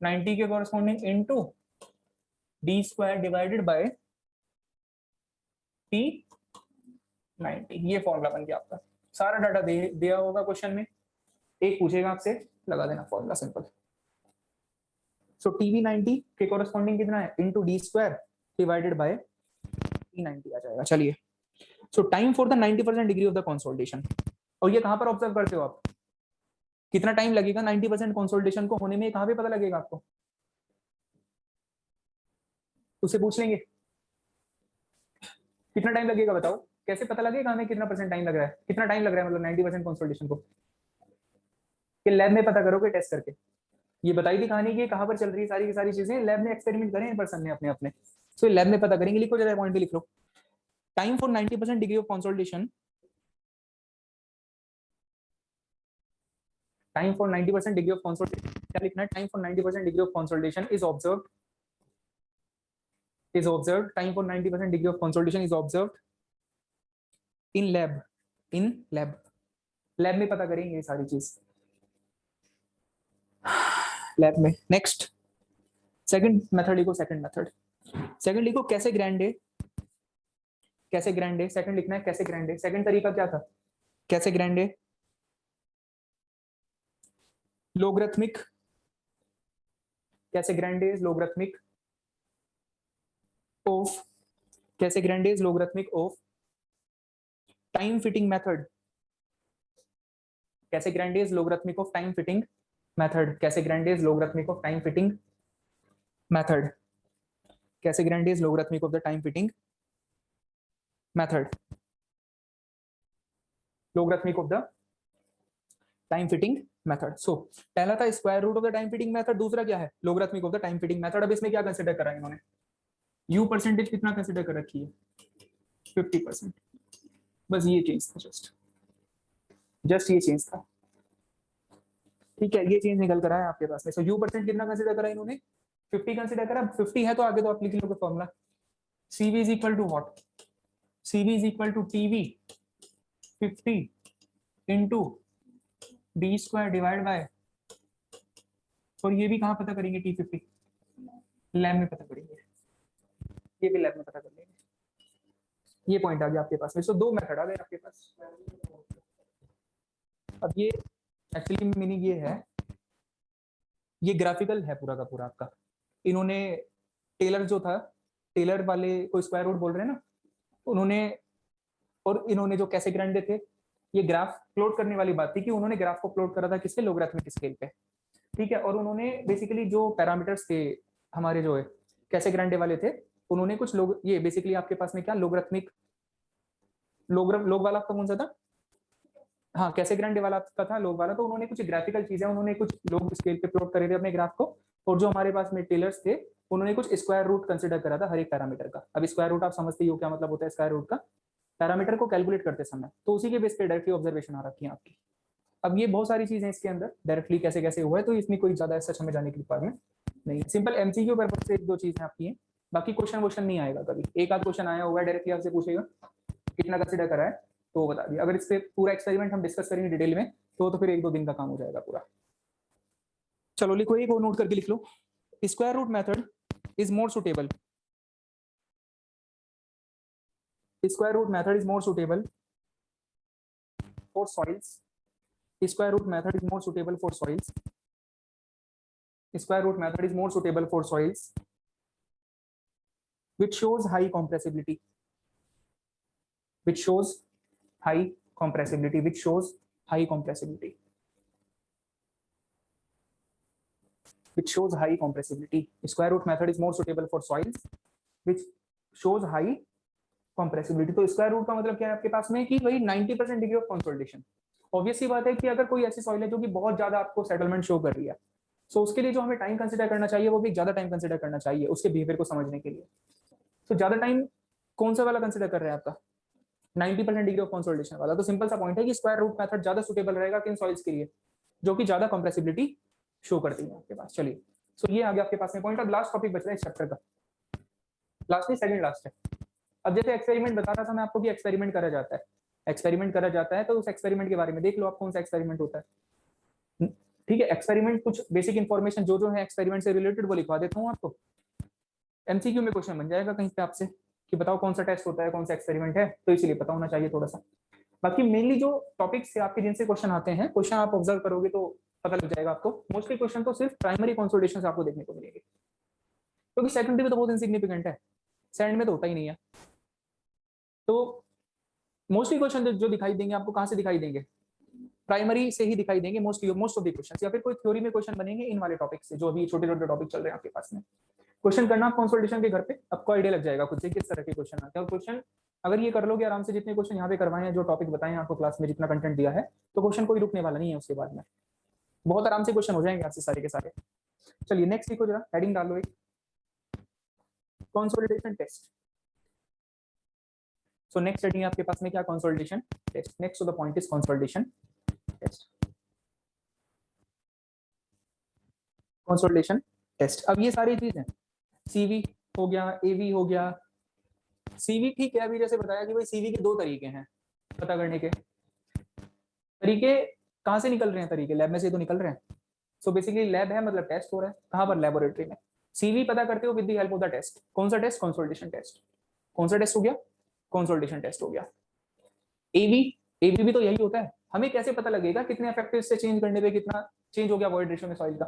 90 के corresponding into D square divided by T90। ये फॉर्मूला बन गया आपका। सारा डाटा दिया होगा क्वेश्चन में, एक पूछेगा आपसे, लगा देना फॉर्मूला, सिंपल। सो TV90 के कोरस्पॉन्डिंग कितना है? Into D square divided by T90 आ जाएगा। चलिए, सो time for the 90% degree of the consolidation. और ये कहां पर ऑब्जर्व करते हो आप? कितना टाइम लगेगा 90% कंसोलिडेशन को होने में? कहां पे पता लगेगा आपको? उससे पूछ लेंगे कितना टाइम लगेगा, बताओ कैसे पता लगेगा हमें कितना परसेंट टाइम लग रहा है? कितना टाइम लग रहा है मतलब 90% कंसोलिडेशन को? कि लैब में पता करोगे टेस्ट करके? ये बताई थी कहानी की कहां पर चल रही है सारी की सारी चीजें, लैब में एक्सपेरिमेंट करें इन पर्सन ने अपने अपने, सो लैब में पता करेंगे। लिखो जरा पॉइंट भी लिख लो, time for 90% degree of consolidation, time for 90% degree of consolidation क्या लिखना है? Time for 90% degree of consolidation is observed, is observed, time for 90% degree of consolidation is observed in lab, in lab में पता करेंगे ये सारी चीज लैब में। नेक्स्ट सेकंड मेथड लिखो, सेकंड लिखो कैसे ग्रैंडे, कैसे ग्रैंडे, सेकंड लिखना है कैसे ग्रैंडे। सेकंड तरीका क्या था? Casagrande logarithmic, Casagrande logarithmic of, Casagrande logarithmic of time fitting method, Casagrande logarithmic of time fitting method, Casagrande logarithmic of time fitting method, Casagrande logarithmic of the time fitting method, logarithmic of the time fitting method. So पहला था square root of the time fitting method, दूसरा क्या है? Logarithmic of the time fitting method. अब इसमें क्या consider करा इन्होंने? यू परसेंटेज कितना कंसीडर कर रखी है? 50%। बस ये चेंज था, जस्ट ये चेंज था, ठीक है, ये चेंज निकल कर आया आपके पास में। सो यू परसेंट कितना कंसीडर करा इन्होंने? 50 कंसीडर करा। 50 है तो आगे तो आप लिख लोगे formula, CV is equal to what? CV is equal to TV 50 into D square divide by, और ये भी कहाँ पता करेंगे? T50 लैब में पता करेंगे, ये भी लैब में पता कर लेंगे। ये पॉइंट आ गया आपके पास में। सो दो मेथड आ गए आपके पास। अब ये एक्चुअली मीनिंग ये है, ये ग्राफिकल है पूरा का पूरा आपका। इन्होंने टेलर जो था, टेलर वाले को स्क्वायर रूट बोल रहे हैं ना, उन्होंने, और इन्होंने जो कैसे ग्रैंडे थे, ये ग्राफ प्लॉट करने वाली बात थी कि उन्होंने ग्राफ को प्लॉट करा था किसके? लोगरिथमिक स्केल पे, ठीक है। और उन्होंने बेसिकली जो पैरामीटर्स थे हमारे जो है कैसे ग्रैंडे वाले थे, उन्होंने कुछ लोग, ये बेसिकली आपके पास में क्या लोगरिथमिक, लोग वाला आपका कौन सा था? हाँ कैसे ग्रांडे वाला का था लोग वाला, तो उन्होंने कुछ ग्राफिकल चीजें, उन्होंने कुछ लोग स्केल पे प्लॉट करे थे अपने ग्राफ को, और जो हमारे पास में टेलर्स थे उन्होंने कुछ स्क्वायर रूट कंसिडर करा था हर एक पैरामीटर का। अब स्क्वायर रूट आप समझते ही हो क्या मतलब होता है स्क्वायर रूट का, पैरामीटर को कैलकुलेट करते समय, तो उसी के बेस पे डायरेक्टली ऑब्जर्वेशन आ रखी है आपकी। अब ये बहुत सारी चीजें इसके अंदर डायरेक्टली कैसे कैसे हुआ है, तो इसमें कोई ज्यादा सच हमें जाने की रिक्वायरमेंट नहीं, सिंपल एमसीक्यू पर्पज से एक दो चीजें आपकी हैं, बाकी क्वेश्चन वोश्चन नहीं आएगा कभी। एक आध क्वेश्चन आया हुआ है डायरेक्टली आपसे पूछेगा कितना कंसिडर करा है तो वो बता दिया। अगर इस पे पूरा एक्सपेरिमेंट हम डिस्कस करेंगे डिटेल में तो फिर एक दो दिन का काम हो जाएगा पूरा। चलो लिखो, एक और नोट करके लिख लो, square root method is more suitable, square root method is more suitable for soils, square root method is more suitable for soils, square root method is more suitable for soils which shows high compressibility, which shows high compressibility, which shows high compressibility, which shows high compressibility. Square root method is more suitable for soils which shows high compressibility. तो square root का मतलब क्या है आपके पास में कि वही 90% डिग्री ऑफ कंसोलिडेशन। ऑब्वियस सी बात है कि अगर कोई ऐसी सॉइल है जो कि बहुत ज्यादा आपको सेटलमेंट शो कर रही है, सो उसके लिए जो हमें टाइम कंसीडर करना चाहिए वो भी ज्यादा टाइम कंसीडर करना चाहिए उसके बिहेवियर को समझने के लिए। तो ज्यादा टाइम कौन सा वाला कंसीडर कर रहे हैं आपका 90% डिग्री ऑफ कंसोलिडेशन वाला। तो सिंपल सा पॉइंट है कि स्क्वायर रूट मेथड ज्यादा सुटेबल रहेगा किन सॉइल्स के लिए जो कि ज्यादा कंप्रेसिबिलिटी शो करती है आपके पास। चलिए सो ये आ गया आपके पास में पॉइंट। अब लास्ट टॉपिक बच रहा है इस चैप्टर का, लास्ट नहीं सेकंड लास्ट है। अब जैसे एक्सपेरिमेंट बता रहा था मैं आपको कि एक्सपेरिमेंट करा जाता है, एक्सपेरिमेंट करा जाता है, तो उस एक्सपेरिमेंट के बारे में देख लो आप कौन सा एक्सपेरिमेंट होता है। ठीक है, एक्सपेरिमेंट कुछ बेसिक इन्फॉर्मेशन जो है एक्सपेरिमेंट से रिलेटेड वो लिखवा देता हूँ आपको। एमसीक्यू में क्वेश्चन बन जाएगा कहीं पे आपसे कि बताओ कौन सा टेस्ट होता है कौन सा एक्सपेरिमेंट है, तो इसलिए पता होना चाहिए थोड़ा सा। बाकी मेनली जो टॉपिक्स से आपके जिनसे क्वेश्चन आते हैं, क्वेश्चन आप ऑब्जर्व करोगे तो पता लग जाएगा आपको। मोस्टली क्वेश्चन तो सिर्फ प्राइमरी कंसोलिडेशन से आपको देखने को मिलेंगे, क्योंकि सेकेंडरी में तो बहुत इनसिग्निफिकेंट है, सेकंड में तो होता ही नहीं है। तो मोस्टली क्वेश्चन जो दिखाई देंगे आपको कहाँ से दिखाई देंगे, प्राइमरी से ही दिखाई देंगे मोस्ट ऑफ द क्वेश्चन, या फिर कोई थ्योरी में क्वेश्चन बनेंगे इन वाले टॉपिक से जो अभी छोटे छोटे टॉपिक चल रहे हैं आपके पास में। क्वेश्चन करना कंसोलिडेशन के घर पे, आपको आइडिया लग जाएगा खुद से किस तरह के क्वेश्चन आते हैं। और क्वेश्चन अगर ये कर लोगे आराम से, जितने क्वेश्चन यहाँ पे करवाए हैं, जो टॉपिक बताए हैं आपको क्लास में, जितना कंटेंट दिया है, तो क्वेश्चन कोई रुकने वाला नहीं है उसके बाद में, बहुत आराम से क्वेश्चन हो जाएंगे आपसे सारे के सारे। चलिए नेक्स्ट लिखो जरा, हेडिंग डाल लो एक, consolidation test. So next heading आपके पास में क्या, consolidation test. Next to the point is consolidation test, consolidation test. अब ये सारी चीजें सीवी हो गया, एवी हो गया, सीवी ठीक है। अभी जैसे बताया कि भाई सीवी के दो तरीके हैं पता करने के, तरीके कहाँ से निकल रहे हैं, तरीके लैब में से तो निकल रहे हैं। सो बेसिकली लैब है मतलब टेस्ट हो रहा है, कहाँ पर, लेबोरेटरी में। सीवी पता करते हो with the help of the test. कौन सा टेस्ट, कंसोलिडेशन टेस्ट। कौन सा टेस्ट हो गया, कंसोलिडेशन टेस्ट हो गया। एवी, एवी भी तो यही होता है। हमें कैसे पता लगेगा कितने इफेक्टिव से चेंज करने पे कितना चेंज हो गया वॉइड रेशियो में सॉइल का,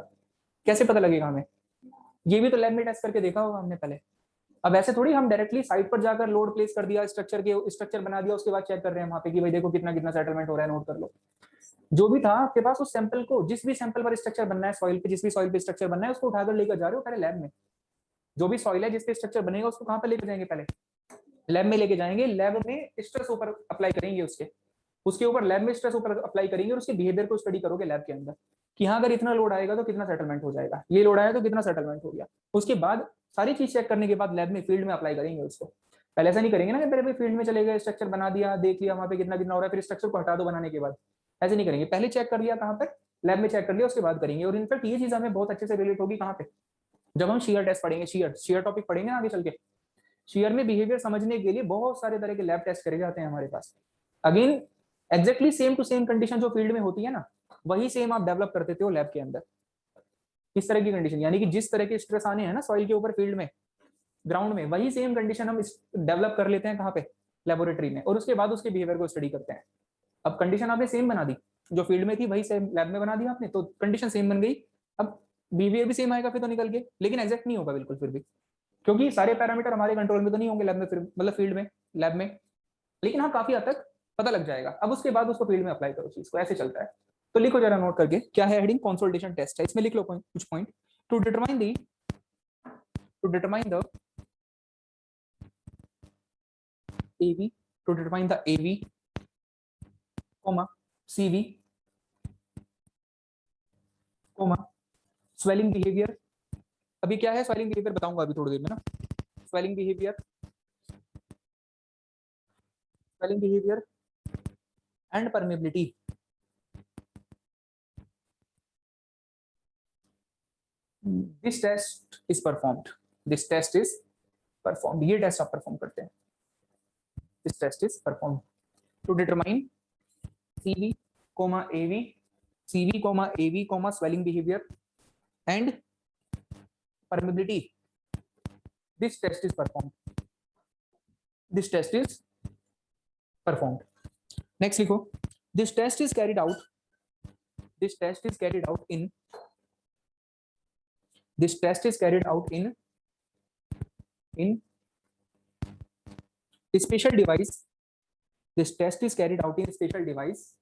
कैसे पता लगेगा हमें, ये भी तो लैब में टेस्ट करके देखा होगा हमने पहले। अब ऐसे थोड़ी हम डायरेक्टली साइट पर जाकर लोड प्लेस कर दिया, स्ट्रक्चर बना दिया, उसके बाद चेक कर रहे हैं वहां पे कि भाई देखो कितना कितना सेटलमेंट हो रहा है, नोट कर लो। जो भी था आपके पास उस सैंपल को, जिस भी सैंपल पर स्ट्रक्चर बनना है सॉइल पे, जिस भी सॉइल पे स्ट्रक्चर बनना है, उसको उठाकर लेकर जा रहे हो पहले लैब में। जो भी सॉइल है जिस पे स्ट्रक्चर बनेगा उसको कहाँ पे लेके जाएंगे, पहले लैब में लेके जाएंगे। लैब में स्ट्रेस ऊपर अप्लाई करेंगे, उसके ऊपर लैब में स्ट्रेस ऊपर अप्लाई करेंगे, और उसके बिहेवियर को स्टडी करोगे लैब के अंदर कि हाँ अगर इतना लोड आएगा तो कितना सेटलमेंट हो जाएगा, ये लोड आया तो कितना सेटलमेंट हो गया। उसके बाद सारी चीज चेक करने के बाद लैब में फील्ड में अप्लाई करेंगे उसको। पहले ऐसा नहीं करेंगे ना कि पहले फील्ड में चले गए, स्ट्रक्चर बना दिया, देख लिया वहां पे कितना कितना हो रहा है, फिर स्ट्रक्चर को हटा दो बनाने के बाद, ऐसे नहीं करेंगे। पहले चेक कर लिया कहाँ पर, लैब में चेक कर लिया, उसके बाद करेंगे। और इनफैक्ट ये चीज हमें बहुत अच्छे से रिलेट होगी कहाँ पे, जब हम शेयर टेस्ट पढ़ेंगे, शेयर टॉपिक पढ़ेंगे आगे चल के। शेयर में बिहेवियर समझने के लिए बहुत सारे तरह के लैब टेस्ट करे जाते हैं हमारे पास। Again exactly same to same condition जो फील्ड में होती है ना, वही सेम आप डेवलप कर देते हो लैब के अंदर। इस तरह की कंडीशन, यानी कि जिस तरह के स्ट्रेस आने हैं ना सॉइल के ऊपर फील्ड में, ग्राउंड में, वही सेम कंडीशन हम डेवलप कर लेते हैं कहाँ पे, लेबोरेटरी में, और उसके बाद उसके बिहेवियर को स्टडी करते हैं। अब कंडीशन आपने सेम बना दी, जो फील्ड में थी वही सेम लैब में बना दी आपने, तो कंडीशन सेम बन गई। अब बिहेवियर भी सेम आएगा फिर तो निकल के, लेकिन एग्जैक्ट नहीं होगा बिल्कुल फिर भी, क्योंकि सारे पैरामीटर हमारे कंट्रोल में तो नहीं होंगे लैब में, फिर मतलब फील्ड में, लैब में। लेकिन हाँ काफी हद तक पता लग जाएगा। अब उसके बाद उसको फील्ड में अप्लाई करो चीज को, ऐसे चलता है। तो लिखो जरा नोट करके, क्या है हेडिंग, कंसोलिडेशन टेस्ट है, इसमें लिख लो कुछ point. To determine the AV, to determine the AV, comma, CV, comma swelling behaviour. अभी क्या है स्वेलिंग बिहेवियर बताऊंगा अभी थोड़ी देर में ना। Swelling behaviour and permeability. This test is performed, this test is performed, ये टेस्ट आप परफॉर्म करते हैं। This test is performed to determine CV, AV, CV, AV, swelling behavior and permeability. This test is performed. This test is performed. Next लिखो, this test is carried out. This test is carried out in. This test is carried out in a special device. This test is carried out in a special device.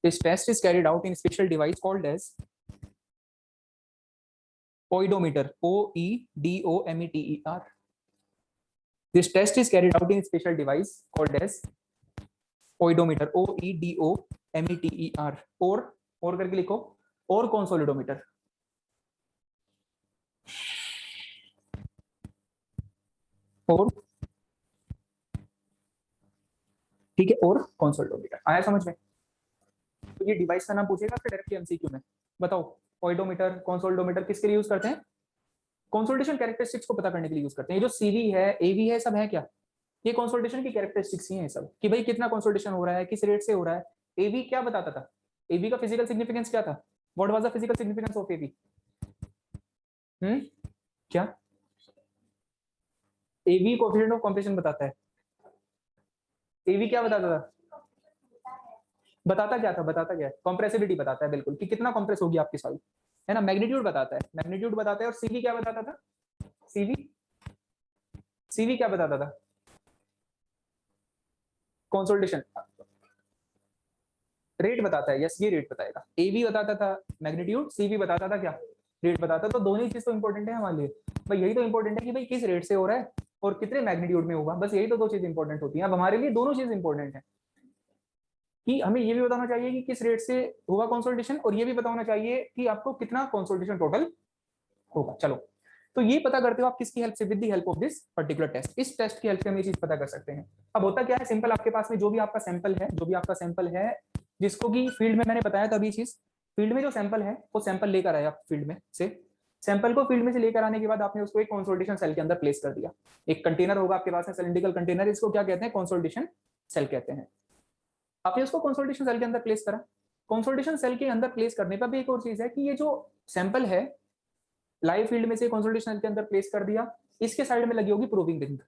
This test is carried out in a special device called as oedometer. OEDOMETER. This test is carried out in a special device called as oedometer. OEDOMETER. और करके लिखो, और consolidometer. और ठीक है, और consolidometer आया समझ में? तो ये डिवाइस का नाम पूछेगा फिर डायरेक्टली एमसीक्यू में। बताओ ओइडोमीटर, कंसोलिडोमीटर किसके लिए यूज करते हैं? कंसोलिडेशन कैरेक्टरिस्टिक्स को पता करने के लिए यूज करते हैं। ये जो सीवी है, एवी है, सब है क्या? ये कंसोलिडेशन की कैरेक्टरिस्टिक्स ही हैं सब, कि भाई कितना कंसोलिडेशन हो रहा है, किस रेट से हो रहा है। एवी क्या बताता था? एवी का फिजिकल सिग्निफिकेंस क्या था? What was the physical significance of A V? क्या? एवी कोएफिशिएंट ऑफ कंप्रेशन बताता है। एवी क्या बताता था? बताता क्या था? बताता क्या है? कंप्रेसिबिलिटी बताता है, बिल्कुल, कि कितना कंप्रेस होगी आपकी सॉइल, है ना। मैग्नीट्यूड बताता है, मैग्नीट्यूड बताता है। और सीवी क्या बताता था? सीवी क्या बताता था? कंसोलिडेशन रेट बताता है। यस, ये रेट बताएगा। एवी बताता था मैग्नीट्यूड, सीवी बताता था क्या? रेट बताता। तो दोनों ही चीज तो इंपॉर्टेंट है हमारे लिए भाई। यही तो इंपॉर्टेंट है कि भाई किस रेट से हो रहा है और कितने मैग्नीट्यूड में होगा। बस यही तो दो चीज इंपॉर्टेंट होती है। अब हमारे लिए दोनों चीज इंपॉर्टेंट है कि हमें ये भी बताना चाहिए कि किस रेट से होगा कंसोलिडेशन, और ये भी बताना चाहिए कि आपको कितना कंसोलिडेशन टोटल होगा। चलो, तो ये पता करते हो आप किसकी हेल्प से? With the help of this particular test. इस टेस्ट की हेल्प से हम ये चीज पता कर सकते हैं। अब होता क्या है, सिंपल, आपके पास में जो भी आपका सैंपल है, जिसको कि फील्ड में मैंने बताया था अभी चीज, फील्ड में जो सैंपल है वो सैंपल लेकर आया आप फील्ड में से। सैंपल को फील्ड में से लेकर आने के बाद आपने उसको एक कंसोलिडेशन सेल के अंदर प्लेस कर दिया। एक कंटेनर होगा आपके पास में, सिलिंड्रिकल कंटेनर, इसको क्या कहते हैं? कंसोलिडेशन सेल कहते हैं। आपने उसको कंसोलिडेशन सेल के अंदर प्लेस करा। कंसोलिडेशन सेल के अंदर प्लेस करने पर भी एक और चीज है कि ये जो सैंपल है लाइव फील्ड में से कंसोलिडेशन सेल के अंदर प्लेस कर दिया, इसके साइड में लगी होगी प्रोबिंग रिंग।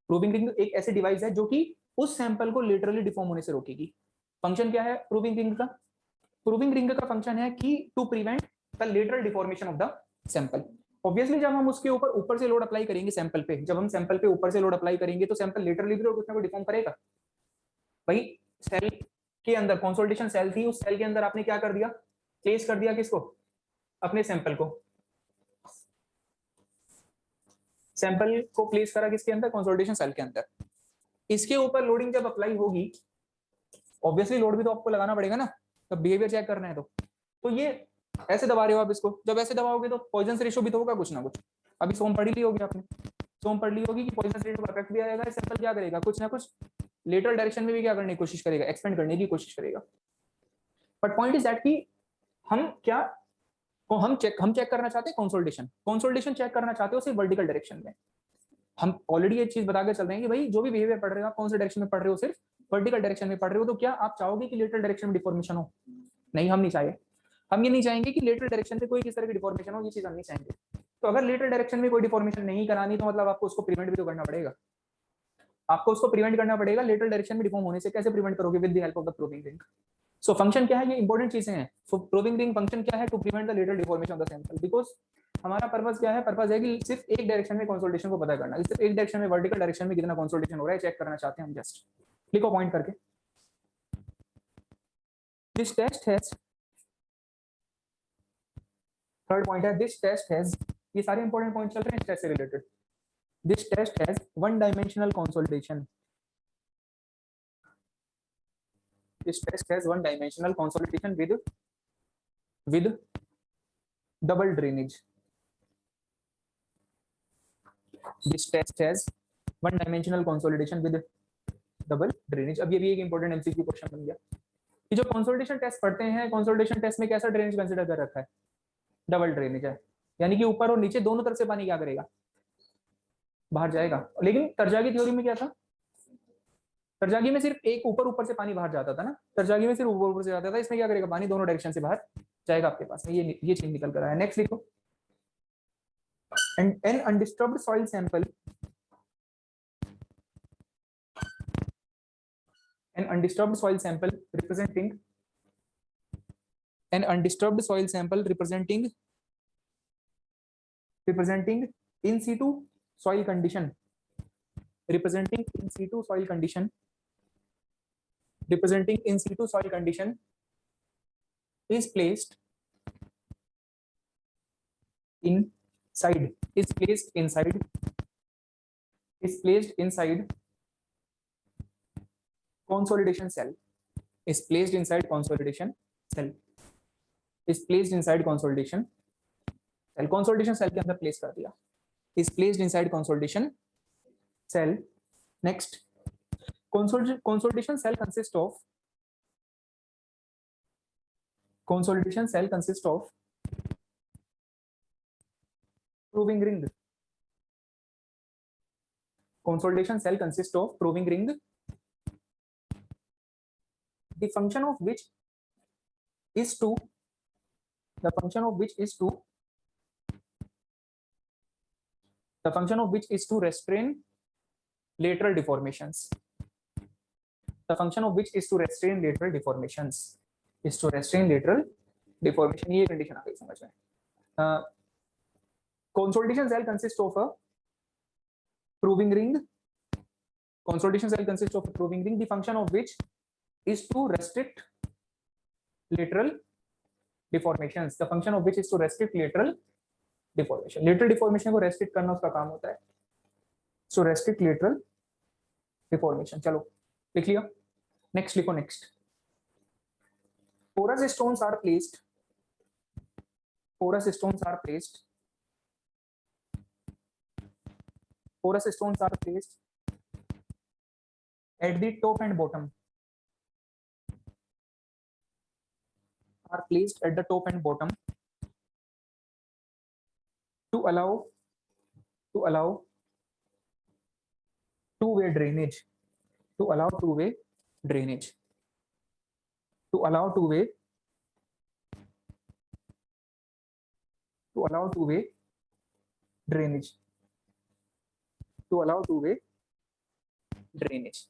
प्रोबिंग रिंग एक ऐसी डिवाइस है जो कि उस सैंपल को लिटरली डिफॉर्म होने से रोकेगी। फंक्शन क्या है प्रूविंग रिंग का? प्रूविंग रिंग का फंक्शन है कि to prevent the lateral deformation of the sample. Obviously जब हम उसके ऊपर से लोड अप्लाई करेंगे सैंपल पे, जब हम सैंपल पे ऊपर से लोड अप्लाई करेंगे तो सैंपल लेटरली भी कुछ ना कुछ डिफॉर्म करेगा। भाई सेल के अंदर कंसोलिडेशन सेल थी, उस सेल के अंदर आपने क्या कर दिया? प्लेस कर दिया किसको? अपने सैंपल को। सैंपल को प्लेस करा किसके अंदर? कंसोलिडेशन सेल के अंदर। इसके ऊपर लोडिंग जब अप्लाई होगी, ऑब्वियसली लोड भी तो आपको लगाना पड़ेगा ना, तब बिहेवियर चेक करना है। तो ये ऐसे दबा रहे हो आप इसको, जब ऐसे दबाओगे तो पॉइजन रेशियो भी तो होगा कुछ ना कुछ। अभी सोम पढ़ी ली होगी आपने, सोम पढ़ ली होगी कि पॉइजन रेशियो का इफेक्ट भी आएगा। सैंपल क्या करेगा? कुछ ना कुछ लेटरल डायरेक्शन में भी क्या करने की कोशिश करेगा? एक्सपेंड करने की कोशिश करेगा। बट पॉइंट इज दैट कि हम क्या हम चेक करना चाहते हैं कंसोलिडेशन चेक करना चाहते हो सिर्फ वर्टिकल डायरेक्शन में। हम ऑलरेडी ये चीज बता के चल रहे हैं कि भाई जो भी बिहेवियर पढ़ रहे हो आप कौन से डायरेक्शन में पढ़ रहे हो? सिर्फ वर्टिकल डायरेक्शन में पढ़ रहे हो। तो क्या आप चाहोगे कि लेटरल डायरेक्शन में डिफॉर्मेशन हो? नहीं, हम नहीं चाहिए। हम ये नहीं चाहेंगे कि लेटरल डायरेक्शन में कोई किस तरह की डिफॉर्मेशन हो, ये चीज हम नहीं चाहेंगे। तो अगर लेटरल डायरेक्शन में कोई डिफॉर्मेशन नहीं करानी तो मतलब आपको उसको प्रिवेंट भी तो करना पड़ेगा। आपको उसको प्रिवेंट करना पड़ेगा लेटरल डायरेक्शन में डिफॉर्म होने से। कैसे प्रिवेंट करोगे? With the help of the probing ring. So function क्या है? ये इंपॉर्टेंट चीजें हैं। सो प्रोबिंग रिंग फंक्शन क्या है? To prevent the lateral deformation of the sample. Because हमारा पर्पस क्या है? पर्पस है कि सिर्फ एक डायरेक्शन में कंसोलिडेशन को पता करना। सिर्फ एक डायरेक्शन में वर्टिकल डायरेक्शन में कितना कंसोलिडेशन हो रहा है चेक करना चाहते हैं हम। जस्ट लिखो पॉइंट करके। This test has, third point है, दिस टेस्ट हैज, ये सारे इंपॉर्टेंट पॉइंट चल रहे हैं इस टेस्ट से related. This test has one dimensional consolidation. This test has one dimensional consolidation with double drainage. This test has one dimensional consolidation with double drainage. अब ये भी एक इंपॉर्टेंट एमसीक्यू क्वेश्चन बन गया कि जो कंसोलिडेशन टेस्ट पढ़ते हैं, कंसोलिडेशन टेस्ट में कैसा ड्रेनेज कंसीडर कर रखा है, डबल ड्रेनेज है, यानी कि ऊपर और नीचे दोनों तरफ से पानी क्या करेगा, बाहर जाएगा। लेकिन तरजागी थ्योरी में क्या था, तरजागी में सिर्फ एक ऊपर से पानी बाहर जाता था ना, तरजागी में सिर्फ ऊपर से जाता था, इसमें क्या करेगा, पानी दोनों डायरेक्शन से बाहर जाएगा आपके पास में, ये चीज निकल कर आया। नेक्स्ट लिखो, an undisturbed soil sample, an undisturbed soil sample representing in situ soil condition, representing in situ soil condition is placed inside consolidation cell, is placed inside consolidation cell consolidation cell के अंदर place कर दिया, is placed inside consolidation cell। next, consolidation cell consists of proving ring, consolidation cell consists of proving ring, the function of which is to restrain lateral deformations, ये condition आ गई समझ में। consolidation cell consists of a proving ring, the function of which is to restrict lateral deformations, lateral deformation को restrict करना उसका काम होता है, so restrict lateral deformation। चलो लिख लिया, next लिखो, next, porous stones are placed at the top and bottom, to allow two-way drainage,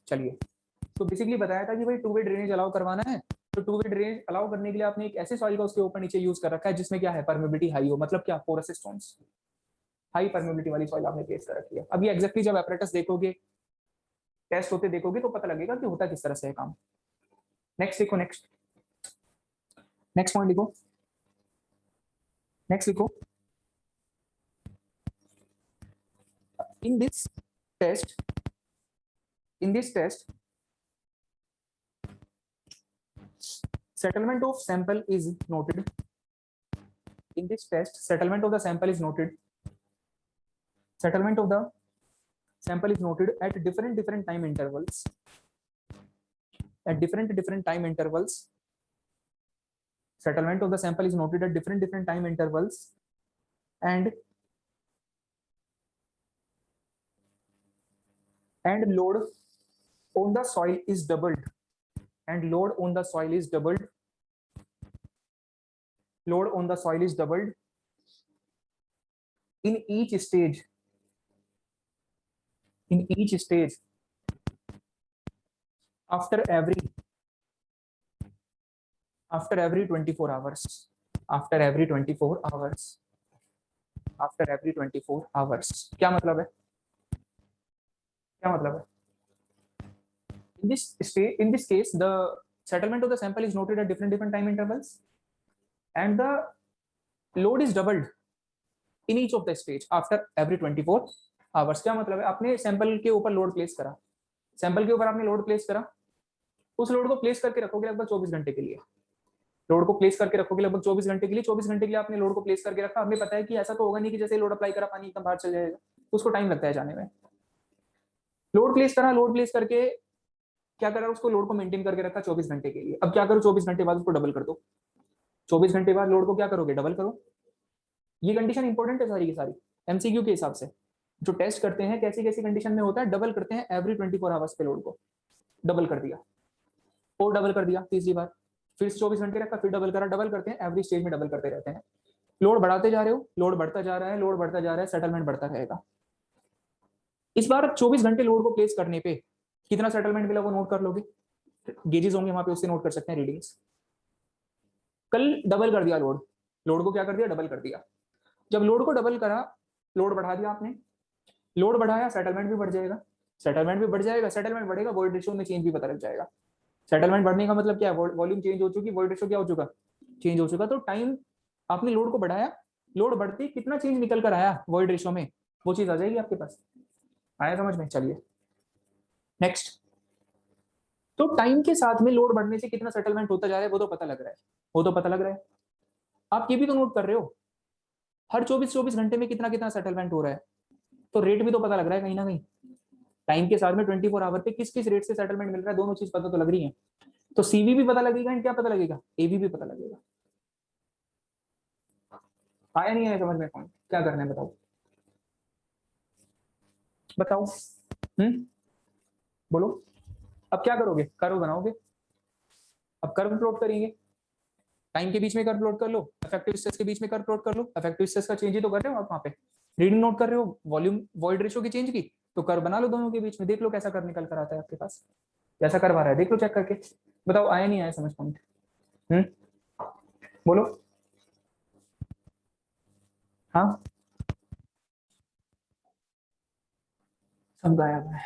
चलिए, तो बेसिकली बताया था कि भाई टू वे ड्रेनेज अलाउ करवाना है, तो टू वे ड्रेनेज अलाउ करने के लिए आपने एक ऐसे सॉइल का उसके ऊपर नीचे यूज कर रखा है जिसमें क्या है, परमेबिलिटी हाई हो, मतलब क्या, पोरस स्टोन्स, हाई परमेबिलिटी वाली सॉइल आपने प्लेस कर रखी है। अब ये एग्जैक्टली जब एपरेटस देखोगे, टेस्ट होते देखोगे तो पता लगेगा कि होता किस तरह से है काम। नेक्स्ट लिखो, नेक्स्ट पॉइंट लिखो, नेक्स्ट लिखो, in this test settlement of sample is noted, settlement of the sample is noted at different time intervals, settlement of the sample is noted at different time intervals, and load on the soil is doubled, in each stage after every 24 hours, क्या मतलब है, in this case the settlement of the sample is noted at different time intervals and the load is doubled in each of the stage after every 24 hours। क्या मतलब है, आपने sample के ऊपर load place करा, उस लोड को place करके रखोगे लगभग 24 घंटे के लिए। लोड को प्लेस करके रखोगे लगभग 24 घंटे के लिए। 24 घंटे के लिए आपने लोड को प्लेस करके रखा। हमें पता है कि ऐसा तो होगा नहीं कि जैसे लोड अप्लाई करा पानी एकदम बाहर चल जाएगा, उसको टाइम लगता है जाने में। लोड प्लेस करा, लोड प्लेस करके क्या करा, उसको लोड को मेंटेन करके रखा 24 घंटे के लिए। अब क्या करो, 24 घंटे बाद उसको डबल कर दो। 24 घंटे बाद लोड को क्या करोगे, डबल करो। ये कंडीशन इंपॉर्टेंट है सारी की सारी, एमसीक्यू के हिसाब से जो टेस्ट करते हैं कैसी कैसी कंडीशन में होता है, डबल करते हैं एवरी 24 आवर्स पे लोड को। डबल कर दिया और डबल कर दिया तीसरी बार, फिर 24 घंटे रखा, फिर डबल करा, डबल करते हैं एवरी स्टेज में डबल करते रहते हैं। लोड बढ़ाते जा रहे हो, लोड बढ़ता जा रहा है, लोड बढ़ता जा रहा है, सेटलमेंट बढ़ता रहेगा। इस बार 24 घंटे लोड को प्लेस करने पे कितना सेटलमेंट मिला वो नोट कर लोगे, गेजेस होंगे वहां पे, उससे नोट कर सकते हैं रीडिंग्स। कल डबल कर दिया लोड, लोड को क्या कर दिया, डबल कर दिया। जब लोड को डबल करा, लोड बढ़ा दिया आपने, लोड बढ़ाया, सेटलमेंट भी बढ़ जाएगा, सेटलमेंट भी बढ़ जाएगा, सेटलमेंट बढ़ेगा, वॉइड रेशियो में चेंज भी पता लग जाएगा। सेटलमेंट बढ़ने का मतलब क्या है, वॉल्यूम चेंज हो चुकी, वॉइड रेशियो क्या हो चुका, चेंज हो चुका। तो टाइम आपने लोड को बढ़ाया, लोड बढ़ते कितना चेंज निकल कर आया वॉइड रेशियो में, वो चीज आ जाएगी आपके पास। आया समझ में? चलिए नेक्स्ट। तो टाइम के साथ में लोड बढ़ने से कितना सेटलमेंट होता जा रहा है वो तो पता लग रहा है, वो तो पता लग रहा है। आप ये भी तो नोट कर रहे हो हर 24 घंटे में कितना कितना सेटलमेंट हो रहा है, तो रेट भी तो पता लग रहा है कहीं ना कहीं। टाइम के साथ में 24 आवर पे किस किस रेट से सेटलमेंट मिल रहा है, दोनों चीज पता तो लग रही है। तो सीवी भी पता लगेगा एंड क्या पता लगेगा, एवी भी पता लगेगा। आया नहीं आया समझ में पॉइंट? क्या करना है बताओ, बताओ। बोलो। अब क्या करोगे, कर्व बनाओगे। अब कर्व प्लॉट करेंगे, टाइम के बीच में कर्व प्लॉट कर लो, इफेक्टिव स्ट्रेस के बीच में कर्व प्लॉट कर लो। इफेक्टिव स्ट्रेस का चेंज ही तो कर रहे हो आप वहां पे, रीडिंग नोट कर रहे हो वॉल्यूम वॉइड रेशियो की चेंज की, तो कर्व बना लो दोनों के बीच में, देख लो कैसा कर्व निकल कर आता है आपके पास, कैसा कर्व आ रहा है देख लो चेक करके। बताओ आया नहीं आया समझ पॉइंट? बोलो। हाँ सब गायब है,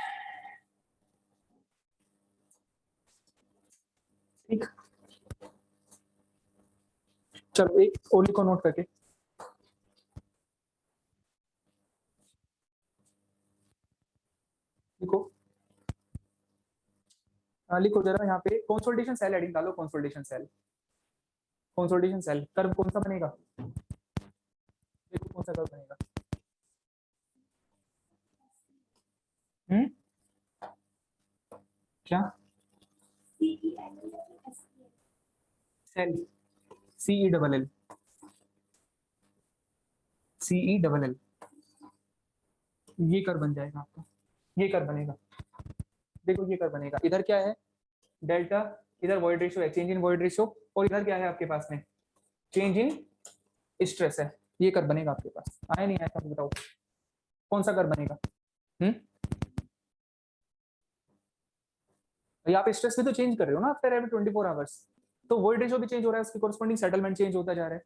ठीक। चलो एक ओली को नोट करके लिखो। लिखो जरा यहाँ पे कंसोलिडेशन सेल हेडिंग डालो, consolidation cell, consolidation cell curve कौन सा बनेगा, देखो कौन सा कर्व बनेगा। हम्म क्या cell, C E double L, C E double L, ये कर बन जाएगा आपका, ये कर बनेगा। देखो ये कर बनेगा, इधर क्या है डेल्टा, इधर वॉइड रेशियो है, चेंज इन वॉइड रेशियो, और इधर क्या है आपके पास में, चेंज इन स्ट्रेस है। ये कर बनेगा आपके पास। आया नहीं आया बताओ कौन सा कर बनेगा। हम्म आप स्ट्रेस भी तो चेंज कर रहे हो ना आफ्टर एवरी 24 आवर्स, तो वोल्टेज रेशियो भी चेंज हो रहा है, उसकी कोरस्पॉन्डिंग सेटलमेंट चेंज होता जा रहा है,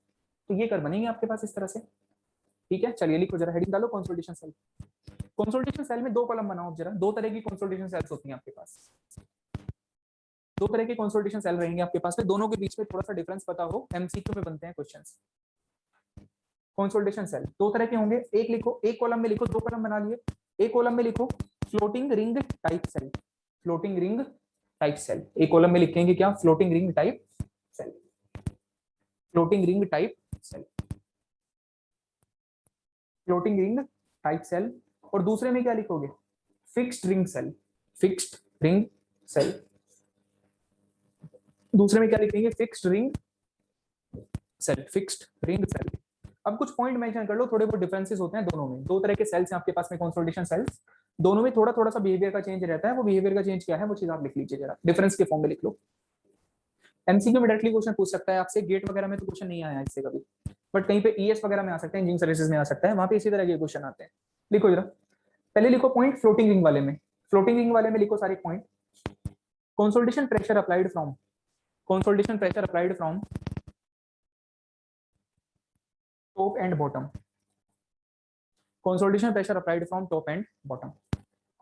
तो ये कर बनेंगे आपके पास इस तरह से। ठीक है चलिए लिखो जरा, हेडिंग डालो कंसोलिडेशन सेल। कंसोलिडेशन सेल में दो कॉलम बनाओ जरा, दो तरह की कंसोलिडेशन सेल्स होती हैं आपके पास, दो तरह के कंसोलिडेशन सेल रहेंगे आपके पास में, दोनों के बीच में थोड़ा सा डिफरेंस पता हो, एमसीक्यू में बनते हैं क्वेश्चंस। कंसोलिडेशन सेल दो तरह के होंगे, एक लिखो, एक कॉलम में लिखो, दो कॉलम बना लिए, एक कॉलम में लिखो floating ring type cell, floating ring type cell, एक कॉलम में लिखेंगे क्या, floating ring type cell, floating ring type cell, floating ring type cell. और दूसरे में क्या लिखोगे, fixed ring cell, fixed ring cell, दूसरे में क्या लिखेंगे, fixed ring cell, fixed ring cell. अब कुछ पॉइंट मेंशन कर लो, थोड़े बहुत डिफरेंसेस होते हैं दोनों में, दो तरह के सेल्स हैं आपके पास में कंसोलिडेशन सेल्स, दोनों में थोड़ा थोड़ा सा बिहेवियर का चेंज रहता है, वो बिहेवियर का चेंज क्या है वो चीज आप लिख लीजिए जरा, डिफरेंस के फॉर्म में लिख लो। एमसीक्यू में डायरेक्टली क्वेश्चन पूछ सकता है आपसे, गेट वगैरह में तो क्वेश्चन नहीं आया इससे कभी, बट कहीं पे ईएस वगैरह में आ सकते हैं, इंजीनियरिंग सर्विसेज में आ सकता है, वहां पे इसी तरह के क्वेश्चन आते हैं। लिखो जरा, पहले लिखो पॉइंट फ्लोटिंग रिंग वाले में, फ्लोटिंग रिंग वाले में लिखो सारे point. Consolidation pressure applied from, consolidation pressure applied from top and bottom, consolidation pressure applied from top and bottom,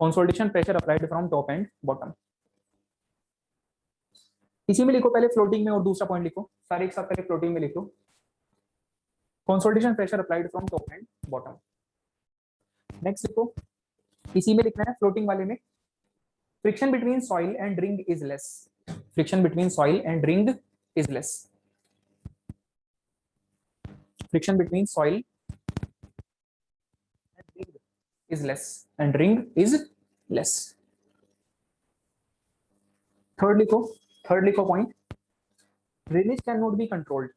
consolidation pressure applied from top and bottom। इसी में लिखो पहले फ्लोटिंग में और दूसरा पॉइंट लिखो, सारे एक साथ पहले फ्लोटिंग में लिखो, consolidation pressure applied from top and bottom। Next लिखो, इसी में लिखना है फ्लोटिंग वाले में, friction between soil and ring is less, friction between soil and ring is less, friction between soil and ring is less and ring is less. Third लिखो point, drainage cannot be controlled,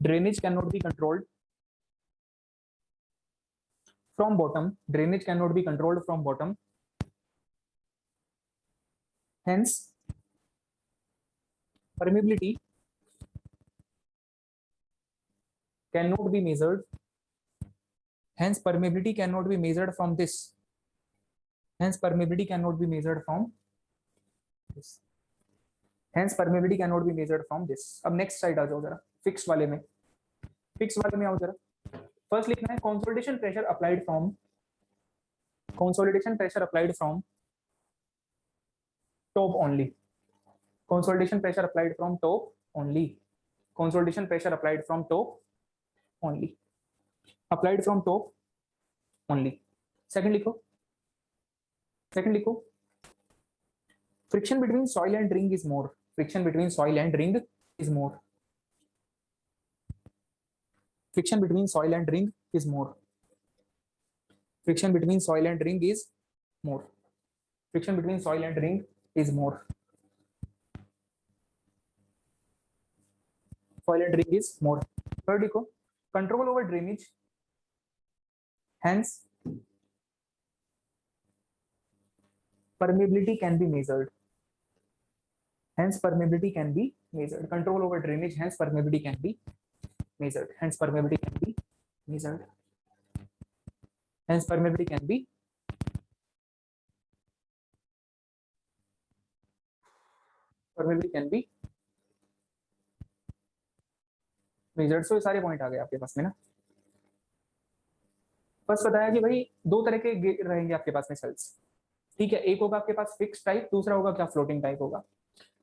drainage cannot be controlled from bottom, drainage cannot be controlled from bottom, hence permeability cannot be measured, hence permeability cannot be measured from this, hence permeability cannot be measured from this, hence permeability cannot be measured from this. अब next side आ जाओ जरा, fixed वाले में, fixed वाले में आओ जरा। First लिखना है consolidation pressure applied from, consolidation pressure applied from top only, consolidation pressure applied from top only, consolidation pressure applied from top only, applied from top only. second लिखो, second लिखो, friction between soil and ring is more, friction between soil and ring is more, friction between soil and ring is more, friction between soil and ring is more, friction between soil and ring is more, soil and ring is more. Third लिखो, control over drainage, hence permeability can be measured, hence permeability can be measured, control over drainage, hence permeability can be measured, hence permeability can be measured, hence permeability can be permeability can be measured. So ये सारे point आ गए आपके पास में ना। बस बताया कि भाई दो तरह के रहेंगे आपके पास में सेल्स, ठीक है, एक होगा आपके पास फिक्स टाइप, दूसरा होगा क्या फ्लोटिंग टाइप होगा।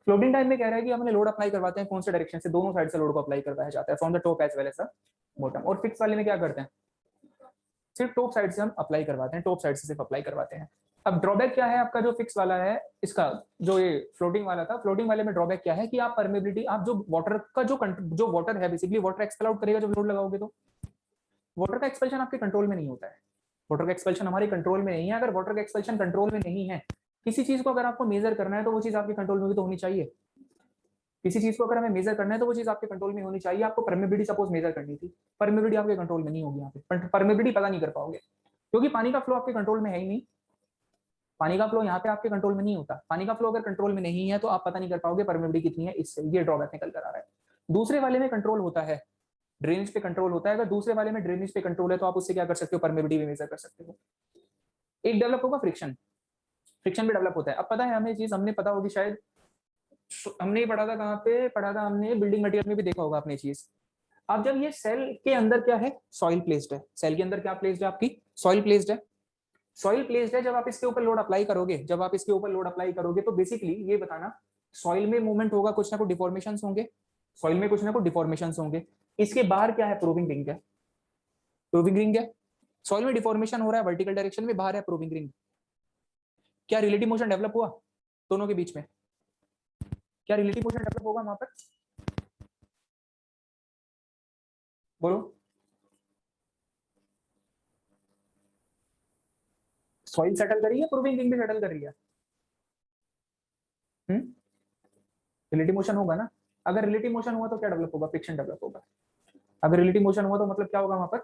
फ्लोटिंग टाइप में कह रहा है कि हमने लोड अप्लाई करवाते हैं कौन से डायरेक्शन से, दोनों साइड से लोड को अप्लाई करवाया जाता है, from the top as well as the bottom. और फिक्स वाले में क्या करते हैं, सिर्फ टॉप साइड से हम अप्लाई करवाते हैं, टॉप साइड से सिर्फ अप्लाई करवाते हैं। अब ड्रॉबैक क्या है आपका जो फिक्स वाला है इसका, जो ये फ्लोटिंग वाला था, फ्लोटिंग वाले में ड्रॉबैक क्या है कि आप परमेबिलिटी, आप जो वाटर का जो वाटर है बेसिकली वाटर एक्सपेल आउट करेगा जब लोड लगाओगे, तो वाटर का एक्सपेल्शन आपके कंट्रोल में नहीं होता है, वाटर का एक्सपेल्शन हमारे कंट्रोल में नहीं है। अगर वाटर का एक्सपेल्शन कंट्रोल में नहीं है, किसी चीज को अगर आपको मेजर करना है तो वो चीज आपके कंट्रोल में भी तो होनी चाहिए, किसी चीज को अगर हमें मेजर करना है तो वो चीज आपके कंट्रोल में होनी चाहिए। आपको परमेबिलिटी सपोज मेजर करनी थी, परमेबिलिटी आपके कंट्रोल में नहीं होगी, यहाँ पे परमेबिलिटी पता नहीं कर पाओगे क्योंकि पानी का फ्लो आपके कंट्रोल में है ही नहीं, पानी का फ्लो यहाँ पे आपके कंट्रोल में नहीं होता, पानी का फ्लो अगर कंट्रोल में नहीं है तो आप पता नहीं कर पाओगे परमेबिलिटी कितनी है, इससे ये ड्रॉबैक निकल कर आ रहा है। दूसरे वाले में कंट्रोल होता है, ड्रेनेज पे कंट्रोल होता है, अगर दूसरे वाले में ड्रेनेज पे कंट्रोल है तो आप उससे क्या कर सकते हो, परमेबिलिटी भी मेजर कर सकते हो। एक डेवलप होगा फ्रिक्शन, फ्रिक्शन भी डेवलप होता है। अब पता है हमें चीज, हमने पता होगी शायद, हमने पढ़ा था, कहाँ पे पढ़ा था हमने, बिल्डिंग मटेरियल में भी देखा होगा आपने चीज। अब जब ये सेल के अंदर क्या है, सॉइल प्लेस्ड है, सेल के अंदर क्या प्लेस्ड है आपकी, सॉइल प्लेस्ड है, सॉइल प्लेस्ड है, जब आप इसके ऊपर लोड अप्लाई करोगे, जब आप इसके ऊपर लोड अप्लाई करोगे तो बेसिकली ये बताना सॉइल में मूवमेंट होगा, कुछ ना कुछ डिफॉर्मेशन होंगे, सॉइल में कुछ ना कुछ डिफॉर्मेशन होंगे। इसके बाहर क्या है, प्रूविंग रिंग है, प्रूविंग रिंग है, सॉइल में डिफॉर्मेशन हो रहा है वर्टिकल डायरेक्शन में, बाहर है प्रूविंग रिंग। क्या रिलेटिव मोशन डेवलप हुआ दोनों के बीच में, क्या रिलेटिव मोशन डेवलप होगा वहां पर, बोलो। सॉइल सेटल कर रही है, प्रूविंग रिंग भी सेटल कर रही है, रिलेटिव मोशन होगा ना। अगर रिलेटिव मोशन हुआ तो क्या डेवलप होगा, फ्रिक्शन डेवलप होगा। अगर रिलेटिव मोशन हुआ तो मतलब क्या होगा वहां पर,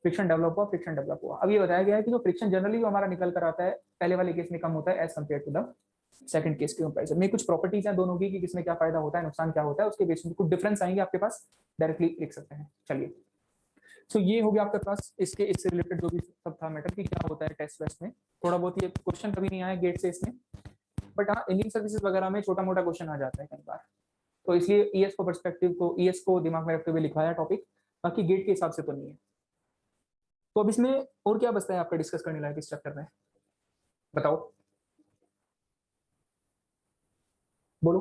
फ्रिक्शन डेवलप हुआ, फ्रिक्शन डेवलप हुआ। अब ये बताया गया है कि जो फ्रिक्शन जनरली हमारा निकल कर आता है पहले वाले केस में कम होता है as compare to the second case के कंपैरिजन में। कुछ प्रॉपर्टीज हैं दोनों की कि किसमें क्या फायदा होता है, नुकसान क्या होता है, उसके बेस में कुछ डिफरेंस आएंगे आपके पास, डायरेक्टली लिख सकते हैं। चलिए, तो ये हो गया आपके पास इसके, इससे रिलेटेड जो भी सब था मैटर कि क्या होता है टेस्ट वेस्ट में। थोड़ा बहुत ये क्वेश्चन कभी नहीं आया गेट से इसमें, बट हाँ इंजीनियरिंग सर्विसेज वगैरह में छोटा मोटा क्वेश्चन आ जाता है कई बार, तो इसलिए ईएस को पर्सपेक्टिव को, ईएस को दिमाग में रखते हुए लिखवाया टॉपिक, बाकी गेट के हिसाब से तो नहीं है। तो अब इसमें और क्या बचता है आपका डिस्कस करने लायक इस चैप्टर में, बताओ, बोलो।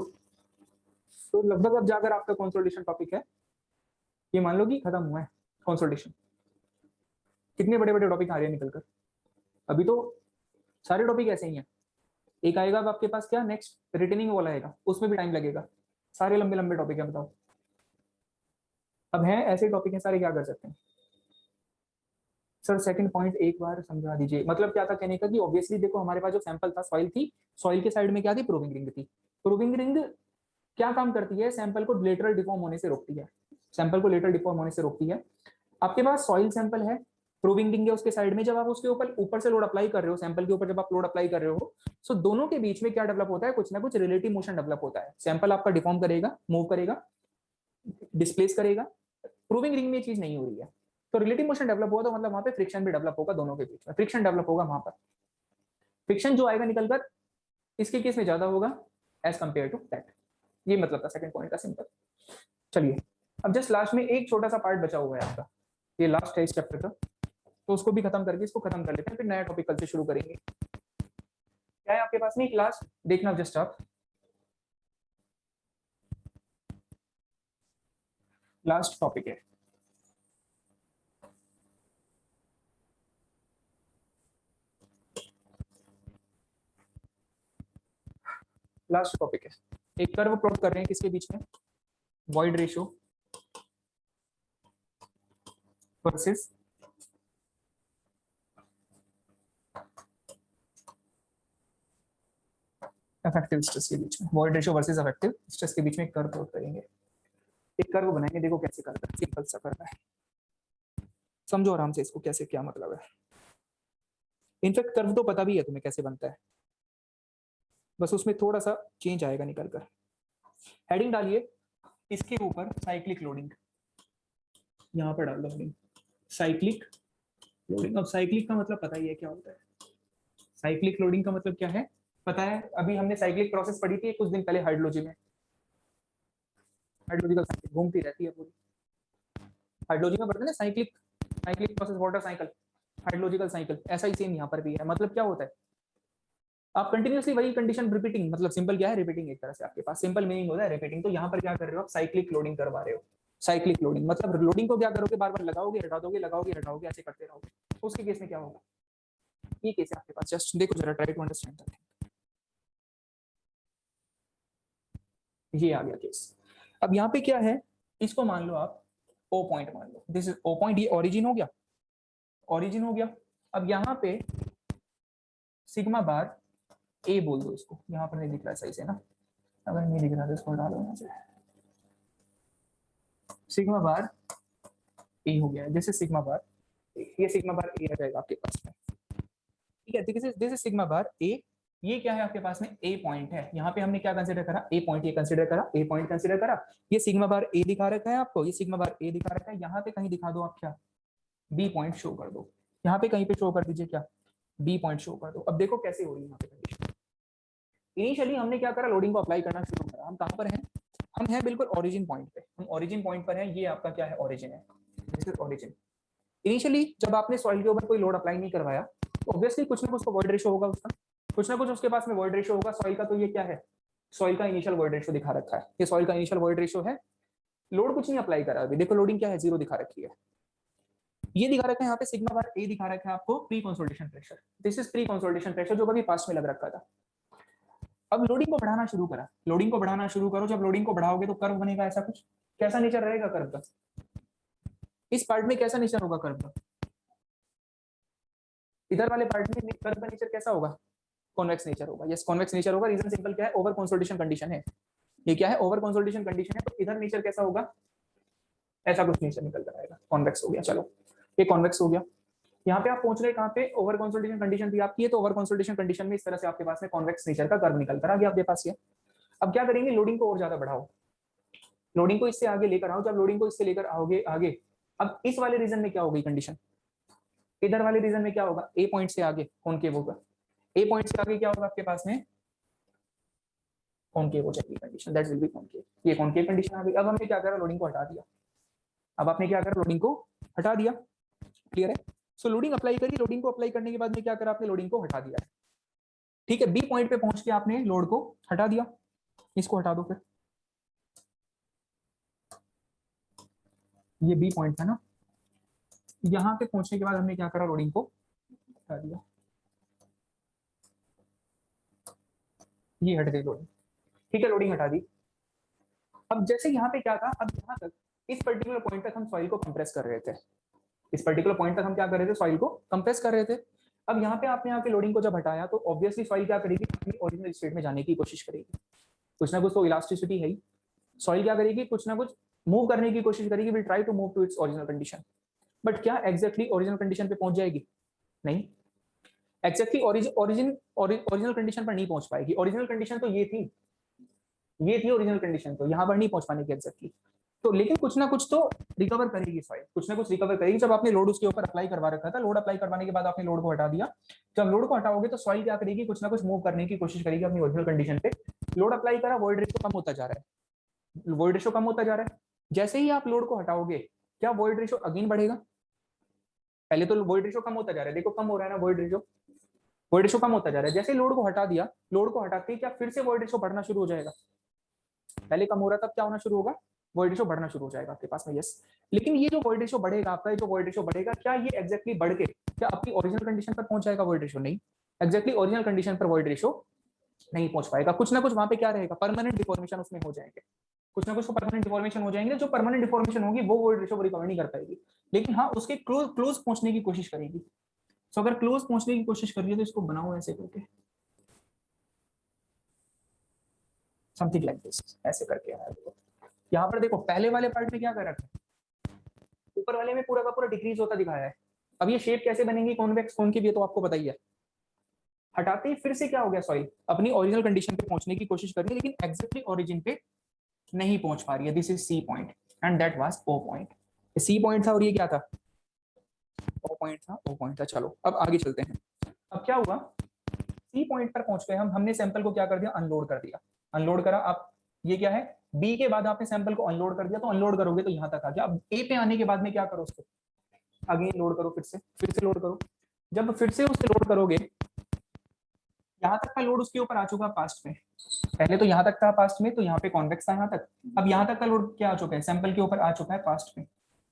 तो लगभग अब जाकर आपका कंसोलिडेशन टॉपिक है, ये मान लो कि खत्म हुआ है कंसोलिडेशन। कितने बड़े बड़े टॉपिक आ रहे हैं निकलकर, अभी तो सारे टॉपिक ऐसे ही हैं, एक आएगा अब आपके पास क्या नेक्स्ट रिटेनिंग वाला आएगा, उसमें भी टाइम लगेगा। सारे लंबे लंबे टॉपिक है, बताओ। अब है ऐसे टॉपिक है सारे, क्या कर सकते हैं सर? सेकंड पॉइंट एक बार समझा दीजिए, मतलब क्या था कहने का कि ऑब्वियसली देखो हमारे पास जो सैंपल था सॉइल थी, सॉइल के साइड में क्या थी, प्रूविंग रिंग थी। प्रूविंग रिंग क्या काम करती है, सैंपल को लेटरल डिफॉर्म होने से रोकती है, सैंपल को लेटरल डिफॉर्म होने से रोकती है। आपके पास सॉइल सैंपल है, प्रूविंग रिंग है उसके साइड में, जब आप उसके ऊपर से लोड अप्लाई कर रहे हो, सैंपल के ऊपर जब आप लोड अप्लाई कर रहे हो, सो दोनों के बीच में क्या डेवलप होता है, कुछ ना कुछ रिलेटिव मोशन डेवलप होता है। सैंपल आपका डिफॉर्म करेगा, मूव करेगा, डिस्प्लेस करेगा, प्रूविंग रिंग में ये चीज नहीं हो रही है, तो रिलेटिव मोशन डेवलप हुआ तो मतलब वहां पे फ्रिक्शन भी डेवलप होगा, दोनों के बीच में फ्रिक्शन डेवलप होगा, वहां पर फ्रिक्शन जो आएगा निकलकर इसके केस में ज्यादा होगा एज कंपेयर टू दैट। ये मतलब था सेकंड पॉइंट का, सिंपल। चलिए अब जस्ट लास्ट में एक छोटा सा पार्ट बचा हुआ है आपका, ये लास्ट है इस चैप्टर का, तो उसको भी खत्म करके इसको खत्म कर लेते हैं, फिर नया टॉपिक कल से शुरू करेंगे। क्या है आपके पास में क्लास, देखना जस्ट आप, लास्ट टॉपिक है, लास्ट टॉपिक है। एक कर्व प्लॉट कर रहे हैं किसके बीच में, void ratio versus effective stress के बीच में, void ratio versus effective stress के बीच में एक कर्व प्लॉट करेंगे। एक कर्व बनाएंगे, देखो कैसे करना है, सिंपल सा करना है, समझो आराम से इसको कैसे क्या मतलब है। इनफैक्ट कर्व तो पता भी है तुम्हें कैसे बनता है, बस उसमें थोड़ा सा चेंज आएगा निकल कर। हेडिंग डालिए इसके ऊपर साइक्लिक लोडिंग, यहाँ पर डाल दो हेडिंग साइक्लिक लोडिंग। अब साइक्लिक का मतलब पता ही है क्या होता है, साइक्लिक लोडिंग का मतलब क्या है पता है, अभी हमने साइक्लिक प्रोसेस पढ़ी थी कुछ दिन पहले हाइड्रोलॉजी में, हाइड्रोलॉजिकल साइकिल घूमती रहती है पूरी, हाइड्रोलॉजी में पढ़ते हैं ना cyclic, cyclic process water cycle, hydrological cycle, ऐसा ही सेम यहाँ पर भी है। मतलब क्या होता है, आप कंटिन्यूसली वही कंडीशन रिपीटिंग, मतलब सिंपल क्या है, रिपीटिंग, एक तरह से आपके पास सिंपल मीनिंग होता है रिपीटिंग। तो यहाँ पर क्या कर रहे हो आप, साइक्लिक लोडिंग करवा रहे हो। साइक्लिक लोडिंग मतलब लोडिंग को क्या करोगे, बार बार लगाओगे हटा दोगे, लगाओगे हटाओगे, ऐसे करते रहोगे। तो उसके केस में क्या होगा, ये केस है आपके पास, जस्ट देखो जरा, ट्राई टू अंडरस्टैंड दैट। ये आ गया केस। अब यहाँ पे क्या है, इसको मान लो आप ओ पॉइंट मान लो, दिस इज ओ पॉइंट, ये ओरिजिन हो गया, ओरिजिन हो गया। अब यहाँ पे सिग्मा बार ए बोल दो इसको, यहाँ पर नहीं दिख रहा है सही से ना, अगर नहीं दिख रहा तो इसको डालो यहाँ से, सिग्मा बार ए हो गया है, जैसे सिग्मा बार, ये सिग्मा बार ए आ जाएगा आपके पास में, ठीक है। दिस इज सिग्मा बार ए, ये क्या है आपके पास में, ए पॉइंट है। यहाँ पे हमने क्या कंसीडर करा, ए पॉइंट, ये कंसीडर करा, ए पॉइंट कंसीडर करा। ये सिग्मा बार ए दिखा रखा है आपको, ये सिग्मा बार ए दिखा रखा है। यहाँ पे कहीं दिखा दो आप क्या, बी पॉइंट शो कर दो, यहाँ पे कहीं पे शो कर दीजिए क्या, बी पॉइंट शो कर दो। अब देखो कैसे हो रही है यहाँ पे कंडीशन। इनिशियली हमने क्या करा, लोडिंग को अप्लाई करना शुरू करा। हम कहाँ पर हैं, हम हैं बिल्कुल ओरिजिन पॉइंट पे, हम ओरिजिन पॉइंट पर हैं, ये आपका क्या है, ओरिजिन है, दिस इज ओरिजिन। इनिशियली जब आपने सॉइल के ऊपर कोई लोड अप्लाई नहीं करवाया, तो ऑब्वियसली कुछ ना कुछ तो वॉइड रेशियो होगा उसका, कुछ ना कुछ उसके पास में वॉइड रेशियो होगा सॉइल का। तो ये क्या है, सॉइल का इनिशियल वॉइड रेशियो दिखा रखा है, ये सॉइल का इनिशियल वॉइड रेशियो है। लोड कुछ नहीं अप्लाई करा अभी, देखो लोडिंग क्या है, जीरो दिखा रखी है। ये दिखा रखा है यहाँ पे सिग्मा बार ए दिखा रखा है आपको, pre consolidation pressure, this is pre consolidation pressure, जो कभी पास्ट में लग रखा था। अब लोडिंग को बढ़ाना शुरू करा, लोडिंग को बढ़ाना शुरू करो, जब लोडिंग को बढ़ाओगे तो कर्व बनेगा ऐसा कुछ। कैसा नेचर रहेगा कर्व का, इस पार्ट में कैसा नेचर होगा कर्व का, इधर वाले पार्ट में कर्व का नेचर कैसा होगा, कॉन्वेक्स नेचर होगा। यस कॉन्वेक्स नेचर होगा, रीजन सिंपल क्या है, ओवर कंसोलिडेशन कंडीशन है। ये क्या है, ओवर कंसोलिडेशन कंडीशन है, तो इधर नेचर कैसा होगा, ऐसा कुछ नेचर निकल कर आएगा, कॉन्वेक्स हो गया। चलो ये कॉन्वेक्स हो गया। यहाँ पे आप पहुंच रहे कहाँ पे, ओवर कंसोलिडेशन कंडीशन थी आपकी, तो ओवर कंसोलिडेशन कंडीशन में इस तरह से आपके पास में कॉन्वेक्स नेचर का कर्व निकल कर आ गया आपके पास। ये अब क्या करेंगे, लोडिंग को और ज्यादा बढ़ाओ, लोडिंग को इससे आगे लेकर आओ। जब लोडिंग को इससे लेकर आओगे आगे, अब इस वाले रीजन में क्या होगी कंडीशन, इधर वाले रीजन में क्या होगा, ए पॉइंट से आगे कॉनकेव होगा, ए पॉइंट से आगे क्या होगा आपके पास में, कॉनकेव हो जाएगी condition, that will B concave. ये कॉनकेव कंडीशन आ गई। अब हमने क्या करा, लोडिंग को हटा दिया। अब आपने क्या करा, लोडिंग को हटा दिया, क्लियर है। सो लोडिंग अप्लाई करी, लोडिंग को अप्लाई करने के बाद में क्या करा आपने, लोडिंग को हटा दिया, ठीक है। बी पॉइंट पे पहुंच के आपने लोड को हटा दिया, इसको हटा दो फिर, ये बी पॉइंट था ना, यहाँ पे पहुंचने के बाद हमने क्या करा, लोडिंग को हटा दिया। ये हट गई लोडिंग, ठीक है, लोडिंग हटा दी। अब जैसे यहाँ पे क्या था, अब यहाँ तक इस पर्टिकुलर पॉइंट तक हम सॉइल को कंप्रेस कर रहे थे, इस पर्टिकुलर पॉइंट तक हम क्या कर रहे थे, सॉइल को कंप्रेस कर रहे थे। अब यहाँ पे आपने आके लोडिंग को जब हटाया तो ऑब्वियसली सॉइल क्या करेगी, अपनी ओरिजिनल स्टेट में जाने की कोशिश करेगी, कुछ ना कुछ तो इलास्टिसिटी है ही, सॉइल क्या करेगी, कुछ ना कुछ मूव करने की कोशिश करेगी, will try to move to its original condition. But क्या एग्जैक्टली ओरिजिनल कंडीशन पे पहुंच जाएगी, नहीं, एग्जैक्टली ओरिजिनल कंडीशन पर नहीं पहुंच पाएगी। ओरिजिनल कंडीशन तो ये थी, ये थी ओरिजिनल कंडीशन, तो यहाँ पर नहीं पहुंच पाने की एग्जैक्टली, तो लेकिन कुछ ना कुछ तो रिकवर करेगी सॉइल, कुछ ना कुछ रिकवर करेगी। जब आपने लोड उसके ऊपर अप्लाई करवा रखा था, लोड अप्लाई करवाने के बाद आपने लोड को हटा दिया, जब लोड को हटाओगे तो सॉइल क्या करेगी, कुछ ना कुछ मूव करने की कोशिश करेगी अपनी ओरिजिनल कंडीशन पे। लोड अप्लाई करा, वॉइड रेशियो कम होता जा रहा है, वॉइड रेशियो कम होता जा रहा है। जैसे ही आप लोड को हटाओगे, क्या वॉइड रेशियो अगेन बढ़ेगा, पहले तो वॉइड रेशियो कम होता जा रहा है, देखो कम हो रहा है ना वॉइड रेशियो, वॉइड रेशियो कम होता जा रहा है। जैसे लोड को हटा दिया, लोड को हटाते ही क्या फिर से वॉइड रेशियो बढ़ना शुरू हो जाएगा, पहले कम हो रहा था, तब क्या होना शुरू होगा, वॉइड रेशियो बढ़ना शुरू हो जाएगा आपके पास में, यस। लेकिन ये जो वॉइड रेशियो बढ़ेगा आपका, ये जो वॉइड रेशियो बढ़ेगा, क्या ये एग्जैक्टली बढ़ के क्या अपनी ओरिजिनल कंडीशन पर पहुंच जाएगा वॉइड रेशियो, नहीं, एग्जैक्टली ओरिजिनल कंडीशन पर वॉइड रेशियो नहीं पहुंच पाएगा। कुछ ना कुछ वहां पे क्या रहेगा, परमानेंट डिफॉर्मेशन उसमें हो जाएंगे, कुछ ना कुछ परमानेंट डिफॉर्मेशन हो जाएंगे। जो परमानेंट डिफॉर्मेशन होगी वो वॉइड रेशियो को रिकवर नहीं कर पाएगी, लेकिन हाँ उसके क्लोज क्लोज पहुंचने की कोशिश करेगी। तो अगर क्लोज पहुंचने की कोशिश कर रही है तो इसको बनाओ ऐसे करके, समथिंग लाइक दिस, ऐसे करके आया देखो। यहाँ पर देखो पहले वाले पार्ट में क्या कर रखा है, ऊपर वाले में पूरा का पूरा डिक्रीज होता दिखाया है। अब ये शेप कैसे बनेगी कॉन्वेक्स कोन की भी, तो आपको बताइए। हटाते ही फिर से क्या हो गया, सॉइल अपनी ओरिजिनल कंडीशन पे पहुंचने की कोशिश कर रही है, लेकिन एग्जैक्टली ओरिजिन पे नहीं पहुंच पा रही है। This is C point and that was O point. C point था और ये क्या था, ओ पॉइंट था, ओ पॉइंट था। चलो अब आगे चलते हैं। अब क्या हुआ, सी पॉइंट पर पहुंच गए हम, हमने सैंपल को क्या कर दिया, अनलोड कर दिया। अनलोड करा, अब ये क्या है, बी के बाद आपने सैंपल को अनलोड कर दिया, तो अनलोड करोगे तो यहाँ तक आ गया। अब ए पे आने के बाद में क्या करो, उसको अगेन लोड करो, फिर से लोड करो। जब फिर से उसे लोड करोगे, यहाँ तक का लोड उसके ऊपर आ चुका पास्ट में, पहले तो यहाँ तक था पास्ट में, तो यहाँ पे कॉन्वेक्स था यहाँ तक। अब यहाँ तक का लोड क्या आ चुका है, सैंपल के ऊपर आ चुका है पास्ट में।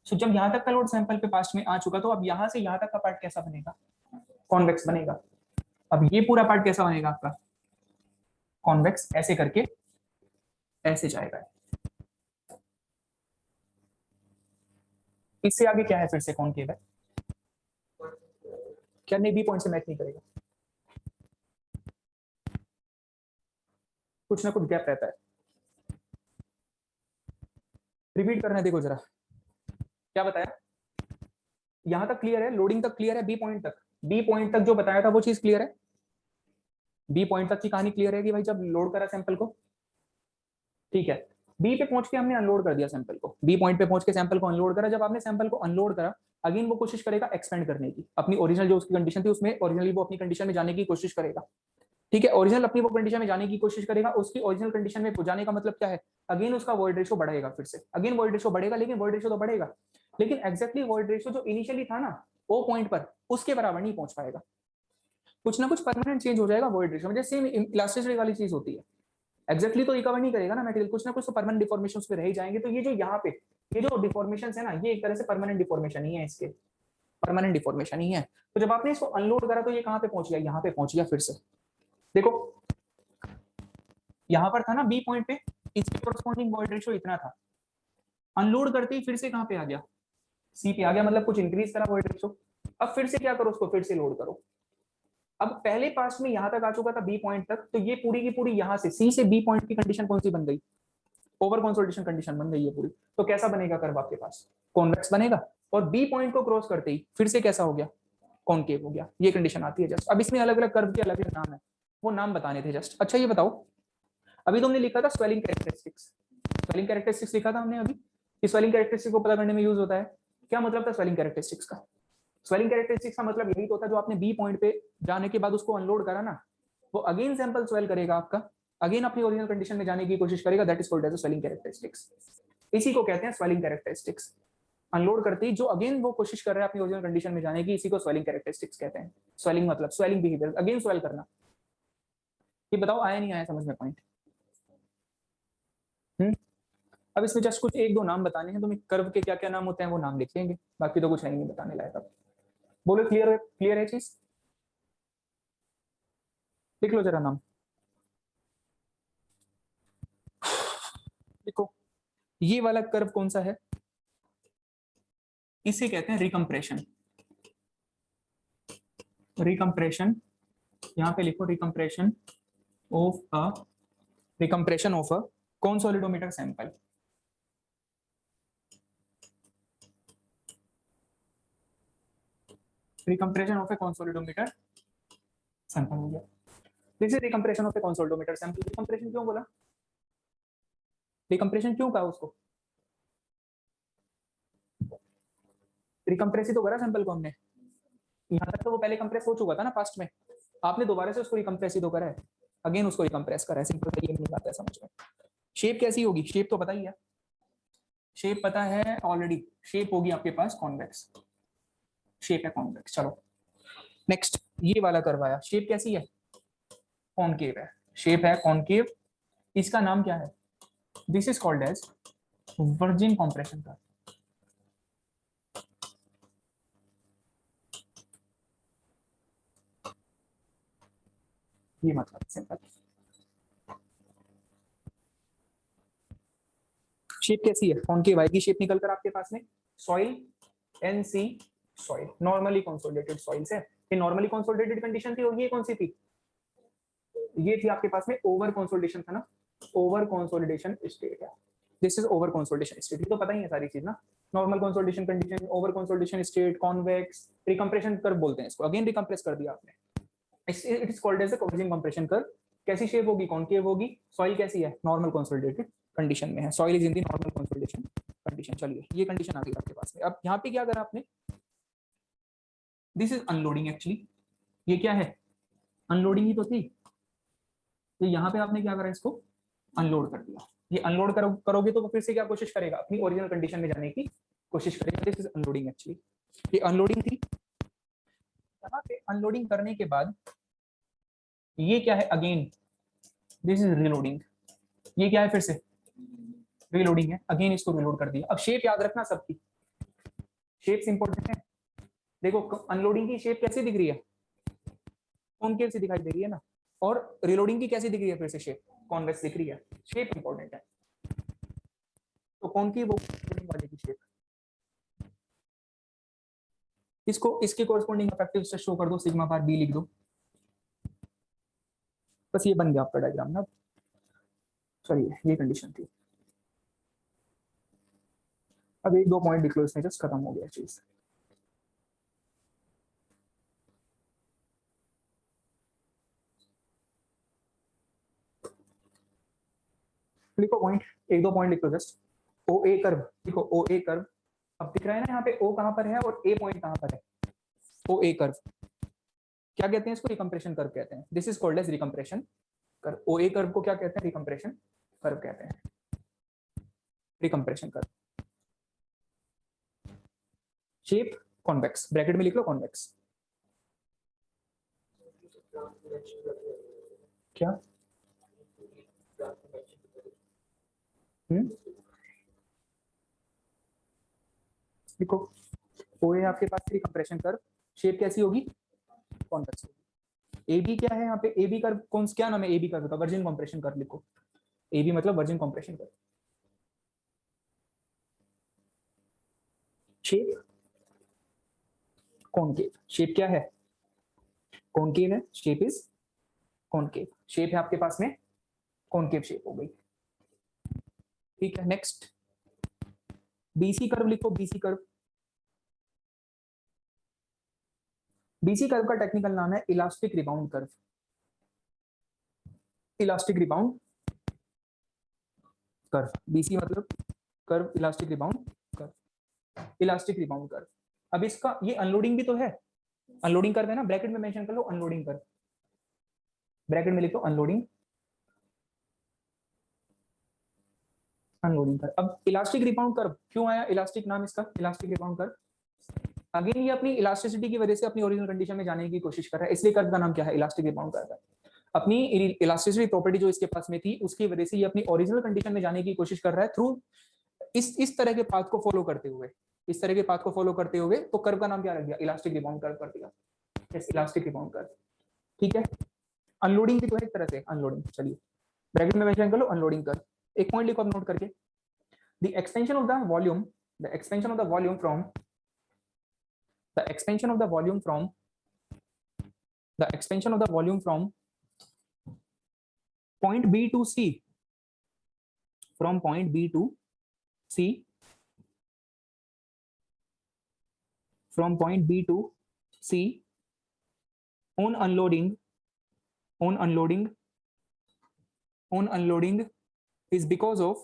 सो जब यहाँ तक का लोड सैंपल पे पास्ट में आ चुका, तो अब यहाँ से यहाँ तक का पार्ट कैसा बनेगा, कॉन्वेक्स बनेगा। अब ये पूरा पार्ट कैसा बनेगा आपका, कॉन्वेक्स, ऐसे करके ऐसे जाएगा। इससे आगे क्या है, फिर से कॉनकेव है, क्या नहीं, बी पॉइंट से मैच नहीं करेगा, कुछ ना कुछ गैप रहता है। रिपीट करना है, देखो जरा क्या बताया, यहां तक क्लियर है, लोडिंग तक क्लियर है, बी पॉइंट तक, बी पॉइंट तक जो बताया था वो चीज क्लियर है, बी पॉइंट तक की कहानी क्लियर है कि भाई जब लोड करा सैंपल को, ठीक है। बी पे पहुंच के हमने अनलोड कर दिया सैंपल को, बी पॉइंट पे पहुंच के सैंपल को अनलोड करा। जब आपने सैंपल को अनलोड करा, अगेन वो कोशिश करेगा एक्सपेंड करने की, अपनी ओरिजिनल जो उसकी कंडीशन थी उसमें ओरिजिनली वो अपनी कंडीशन में जाने की कोशिश करेगा, ठीक है। ओरिजिनल अपनी वो कंडीशन में जाने की कोशिश करेगा, उसकी ओरिजिनल कंडीशन में जाने का मतलब क्या है, अगेन उसका वॉइड रेशियो बढ़ेगा, फिर से अगेन वॉइड रेशियो बढ़ेगा, लेकिन वॉइड रेशियो तो बढ़ेगा, लेकिन एक्जैक्टली वॉइड रेशियो जो इनिशियली था ना ओ पॉइंट पर, उसके बराबर नहीं पहुंच पाएगा। कुछ ना कुछ परमानेंट चेंज हो जाएगा वॉइड रेशियो में, जैसे सेम इलास्टिसिटी वाली चीज होती है। एक्जैक्टली तो रिकवर नहीं करेगा ना मटेरियल, कुछ ना कुछ तो परमानेंट डिफॉर्मेशन पे रह ही जाएंगे। तो ये जो यहाँ पे ये जो डिफॉर्मेशन है ना, ये एक तरह से परमानेंट डिफॉर्मेशन ही है, इसके परमानेंट डिफॉर्मेशन ही है। तो जब आपने इसको अनलोड करा तो ये कहाँ पे पहुंच गया, यहाँ पे पहुंच गया। फिर से देखो यहाँ पर था ना बी पॉइंट पे, इसके कोरस्पॉन्डिंग वॉइड रेशियो इतना था, अनलोड करते ही फिर से कहाँ पे आ गया, सी पे आ गया, मतलब कुछ इंक्रीज करा वॉइड रेशियो। अब फिर से क्या करो, उसको फिर से लोड करो। अब पहले पास में यहाँ तक आ चुका था बी पॉइंट तक, तो ये पूरी की पूरी यहाँ से सी से बी पॉइंट की कंडीशन कौन सी बन गई, ओवर कंसोलिडेशन कंडीशन बन गई है पूरी। तो कैसा बनेगा कर्व आपके पास, कॉन्वेक्स बनेगा। और बी पॉइंट को क्रॉस करते ही फिर से कैसा हो गया, कॉनकेव हो गया। ये कंडीशन आती है जस्ट। अब इसमें अलग अलग कर्व के अलग अलग नाम है, वो नाम बताने थे जस्ट। अच्छा ये बताओ, अभी तुमने लिखा था स्वेलिंग कैरेक्टरिस्टिक्स, स्वेलिंग कैरेक्टरिस्टिक्स लिखा था हमने अभी, कि स्वेलिंग कैरेक्टरिस्टिक्स को पता करने में यूज होता है। क्या मतलब था स्वेलिंग कैरेक्टरिस्टिक्स का, स्वेलिंग कैरेक्टरिस्टिक्स का मतलब यही तो था, जो आपने बी पॉइंट पे जाने के बाद उसको अनलोड करा ना, वो अगेन सैंपल स्वेल करेगा आपका, अगेन अपनी ओरिजिनल कंडीशन में जाने की कोशिश करेगा, that is called as swelling characteristics. इसी को कहते हैं स्वेलिंग कैरेक्टरिस्टिक्स। अनलोड करते ही जो अगेन वो कोशिश कर रहा है अपनी ओरिजिनल कंडीशन में जाने की, इसी को स्वेलिंग कैरेक्टरिस्टिक्स कहते हैं। स्वेलिंग मतलब स्वेलिंग बिहेवियर, अगेन स्वेल करना। ये बताओ आया नहीं आया समझ में पॉइंट। अब इसमें जस्ट कुछ एक दो नाम बताने हैं, तुम्हें कर्व के क्या क्या नाम होते हैं वो नाम लिख लेंगे, बाकी तो कुछ नहीं बताने लायक। अब बोलो क्लियर है, क्लियर है चीज, लिख लो जरा नाम। देखो ये वाला कर्व कौन सा है, इसे कहते हैं रिकम्प्रेशन। रिकम्प्रेशन, यहाँ पे लिखो recompression of a consolidometer sample. Recompression of a consolidometer sample हो गया। This is recompression of a consolidometer sample. Recompression क्यों बोला, रिकम्प्रेशन क्यों कहा उसको, रिकम्प्रेस ही तो करा सैंपल को हमने, यहाँ तक तो वो पहले कंप्रेस हो चुका था ना पास्ट में, आपने दोबारा से उसको रिकम्प्रेस ही तो करा है, अगेन उसको रिकम्प्रेस करा है। सिंपल तरीके में आता है समझ में। शेप कैसी होगी, शेप तो पता ही है, शेप पता है ऑलरेडी, शेप होगी आपके पास कॉन्वेक्स, शेप है कॉन्वेक्स। चलो नेक्स्ट, ये वाला करवाया, शेप कैसी है, कॉनकेव है, शेप है कॉनकेव, इसका नाम क्या है, this is called as virgin compression curve. ये मतलब सिंपल। शेप कैसी है, कॉनकेव आएगी शेप निकल कर आपके पास में, soil NC soil, normally consolidated soils है, ये नॉर्मली कंसोलिडेटेड कंडीशन थी, और ये कौन सी थी, ये थी आपके पास में ओवर कंसोलिडेशन था ना, ओवर कंसोलिडेशन स्टेट है, this is over consolidation state, ये तो पता ही है सारी चीज ना, normal consolidation condition, over consolidation state, convex, recompression curve बोलते हैं इसको, अगेन रिकम्प्रेस कर दिया आपने, it is called as a virgin compression curve. कैसी शेप होगी, कॉनकेव होगी, सॉइल कैसी है, नॉर्मल कंसोलिडेटेड कंडीशन में है, soil is in the normal consolidation condition. चलिए ये कंडीशन आ गई आपके पास में। अब यहाँ पे क्या करा आपने, दिस इज अनलोडिंग एक्चुअली, ये क्या है, अनलोडिंग ही तो थी, तो यहाँ पे आपने क्या करा, इसको अनलोड कर दिया। ये अनलोड करोगे तो फिर से क्या कोशिश करेगा, अपनी ओरिजिनल कंडीशन में जाने की कोशिश करेगा, दिस इज अनलोडिंग एक्चुअली, ये अनलोडिंग थी। यहाँ पे अनलोडिंग करने के बाद ये क्या है, अगेन दिस इज रीलोडिंग, ये क्या है, फिर से रीलोडिंग है, अगेन इसको रीलोड कर दिया। अब शेप याद रखना सबकी, शेप्स इंपॉर्टेंट है। देखो अनलोडिंग की शेप कैसी दिख रही है, कॉनकेव से दिखाई दे रही है ना, और रीलोडिंग की कैसी दिख रही है, फिर से शेप कॉन्वेक्स दिख रही है, शेप इंपॉर्टेंट है। तो कॉनकेव वाले की शेप, इसको इसके कोरस्पॉन्डिंग इफेक्टिव से शो कर दो, सिग्मा बार बी लिख दो, बस ये बन गया आपका डायग्राम ना। चलिए ये कंडीशन थी, अब एक दो पॉइंट लिख लो इसमें, जस्ट खत्म हो गया चीज। लिखो पॉइंट, एक दो पॉइंट लिख लो जस्ट। ओ ए कर्व, देखो ओ ए कर्व, अब दिख रहा है ना यहाँ पे, ओ कहाँ पर है और ए पॉइंट कहाँ पर है, ओ ए कर्व, क्या कहते हैं इसको, रिकम्प्रेशन कर्व कहते हैं, this is called as recompression curve. O A curve को क्या कहते हैं, रिकम्प्रेशन कर्व कहते हैं, recompression curve. Shape convex, bracket में लिख लो कॉन्वेक्स, क्या देखो ओ ए आपके पास रिकम्प्रेशन कर्व, शेप कैसी होगी, कॉन्वेक्स होगी। ए बी क्या है यहाँ पे, ए बी कर्व कौन, क्या नाम है ए बी कर्व का, वर्जिन कॉम्प्रेशन कर्व लिखो, ए बी मतलब virgin compression curve. Shape concave, shape क्या है, कॉनकेव है, शेप इज कॉनकेव, शेप है आपके पास में कॉनकेव शेप हो गई, ठीक है। नेक्स्ट बीसी कर्व लिखो, बीसी कर्व, बीसी कर्व का टेक्निकल नाम है elastic rebound curve, elastic rebound curve, B C मतलब curve elastic rebound curve, elastic rebound curve. अब इसका ये अनलोडिंग भी तो है, अनलोडिंग कर्व है ना, ब्रैकेट में मेंशन कर लो अनलोडिंग कर्व, ब्रैकेट में लिखो अनलोडिंग, अनलोडिंग कर्व। अब इलास्टिक रिबाउंड कर्व क्यों आया, इलास्टिक नाम इसका, इलास्टिक रिबाउंड कर्व, अगेन ये अपनी इलास्टिसिटी की वजह से अपनी ओरिजिनल कंडीशन में जाने की कोशिश कर रहा है, इसलिए कर्व का नाम क्या है, इलास्टिक रिबाउंड कर्व है। अपनी इलास्टिसिटी प्रॉपर्टी जो इसके पास में थी उसकी वजह से ये अपनी ओरिजिनल कंडीशन में जाने की कोशिश कर रहा है थ्रू इस तरह के पाथ को फॉलो करते हुए, इस तरह के पाथ को फॉलो करते हुए, तो कर्व का नाम क्या रख दिया, इलास्टिक रिबाउंड कर्व कर दिया, इलास्टिक रिबाउंड कर्व, ठीक है। अनलोडिंग की तो है एक तरह से अनलोडिंग, चलिए ब्रैकेट में मेंशन कर लो अनलोडिंग कर्व, एक पॉइंट लिखो आप नोट करके, the expansion of the volume, the expansion of the volume from, the expansion of the volume from, the expansion of the volume from point B to C, from point B to C, from point B to C, on unloading, on unloading, on unloading is because of,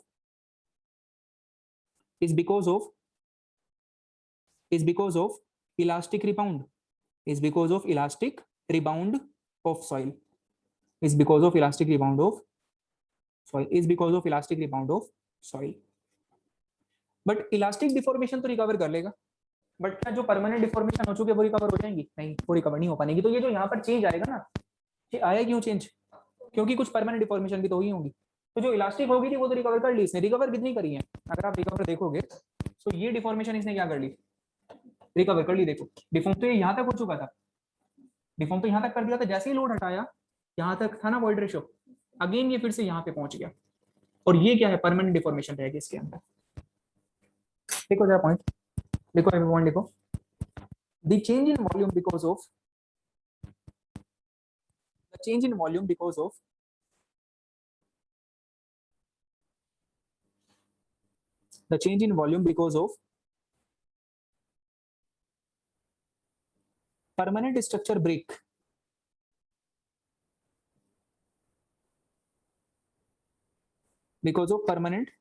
is because of, is because of elastic rebound, is because of elastic rebound of soil, is because of elastic rebound of soil, is because of elastic rebound of soil. But elastic deformation तो recover कर लेगा, but क्या जो permanent deformation हो चुकी है वो recover हो जाएंगी? नहीं, वो रिकवर नहीं हो पाएगी। तो ये जो यहाँ पर चेंज आएगा ना, ये आया क्यों चेंज? क्योंकि कुछ परमानेंट डिफॉर्मेशन भी तो हुई होगी। तो जो इलास्टिक होगी थी वो तो रिकवर कर ली इसने। रिकवर कितनी करी है? अगर आप रिकवर देखोगे तो ये डिफॉर्मेशन इसने क्या कर ली? रिकवर कर ली। देखो डिफॉर्म तो ये यहाँ तक हो चुका था, डिफॉर्म तो यहाँ तक कर दिया था, जैसे ही लोड हटाया यहाँ तक था ना वॉइड रेशियो, अगेन ये फिर से यहाँ पे पहुंच गया, और ये क्या है? परमानेंट डिफॉर्मेशन रहेगी इसके अंदर। देखो जरा पॉइंट लिखो, पॉइंट लिखो, the change in volume because of, the change in volume because of, the change in volume because of permanent structure break, because of permanent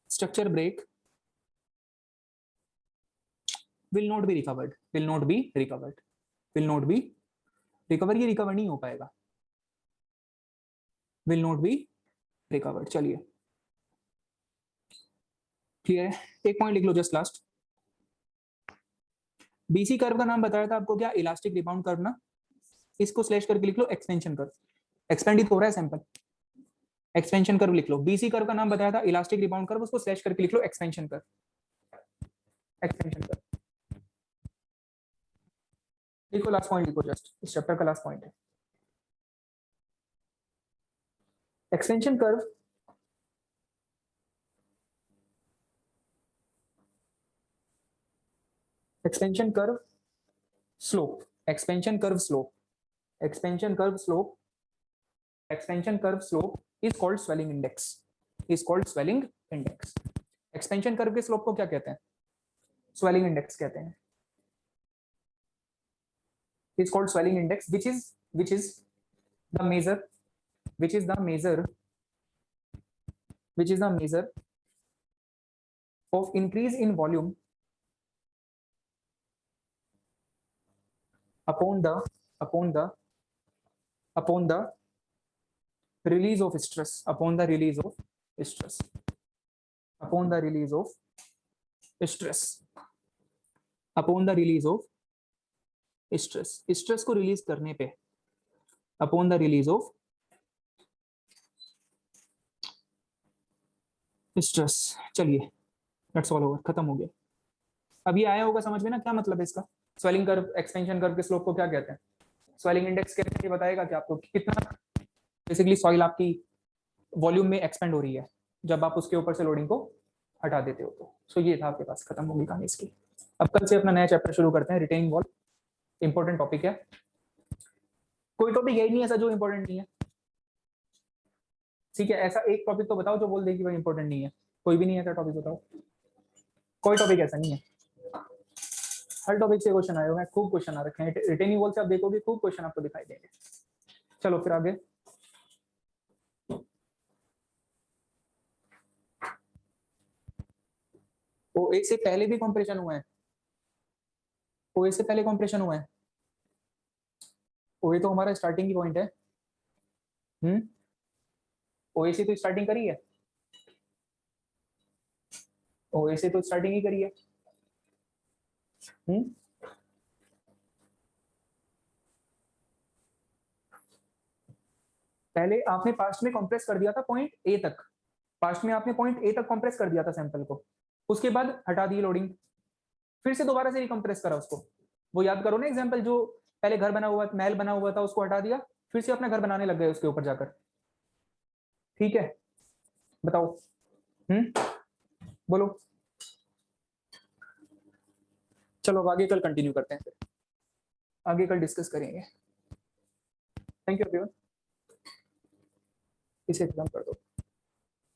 structure break will not be recovered, will not be recovered, will not be recover, ये recover नहीं हो पाएगा, will not be recovered। चलिए clear है? एक point लिख लो just last, BC curve का नाम बताया था आपको क्या? इलास्टिक रिबाउंड कर्व ना, इसको स्लैश करके लिख लो एक्सपेंशन कर्व, एक्सपेंड हो रहा है सैंपल, एक्सपेंशन कर्व लिख लो। बीसी कर्व का नाम बताया था इलास्टिक रिबाउंड कर्व, उसको स्लैश करके लिख लो एक्सपेंशन कर्व, एक्सपेंशन कर्व लिखो। लास्ट पॉइंट लिखो, जस्ट इस चैप्टर का लास्ट पॉइंट है expansion curve. Expansion curve slope, expansion curve slope, expansion curve slope, expansion curve slope is called swelling index, is called swelling index. Expansion curve के slope को क्या कहते हैं? Swelling index कहते हैं। Is called swelling index which is the measure, which is the measure, which is the measure of increase in volume upon the release of stress, upon the release of stress, upon the release of stress, upon the release of stress, stress को release करने पे, upon the release of stress। चलिए that's all over, खत्म हो गया। अब ये आया होगा समझ में ना क्या मतलब है इसका? स्वेलिंग कर्व, एक्सपेंशन कर्व के स्लोप को क्या कहते हैं? स्वेलिंग इंडेक्स कहते हैं। ये बताएगा कि आपको कितना बेसिकली सॉइल आपकी वॉल्यूम में एक्सपेंड हो रही है जब आप उसके ऊपर से लोडिंग को हटा देते हो। तो सो ये था आपके पास, खत्म होगी कहानी इसकी। अब कल से अपना नया चैप्टर शुरू करते हैं, रिटेनिंग वॉल। इंपॉर्टेंट टॉपिक है, कोई टॉपिक यही नहीं है ऐसा जो इंपॉर्टेंट नहीं है, ठीक है? ऐसा एक टॉपिक तो बताओ जो बोल दे कि भाई इंपॉर्टेंट नहीं है। कोई भी नहीं है ऐसा टॉपिक, बताओ कोई टॉपिक ऐसा नहीं है। हर टॉपिक से क्वेश्चन आए हुए हैं, खूब क्वेश्चन आ रखे हैं। रिटेनिंग वॉल से आप देखोगे खूब क्वेश्चन आपको दिखाई देंगे। चलो फिर आगे, ओए से पहले भी कंप्रेशन हुआ है, ओए से पहले कंप्रेशन हुआ है। ओए तो हमारा स्टार्टिंग की पॉइंट है। ओए से तो स्टार्टिंग करी है, ओए से तो स्टार्टिंग ही करी है। पहले आपने पास्ट में कंप्रेस कर दिया था पॉइंट ए तक, पास्ट में आपने पॉइंट ए तक कंप्रेस कर दिया था सैंपल को, उसके बाद हटा दी लोडिंग, फिर से दोबारा से रिकम्प्रेस करा उसको। वो याद करो ना एग्जांपल, जो पहले घर बना हुआ, महल बना हुआ था, उसको हटा दिया, फिर से अपना घर बनाने लग गए उसके ऊपर जाकर, ठीक है? बताओ। बोलो। चलो अब आगे कल कंटिन्यू करते हैं, फिर आगे कल डिस्कस करेंगे। थैंक यू एवरीवन, इसे खत्म कर दो।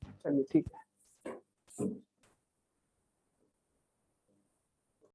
चलिए ठीक है।